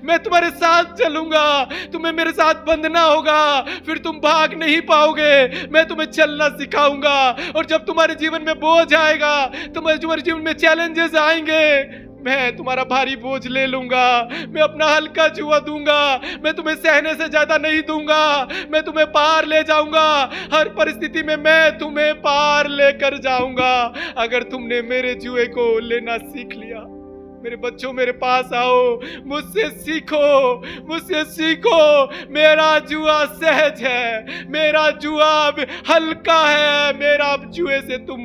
मैं तुम्हारे साथ चलूंगा, तुम्हें मेरे साथ बंधना होगा, फिर तुम भाग नहीं पाओगे, मैं तुम्हें चलना सिखाऊंगा। और जब तुम्हारे जीवन में बोझ आएगा, तुम्हारे जीवन में चैलेंजेस आएंगे, मैं तुम्हारा भारी बोझ ले लूंगा, मैं अपना हल्का जुआ दूंगा, मैं तुम्हें सहने से ज्यादा नहीं दूंगा, मैं तुम्हें पार ले जाऊंगा, हर परिस्थिति में मैं तुम्हें पार लेकर जाऊंगा। अगर तुमने मेरे जुए को लेना सीख लिया, मेरे बच्चों मेरे पास आओ, मुझसे सीखो, मुझसे सीखो। मेरा जुआ सहज है, मेरा जुआ हल्का है, मेरा जुए से तुम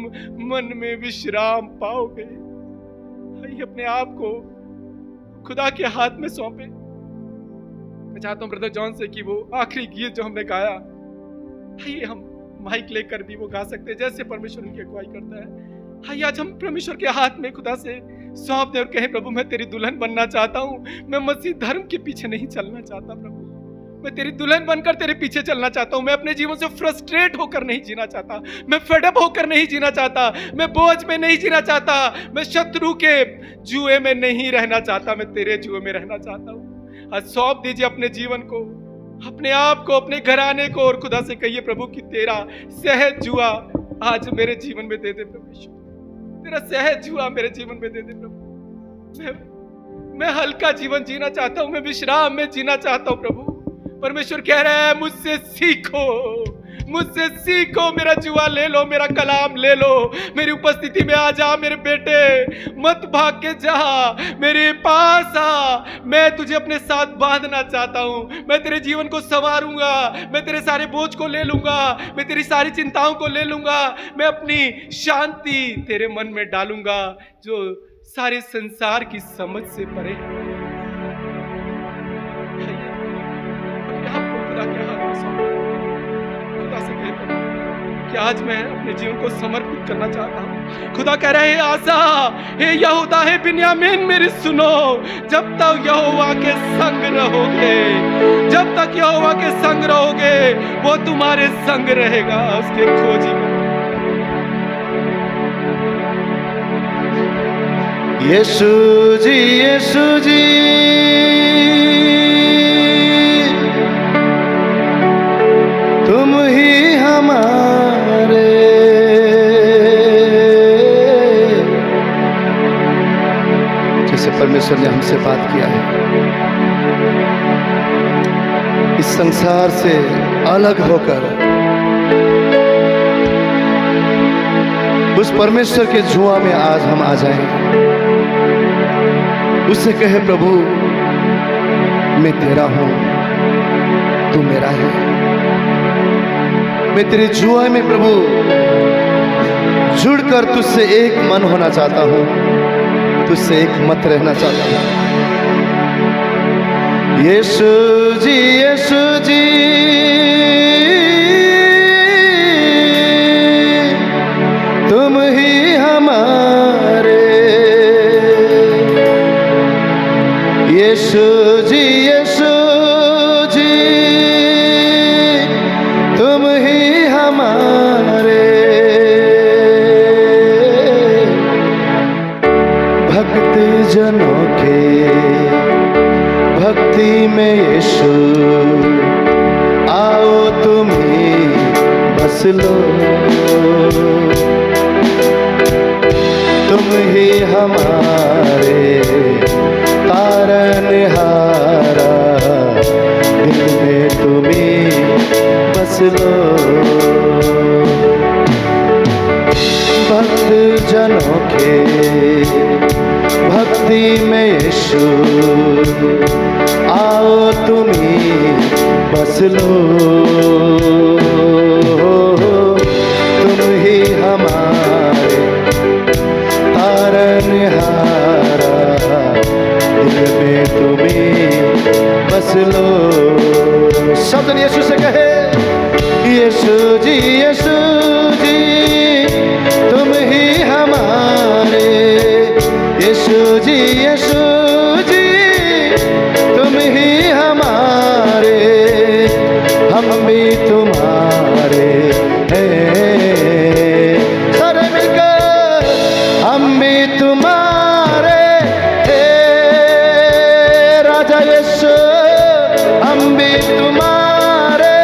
मन में विश्राम पाओगे। आइए अपने आप को खुदा के हाथ में सौंपे। मैं चाहता हूं ब्रदर जॉन से कि वो आखिरी गीत जो हमने गाया, आइए हम माइक लेकर भी वो गा सकते हैं जैसे परमेश्वर उनकी अगुवाई करता है। आइए आज हम परमेश्वर के हाथ में खुदा से सौंप दें और कहें, प्रभु मैं तेरी दुल्हन बनना चाहता हूं, मैं मसीह धर्म के पीछे नहीं चलना चाहता प्रभु, मैं तेरी दुल्हन बनकर तेरे पीछे चलना चाहता हूं। मैं अपने जीवन से फ्रस्ट्रेट होकर नहीं जीना चाहता, मैं फेडअप होकर नहीं जीना चाहता, मैं बोझ में नहीं जीना चाहता, मैं शत्रु के जुए में नहीं रहना चाहता, मैं तेरे जुए में रहना चाहता हूं। आज सौंप दीजिए अपने जीवन को, अपने आप को, अपने घराने को, और खुदा से कहिए प्रभु कि तेरा सहज जुआ आज मेरे जीवन में दे दे प्रभु, तेरा सहज जुआ मेरे जीवन में दे दे प्रभु। मैं हल्का जीवन जीना चाहता हूं, मैं विश्राम में जीना चाहता हूं प्रभु। परमेश्वर कह रहा है मुझसे सीखो, मुझसे सीखो, मेरा जुआ ले लो, मेरा कलाम ले लो, मेरी उपस्थिति में आ जा मेरे बेटे, मत भाग के जा, मेरे पास आ, मैं तुझे अपने साथ बांधना चाहता हूं, मैं तेरे जीवन को संवारूंगा, मैं तेरे सारे बोझ को ले लूंगा, मैं तेरी सारी चिंताओं को ले लूंगा, मैं अपनी शांति तेरे मन में डालूंगा जो सारे संसार की समझ से परे है। कि आज मैं अपने जीवन को समर्पित करना चाहता हूं। खुदा कह रहे हैं आसा, हे यहूदा, हे बिन्यामीन मेरी सुनो, जब तक यहोवा के संग रहोगे, जब तक यहोवा के संग रहोगे वो तुम्हारे संग रहेगा उसके खोजी में। यीशु जी, यीशु जी, तुम ही हमारे, जैसे परमेश्वर ने हमसे बात किया है, इस संसार से अलग होकर उस परमेश्वर के जुआ में आज हम आ जाएं, उससे कहे प्रभु मैं तेरा हूं, तू मेरा है, मैं तेरे जुआ में प्रभु जुड़कर तुझसे एक मन होना चाहता हूं, तुझसे एक मत रहना चाहता हूं। यीशु जी, यीशु जी, तुम ही हमारे, यीशु जी, यीशु जी, तुम ही हमारे, भक्त जनों के भक्ति में यीशु, आओ तुम ही बस लो, तुम ही हमारे तारनहारा, दिल में तुम ही बस लो। भक्त जनों के भक्ति में यीशु, आओ तुम ही बस लो, तुम ही हमारे तारनहारा, दिल में तुम ही बस लो। शब्द यीशु से कहे, यीशु जी, यीशु जी, तुम ही हमारे, यीशु जी, यीशु जी, तुम ही हमारे, हम भी तुम्हारे हैं, सारे मिलकर हम भी तुम्हारे हैं, राजा यीशु हम भी तुम्हारे,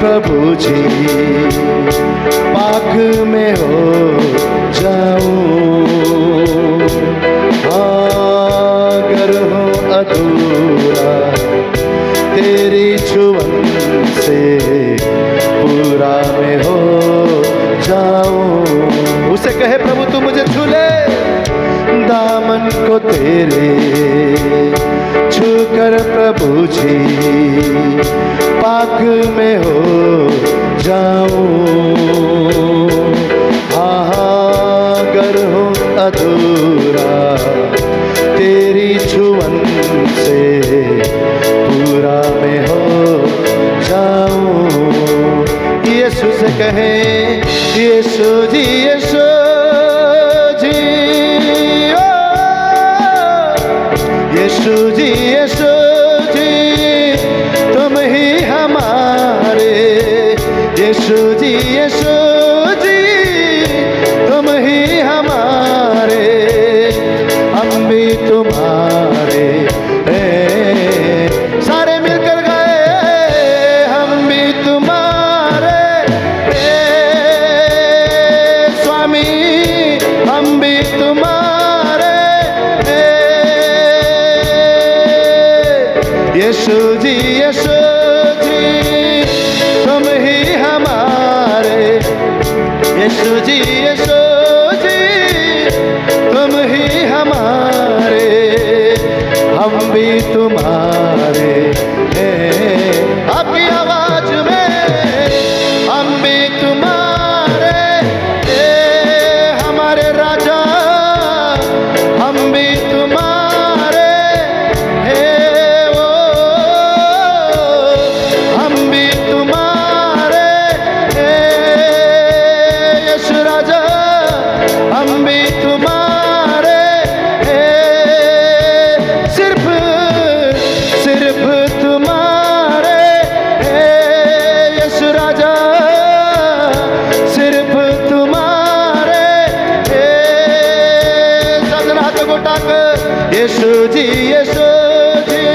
प्रभु जी पाक में हो जाऊं, अगर हो अधूरा तेरी छुअन से पूरा में हो जाऊं। उसे कहे प्रभु तू मुझे छू ले, दामन को तेरे छूकर प्रभु जी पाक में हो जाऊं, अगर हो अधूरा तेरी छुअन से पूरा में हो जाऊं। यीशु से कहे यीशु जी यीशु जी, ओ यीशु जी यीशु जी तुम ही हमारे, यीशु जी यीशु जी तुम ही हमारे, हम भी तुम्हारे हैं। सारे मिलकर गए हम भी तुम्हारे स्वामी, हम भी तुम्हारे यीशु जी यीशु जी तुम ही हमारे, यीशु जी यीशु जी तुम ही हमारे, हम भी तुम्हारे हैं। आपकी आवाज में हम भी तुम्हारे, हमारे राजा हम भी तुम्हारे हैं, ओ हम भी तुम्हारे यीशु राजा, हम भी तुम्हारे सिर्फ सिर्फ तुम्हारे यीशु राजा, सिर्फ तुम्हारे सजन हाथ को टाक, यीशु जी यीशु जी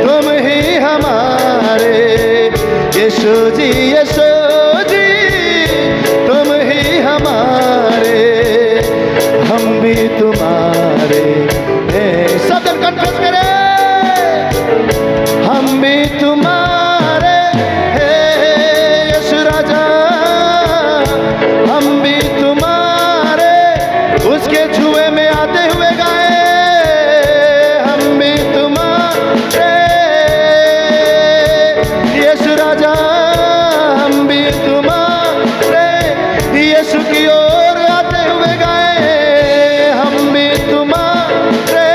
तुम ही हमारे, यीशु जी यीशु जी तुम ही हमारे, हम भी तुम्हारे हैं। सदन कन्फेस करे हम भी तुम्हारे हैं यीशु राजा, हम भी तुम्हारे, उसके छुए में आते हुए गाए हम भी तुम्हारे यीशु राजा, हम भी तुम्हारे, यीशु की ओर आते हुए गाए हम भी तुम्हारे,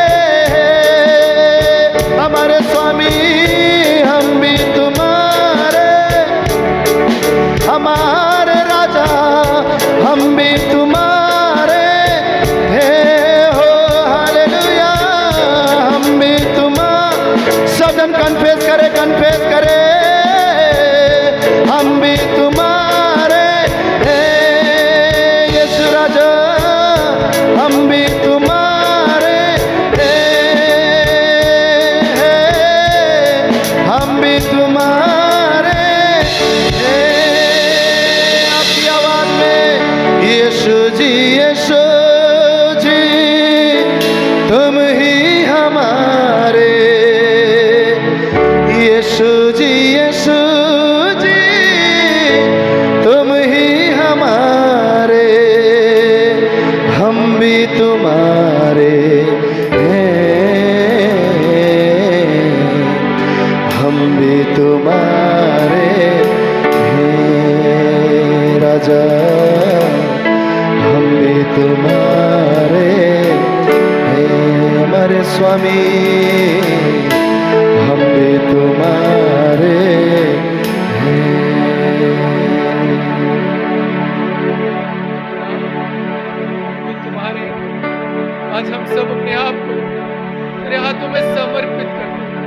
हमारे स्वामी हम भी तुम्हारे, हमारे राजा हम भी तुम्हारे हैं, हो हालेलुया हम भी तुम्हारे। सदन कन्फेस करे हम भी तुम्हारे हैं यीशु राजा, हम भी तुम्हारे हैं, हम भी तुम्हारे हैं। आपकी आवाज में यीशु जी यीशु जी तुम ही हमारे, यीशु जी यीशु जी तुम ही हमारे, हम भी तुम्हारे हैं, हम भी तुम्हारे हैं राजा, हम भी तुम्हारे हैं हमारे स्वामी, हम भी तुम्हारे हैं। भी तुम्हारे, आज हम सब अपने आप को तेरे हाथों में समर्पित करते हैं,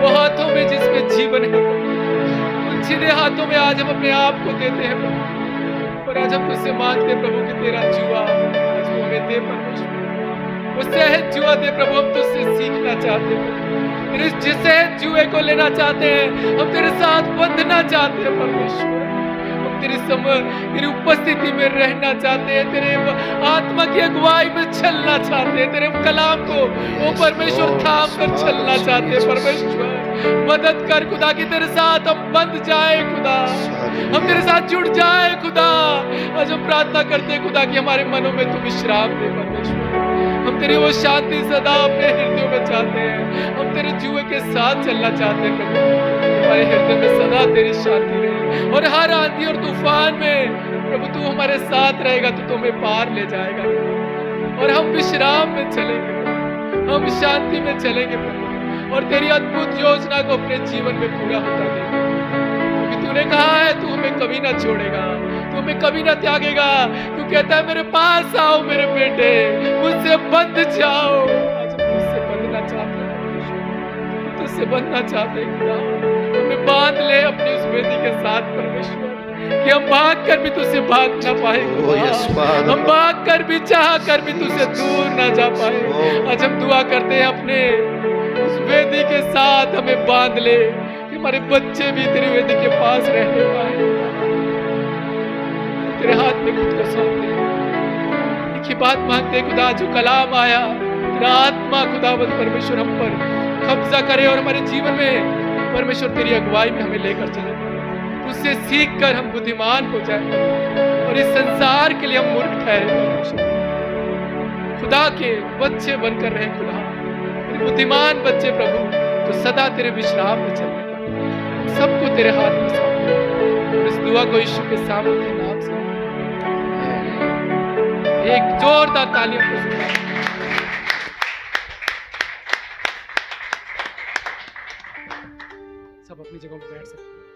वो हाथों में जिसमें जीवन है प्रभु, उन सीधे हाथों में आज हम अपने आप को देते हैं प्रभु। और आज हम तुझसे मांगते हैं प्रभु कि तेरा जुआ आज तू हमें दे परमेश्वर, वो सहज जुआ दे प्रभु, हम तुझसे सीखना चाहते हैं। तेरे जिस सहज जुए को लेना चाहते हैं, हम तेरे साथ बंधना चाहते हैं परमेश्वर। हम तेरी उपस्थिति में रहना चाहते हैं, तेरे आत्मा की अगुवाई में चलना चाहते हैं, तेरे कलाम को वो परमेश्वर थाम कर चलना चाहते हैं परमेश्वर। मदद कर खुदा कि तेरे साथ हम बंध जाए खुदा, हम तेरे साथ जुड़ जाए खुदा। आज हम प्रार्थना करते हैं खुदा कि हमारे मनों में तू विश्राम दे परमेश्वर। हम तेरी वो शांति सदा अपने हृदयों में चाहते हैं, हम तेरे जुए के साथ चलना चाहते हैं प्रभु। हमारे हृदय में सदा तेरी शांति रहे, और हर आंधी और तूफान में प्रभु तू हमारे साथ रहेगा, तो तुम्हें पार ले जाएगा, और हम विश्राम में चलेंगे, हम शांति में चलेंगे प्रभु, और तेरी अद्भुत योजना को अपने जीवन में पूरा होता देगा। क्योंकि तूने कहा है तू हमें कभी ना छोड़ेगा, तू हमें कभी ना त्यागेगा। तू कहता है मेरे पास आओ मेरे बेटे, मुझसे बंध जाओ। आज हम तुझसे बंधना चाहते हैं, तुझसे बंधना चाहते हैं खुदा। हमें बांध ले अपनी उस वेदी के साथ परमेश्वर, कि हम भाग कर भी तुझसे भाग ना पाए खुदा। हम भाग कर भी चाह कर भी तुझसे दूर ना जा पाए। आज हम दुआ करते हैं अपने उस वेदी के साथ हमें बांध ले, कि हमारे बच्चे भी तेरी वेदी के पास रहने पाए। तेरे हाथ में खुद को सौंपते हैं, एक ही बात मांगते हैं खुदा, जो कलाम आया तेरा आत्मा खुदावंद परमेश्वर हम पर कब्जा करे, और हमारे जीवन में परमेश्वर तेरी अगुवाई में हमें लेकर चले। उससे सीख कर हम बुद्धिमान हो जाए, और इस संसार के लिए हम मूर्ख ठहरे परमेश्वर। खुदा के बच्चे बनकर रहे खुदा, बुद्धिमान बच्चे प्रभु, तो सदा तेरे विश्राम में चलने पाए। सबको तेरे हाथ में सौंपते, और इस दुआ को यीशु के सामर्थ्य नाम से एक जोरदार तालियों को सुनाओ। सब अपनी जगह पर बैठ सकते हैं।